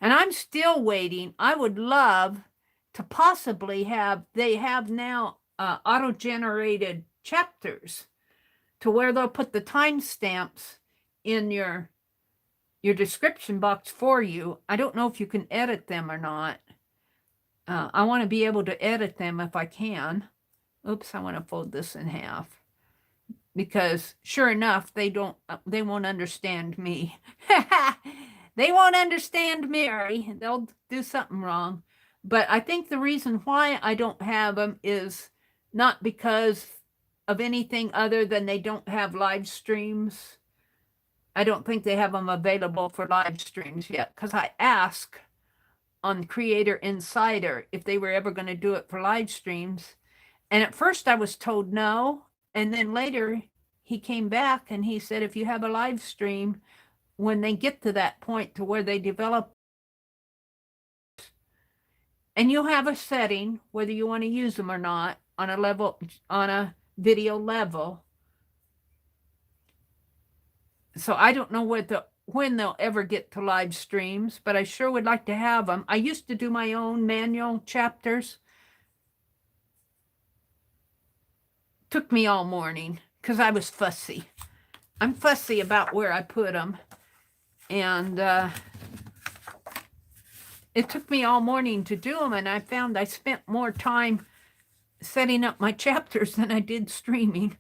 Speaker 1: And I'm still waiting. I would love to possibly have, they have now auto-generated chapters to where they'll put the timestamps in your description box for you. I don't know if you can edit them or not. I want to be able to edit them if I can. Oops, I want to fold this in half. Because sure enough, they won't understand me. They won't understand Mary. They'll do something wrong. But I think the reason why I don't have them is not because of anything other than they don't have live streams. I don't think they have them available for live streams yet, because I asked on Creator Insider if they were ever going to do it for live streams. And at first I was told no. And then later he came back and he said, if you have a live stream, when they get to that point to where they develop, and you'll have a setting, whether you want to use them or not, on a level, on a video level. So I don't know when they'll ever get to live streams, but I sure would like to have them. I used to do my own manual chapters. Took me all morning because I was fussy. I'm fussy about where I put them. And it took me all morning to do them, and I found I spent more time setting up my chapters than I did streaming.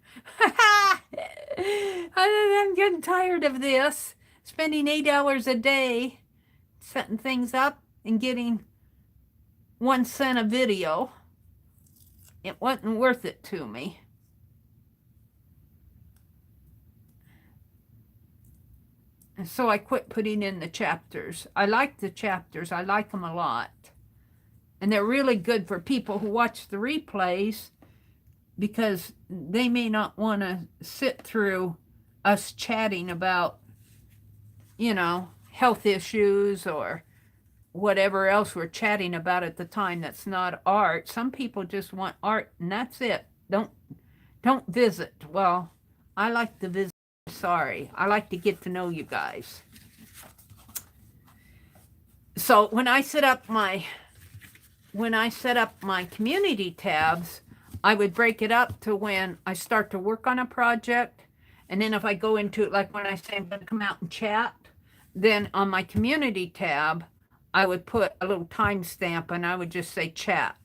Speaker 1: I'm getting tired of this. Spending 8 hours a day setting things up and getting 1 cent a video. It wasn't worth it to me. And so I quit putting in the chapters. I like the chapters. I like them a lot. And they're really good for people who watch the replays because they may not want to sit through us chatting about, you know, health issues or whatever else we're chatting about at the time that's not art. Some people just want art and that's it. Don't visit. Well, I like to visit. Sorry, I like to get to know you guys. So when I set up my community tabs, I would break it up to when I start to work on a project, and then if I go into it, like when I say I'm going to come out and chat, then on my community tab, I would put a little timestamp and I would just say chat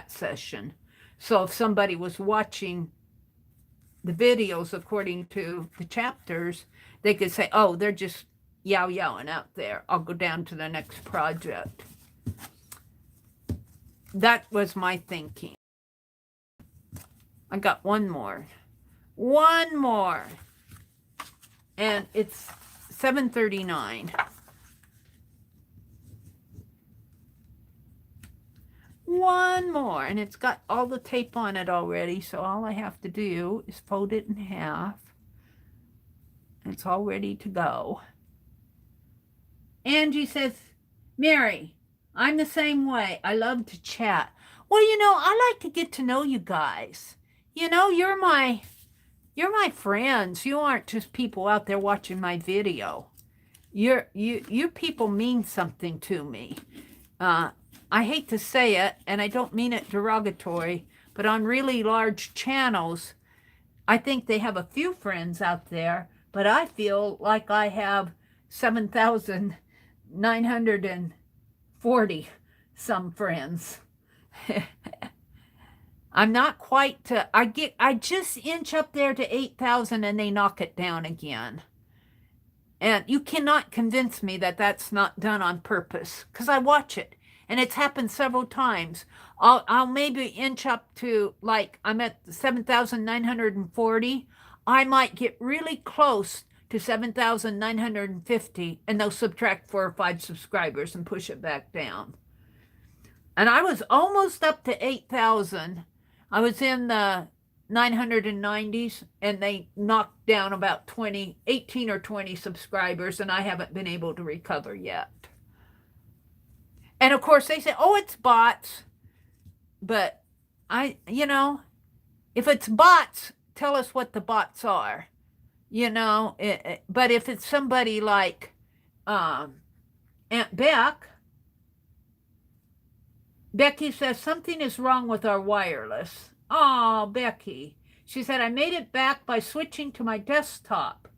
Speaker 1: session. So if somebody was watching the videos according to the chapters, they could say, oh, they're just yowing out there. I'll go down to the next project. That was my thinking. I got one more. And it's 7:39. One more, and it's got all the tape on it already, so all I have to do is fold it in half. It's all ready to go. Angie says, Mary, I'm the same way. I love to chat. Well, you know, I like to get to know you guys. You know, you're my friends. You aren't just people out there watching my video. You people mean something to me. I hate to say it, and I don't mean it derogatory, but on really large channels, I think they have a few friends out there, but I feel like I have 7,940 some friends. I'm not quite to, I just inch up there to 8,000 and they knock it down again. And you cannot convince me that that's not done on purpose, because I watch it and it's happened several times. I'll maybe inch up to, like, I'm at 7,940. I might get really close to 7,950 and they'll subtract 4 or 5 subscribers and push it back down. And I was almost up to 8,000. I was in the 990s and they knocked down about 18 or 20 subscribers, and I haven't been able to recover yet. And of course they say, oh, it's bots. But if it's bots, tell us what the bots are, but if it's somebody like Aunt Becky says something is wrong with our wireless. Oh, Becky. She said, I made it back by switching to my desktop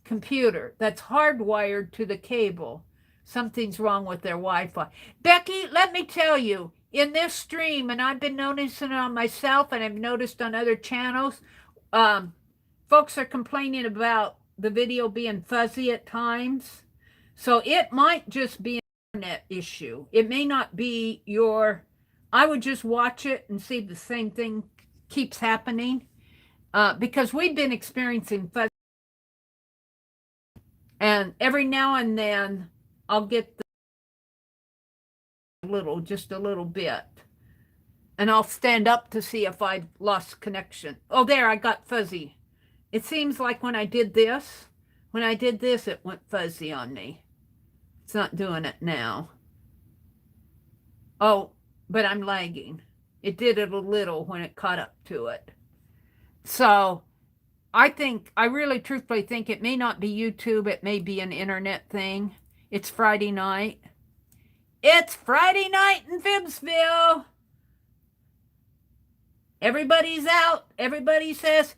Speaker 1: computer that's hardwired to the cable. Something's wrong with their Wi-Fi. Becky, let me tell you, in this stream, and I've been noticing it on myself and I've noticed on other channels, folks are complaining about the video being fuzzy at times. So it might just be an internet issue. It may not be I would just watch it and see if the same thing keeps happening, because we've been experiencing fuzzy. And every now and then I'll get just a little bit. And I'll stand up to see if I've lost connection. Oh, there, I got fuzzy. It seems like when I did this, it went fuzzy on me. It's not doing it now. Oh, but I'm lagging. It did it a little when it caught up to it. So I really truthfully think it may not be YouTube. It may be an internet thing. It's Friday night. It's Friday night in FIBSville. Everybody's out. Everybody says,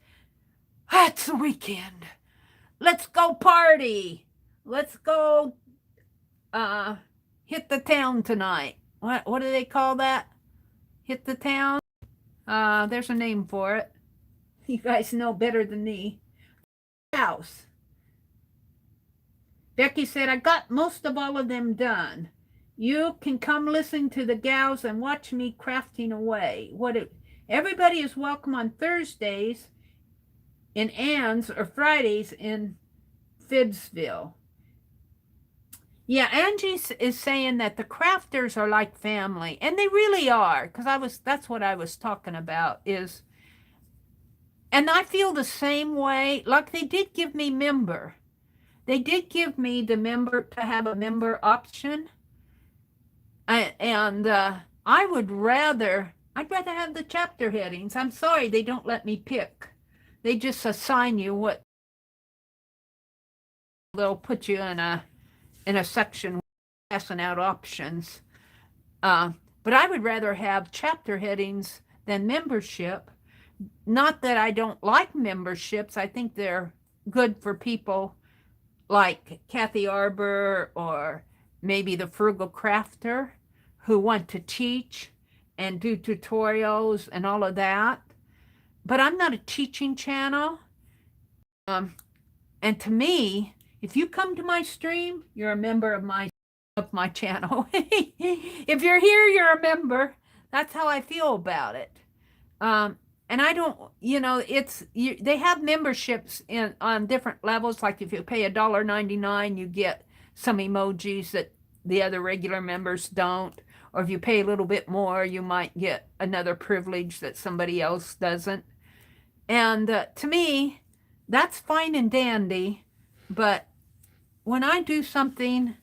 Speaker 1: it's the weekend. Let's go party. Let's go hit the town tonight. What do they call that? Hit the town? There's a name for it. You guys know better than me. House. Becky said, I got most of all of them done. You can come listen to the gals and watch me crafting away. Everybody is welcome on Thursdays in Ann's or Fridays in FIBSville. Yeah, Angie is saying that the crafters are like family, and they really are, because that's what I was talking about is, and I feel the same way. Like, they did give me member. They did give me the member to have a member option. And I'd rather have the chapter headings. I'm sorry, they don't let me pick. They just assign you what they'll put you in a section passing out options. But I would rather have chapter headings than membership. Not that I don't like memberships. I think they're good for people like Kathy Arbor or maybe the Frugal Crafter who want to teach and do tutorials and all of that. But I'm not a teaching channel. And to me, if you come to my stream, you're a member of my channel. If you're here, you're a member. That's how I feel about it. And I don't, they have memberships on different levels. Like if you pay $1.99, you get some emojis that the other regular members don't. Or if you pay a little bit more, you might get another privilege that somebody else doesn't. And to me, that's fine and dandy. But when I do something,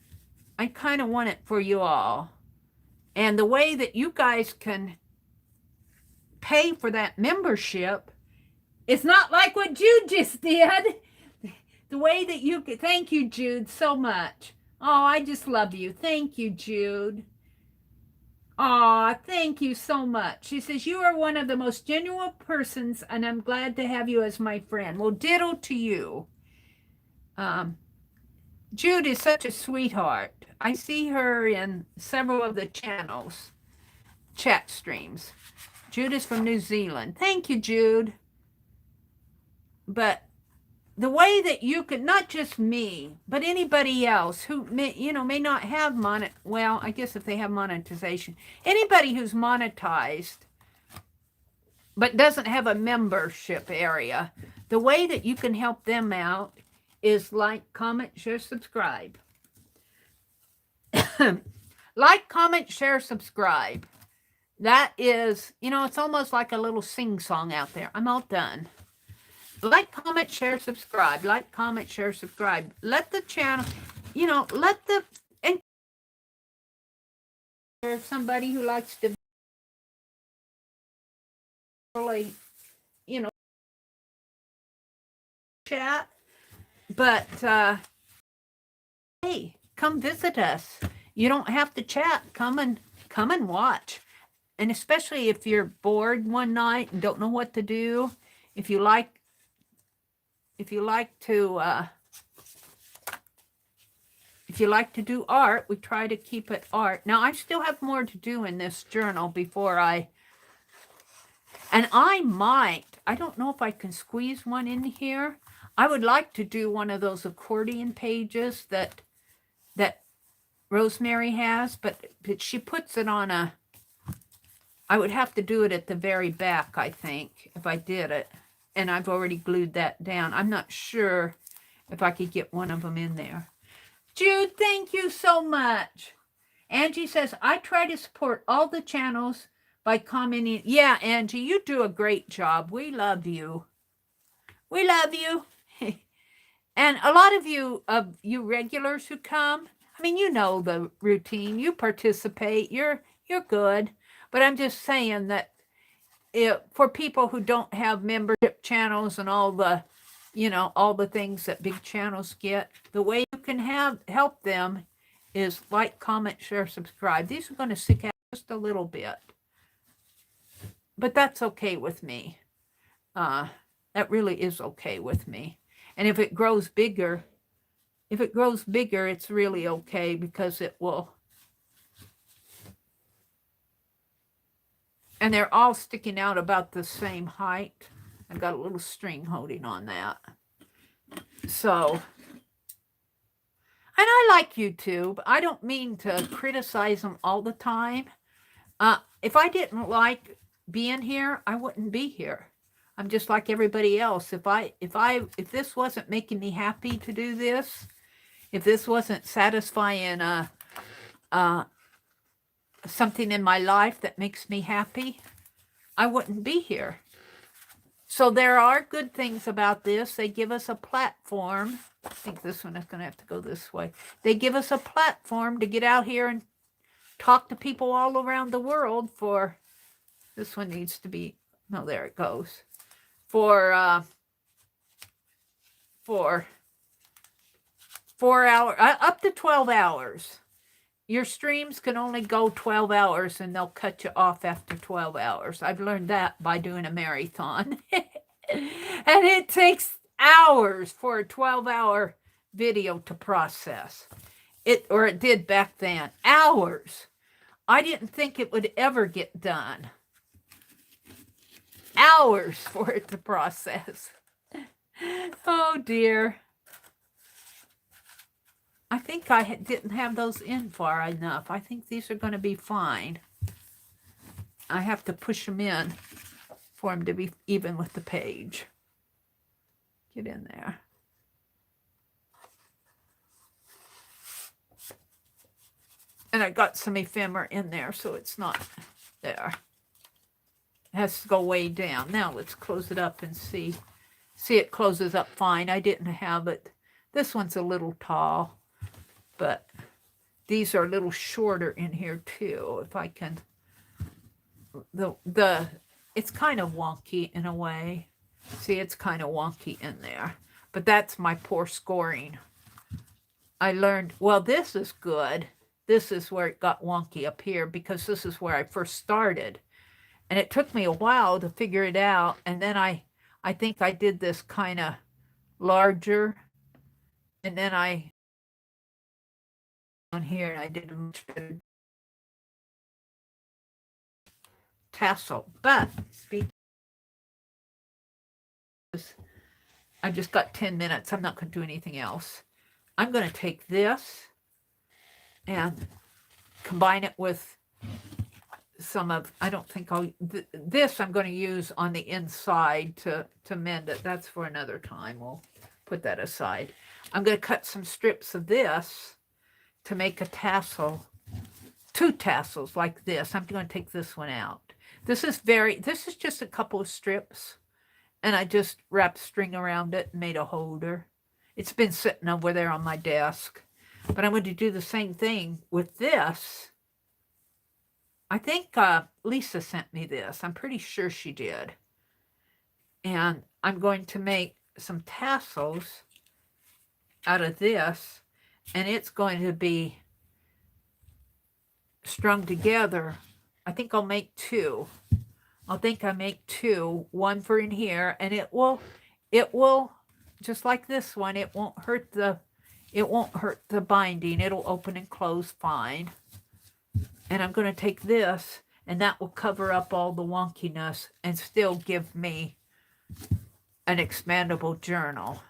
Speaker 1: I kind of want it for you all. And the way that you guys can pay for that membership, it's not like what Jude just did. The way that you can, thank you, Jude, so much. Oh, I just love you. Thank you, Jude. Aw, thank you so much. She says, you are one of the most genuine persons, and I'm glad to have you as my friend. Well, ditto to you. Jude is such a sweetheart. I see her in several of the channels, chat streams. Jude is from New Zealand. Thank you, Jude. But the way that you could, not just me, but anybody else who may, may not have well, I guess if they have monetization, anybody who's monetized but doesn't have a membership area, the way that you can help them out is like, comment, share, subscribe. Like, comment, share, subscribe. That is, it's almost like a little sing-song out there. I'm all done. Like, comment, share, subscribe. Like, comment, share, subscribe. Let the channel, let the, and somebody who likes to really, chat. But, hey, come visit us. You don't have to chat. Come and watch. And especially if you're bored one night and don't know what to do, if you like to do art, we try to keep it art. Now, I still have more to do in this journal before I don't know if I can squeeze one in here. I would like to do one of those accordion pages that Rosemary has, but she puts it on I would have to do it at the very back, I think, if I did it. And I've already glued that down. I'm not sure if I could get one of them in there. Jude, thank you so much. Angie says, I try to support all the channels by commenting. Yeah, Angie, you do a great job. We love you. We love you. And a lot of you regulars who come, I mean, you know the routine. You participate. You're good. But I'm just saying that for people who don't have membership channels and all the things that big channels get, the way you can help them is like, comment, share, subscribe. These are going to stick out just a little bit, but that's okay with me. That really is okay with me. And if it grows bigger, it's really okay, because it will. And they're all sticking out about the same height. I've got a little string holding on that. So, and I like YouTube. I don't mean to criticize them all the time. If I didn't like being here, I wouldn't be here. I'm just like everybody else. If this wasn't making me happy to do this, if this wasn't satisfying something in my life that makes me happy, I wouldn't be here. So there are good things about this. They give us a platform. I think this one is going to have to go this way. They give us a platform to get out here and talk to people all around the world for, this one needs to be, no, there it goes. For 4 hours, up to 12 hours. Your streams can only go 12 hours and they'll cut you off after 12 hours. I've learned that by doing a marathon. And it takes hours for a 12-hour video to process. It did back then. Hours. I didn't think it would ever get done. Hours for it to process. Oh, dear. I think I didn't have those in far enough. I think these are going to be fine. I have to push them in for them to be even with the page. Get in there. And I got some ephemera in there, so it's not there. It has to go way down. Now let's close it up and see. See, it closes up fine. I didn't have it. This one's a little tall. But these are a little shorter in here too. If I can, it's kind of wonky in a way. See, it's kind of wonky in there. But that's my poor scoring. I learned, well, this is good. this is where it got wonky up here, because this is where I first started. And it took me a while to figure it out. And then I think I did this kind of larger. And then I on here, and I did a much better tassel. But I just got 10 minutes. I'm not going to do anything else. I'm going to take this and combine it with some of, I don't think I'll, this I'm going to use on the inside to mend it. That's for another time. We'll put that aside. I'm going to cut some strips of this to make a tassel, 2 tassels like this. I'm going to take this one out. This is just a couple of strips, and I just wrapped string around it and made a holder. It's been sitting over there on my desk, but I'm going to do the same thing with this. I think Lisa sent me this. I'm pretty sure she did. And I'm going to make some tassels out of this, and it's going to be strung together. I think I'll make 2. I think I make 2, one for in here, and it will just like this one, it won't hurt the binding. It'll open and close fine. And I'm going to take this, and that will cover up all the wonkiness and still give me an expandable journal.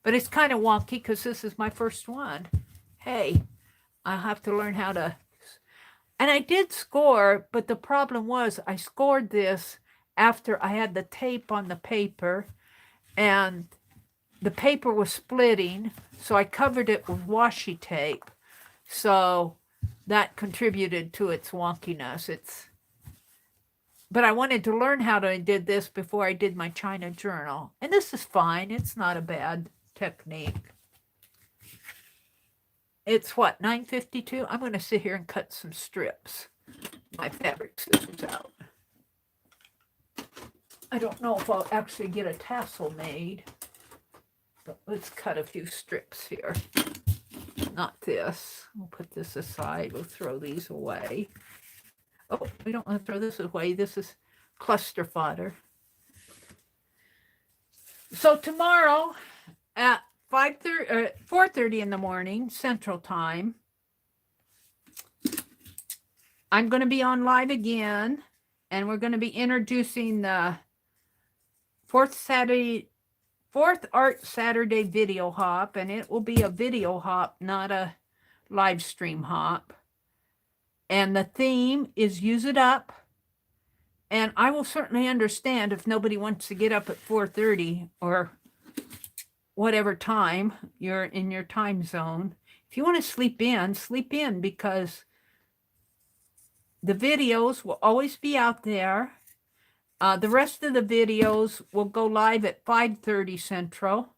Speaker 1: But it's kind of wonky because this is my first one. Hey, I have to learn how to. And I did score, but the problem was I scored this after I had the tape on the paper, and the paper was splitting, so I covered it with washi tape. So that contributed to its wonkiness. But I wanted to learn how to do this before I did my China journal. And this is fine. It's not a bad technique. It's what, 9:52? I'm going to sit here and cut some strips. My fabric scissors out. I don't know if I'll actually get a tassel made, but let's cut a few strips here. Not this. We'll put this aside. We'll throw these away. Oh, we don't want to throw this away. This is cluster fodder. So tomorrow at 4:30 in the morning, Central Time, I'm going to be on live again, and we're going to be introducing the fourth Art Saturday video hop, and it will be a video hop, not a live stream hop. And the theme is Use It Up. And I will certainly understand if nobody wants to get up at 4:30 or whatever time you're in your time zone. If you want to sleep in, because the videos will always be out there. The rest of the videos will go live at 5:30 Central.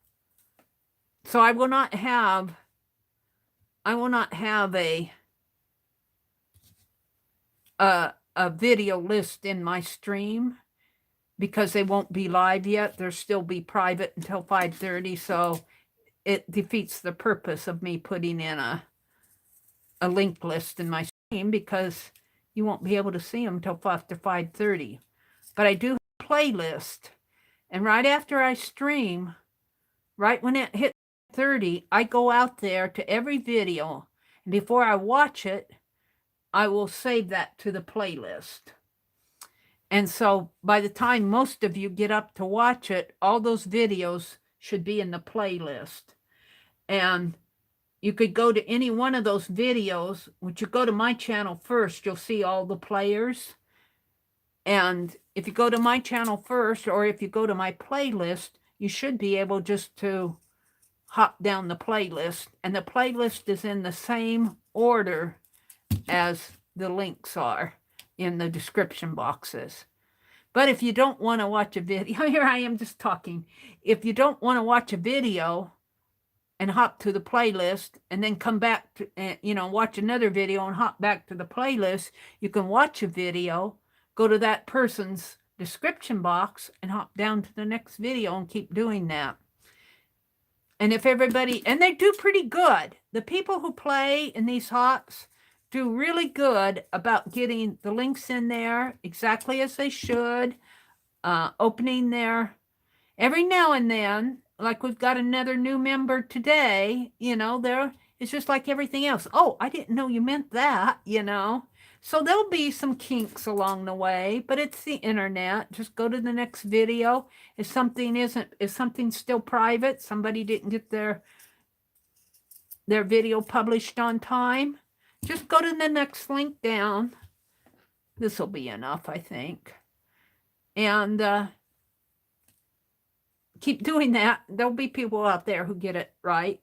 Speaker 1: So I will not have a video list in my stream because they won't be live yet. They'll still be private until 5:30. So it defeats the purpose of me putting in a link list in my stream, because you won't be able to see them until after 5:30. But I do have a playlist, and right after I stream, right when it hits 30, I go out there to every video, and before I watch it, I will save that to the playlist. And so by the time most of you get up to watch it, all those videos should be in the playlist. And you could go to any one of those videos. When you go to my channel first, you'll see all the players. And if you go to my channel first, or if you go to my playlist, you should be able just to hop down the playlist. And the playlist is in the same order as the links are in the description boxes. But if you don't want to watch a video, here I am just talking. If you don't want to watch a video and hop to the playlist and then come back to, watch another video and hop back to the playlist, you can watch a video, go to that person's description box and hop down to the next video and keep doing that. And if everybody, and they do pretty good. The people who play in these hops, do really good about getting the links in there exactly as they should, opening there every now and then, like we've got another new member today, you know, there it's just like everything else. Oh, I didn't know you meant that, you know. So there'll be some kinks along the way, but it's the internet. Just go to the next video. If something's still private, somebody didn't get their video published on time, just go to the next link down. This will be enough, I think. And keep doing that. There'll be people out there who get it right.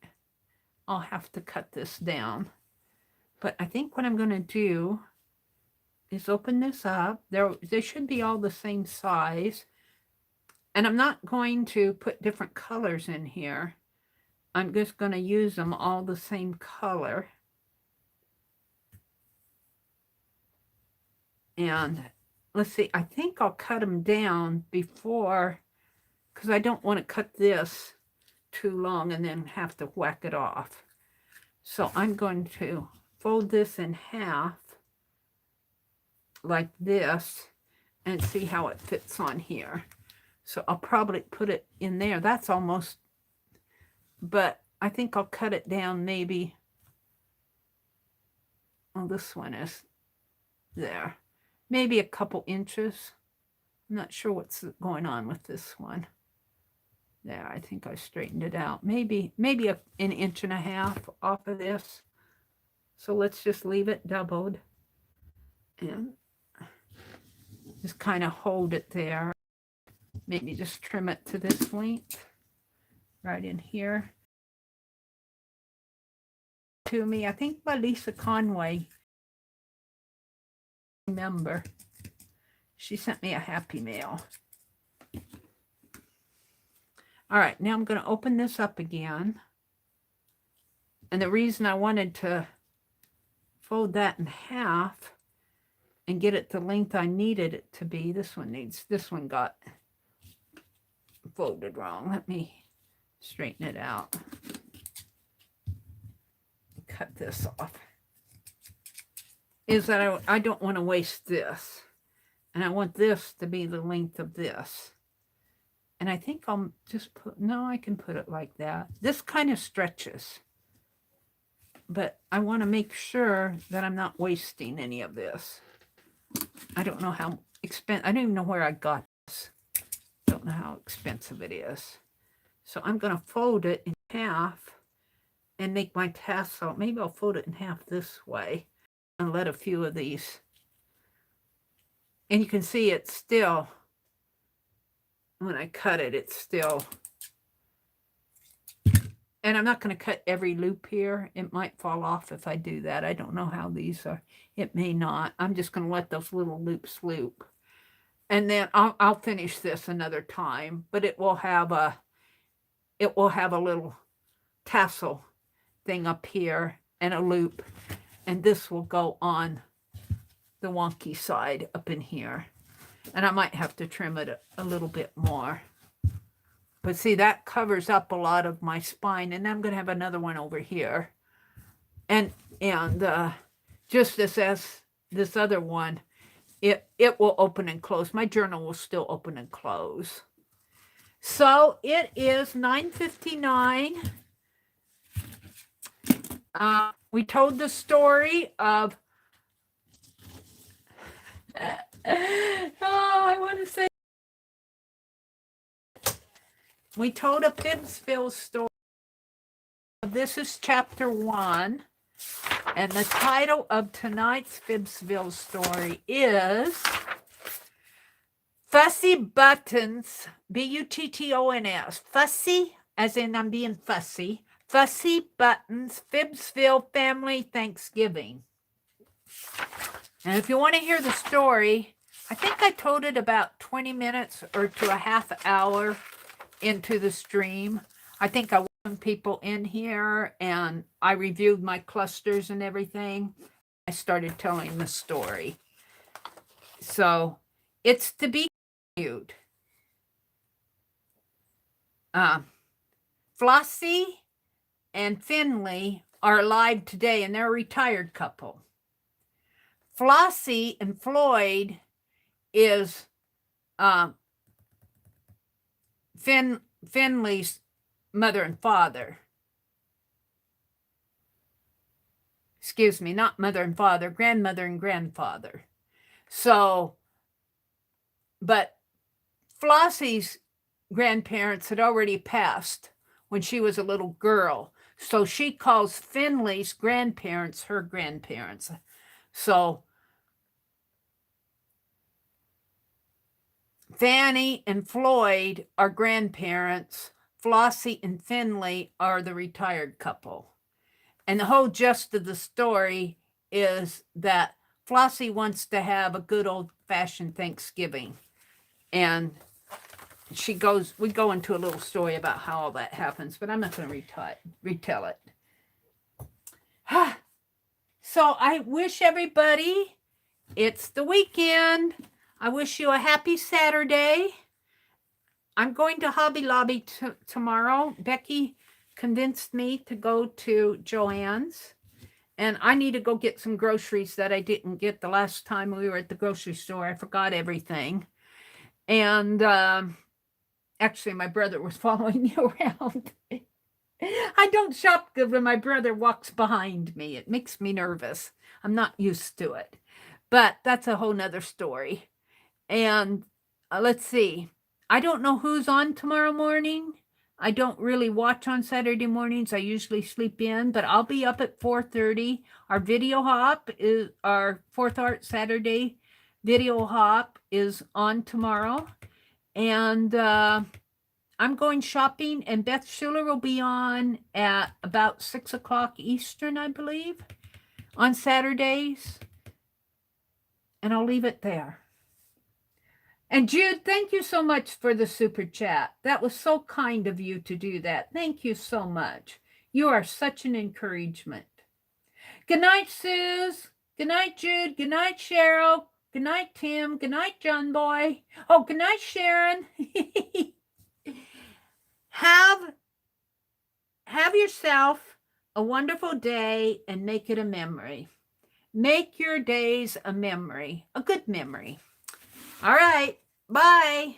Speaker 1: I'll have to cut this down. But I think what I'm going to do is open this up. They should be all the same size. And I'm not going to put different colors in here. I'm just going to use them all the same color. And let's see, I think I'll cut them down before, because I don't want to cut this too long and then have to whack it off. So I'm going to fold this in half like this and see how it fits on here. So I'll probably put it in there. That's almost, but I think I'll cut it down maybe. Oh, this one is there. Maybe a couple inches. I'm not sure what's going on with this one. There, I think I straightened it out. Maybe an inch and a half off of this. So let's just leave it doubled and just kind of hold it there. Maybe just trim it to this length right in here. To me, I think by Lisa Conway. Remember, she sent me a happy mail. All right, now I'm going to open this up again. And the reason I wanted to fold that in half and get it the length I needed it to be, this one got folded wrong. Let me straighten it out. Cut this off. Is that I don't want to waste this. And I want this to be the length of this. And I think I'll just put, no, I can put it like that. This kind of stretches. But I want to make sure that I'm not wasting any of this. I don't know how expensive, I don't even know where I got this. Don't know how expensive it is. So I'm going to fold it in half and make my tassel. Maybe I'll fold it in half this way and let a few of these. And you can see it's still, when I cut it, it's still, and I'm not going to cut every loop here. It might fall off if I do that. I don't know how these are. It may not. I'm just going to let those little loops loop. And then I'll finish this another time, but it will have a little tassel thing up here and a loop. And this will go on the wonky side up in here. And I might have to trim it a little bit more. But see, that covers up a lot of my spine. And I'm going to have another one over here. And just as this other one, it will open and close. My journal will still open and close. So it is 9:59. We told the story of, I want to say, we told a FIBSville story. This is chapter 1, and the title of tonight's FIBSville story is Fussy Buttons, B-U-T-T-O-N-S, fussy, as in I'm being fussy, Fussy Buttons, FIBSville Family Thanksgiving. And if you want to hear the story, I think I told it about 20 minutes or to a half hour into the stream. I think I welcomed people in here and I reviewed my clusters and everything. I started telling the story. So it's to be continued. Flossie and Finley are alive today, and they're a retired couple. Flossie and Floyd is Finley's mother and father. Excuse me, not mother and father, grandmother and grandfather. So, but Flossie's grandparents had already passed when she was a little girl. So she calls Finley's grandparents her grandparents. So Fanny and Floyd are grandparents. Flossie and Finley are the retired couple. And the whole gist of the story is that Flossie wants to have a good old-fashioned Thanksgiving. And we go into a little story about how all that happens, but I'm not going to retell it. So I wish everybody, it's the weekend. I wish you a happy Saturday. I'm going to Hobby Lobby tomorrow. Becky convinced me to go to Joann's, and I need to go get some groceries that I didn't get the last time we were at the grocery store. I forgot everything. And actually, my brother was following me around. I don't shop good when my brother walks behind me. It makes me nervous. I'm not used to it. But that's a whole nother story. And let's see. I don't know who's on tomorrow morning. I don't really watch on Saturday mornings. I usually sleep in, but I'll be up at 4:30. Our video hop is our Fourth Art Saturday video hop is on tomorrow. And I'm going shopping, and Beth Schuler will be on at about 6 o'clock Eastern, I believe, on Saturdays. And I'll leave it there. And Jude, thank you so much for the super chat. That was so kind of you to do that. Thank you so much. You are such an encouragement. Good night, Suze. Good night, Jude. Good night, Cheryl. Good night, Tim. Good night, John Boy. Oh, good night, Sharon. Have yourself a wonderful day and make it a memory. Make your days a memory, a good memory. All right. Bye.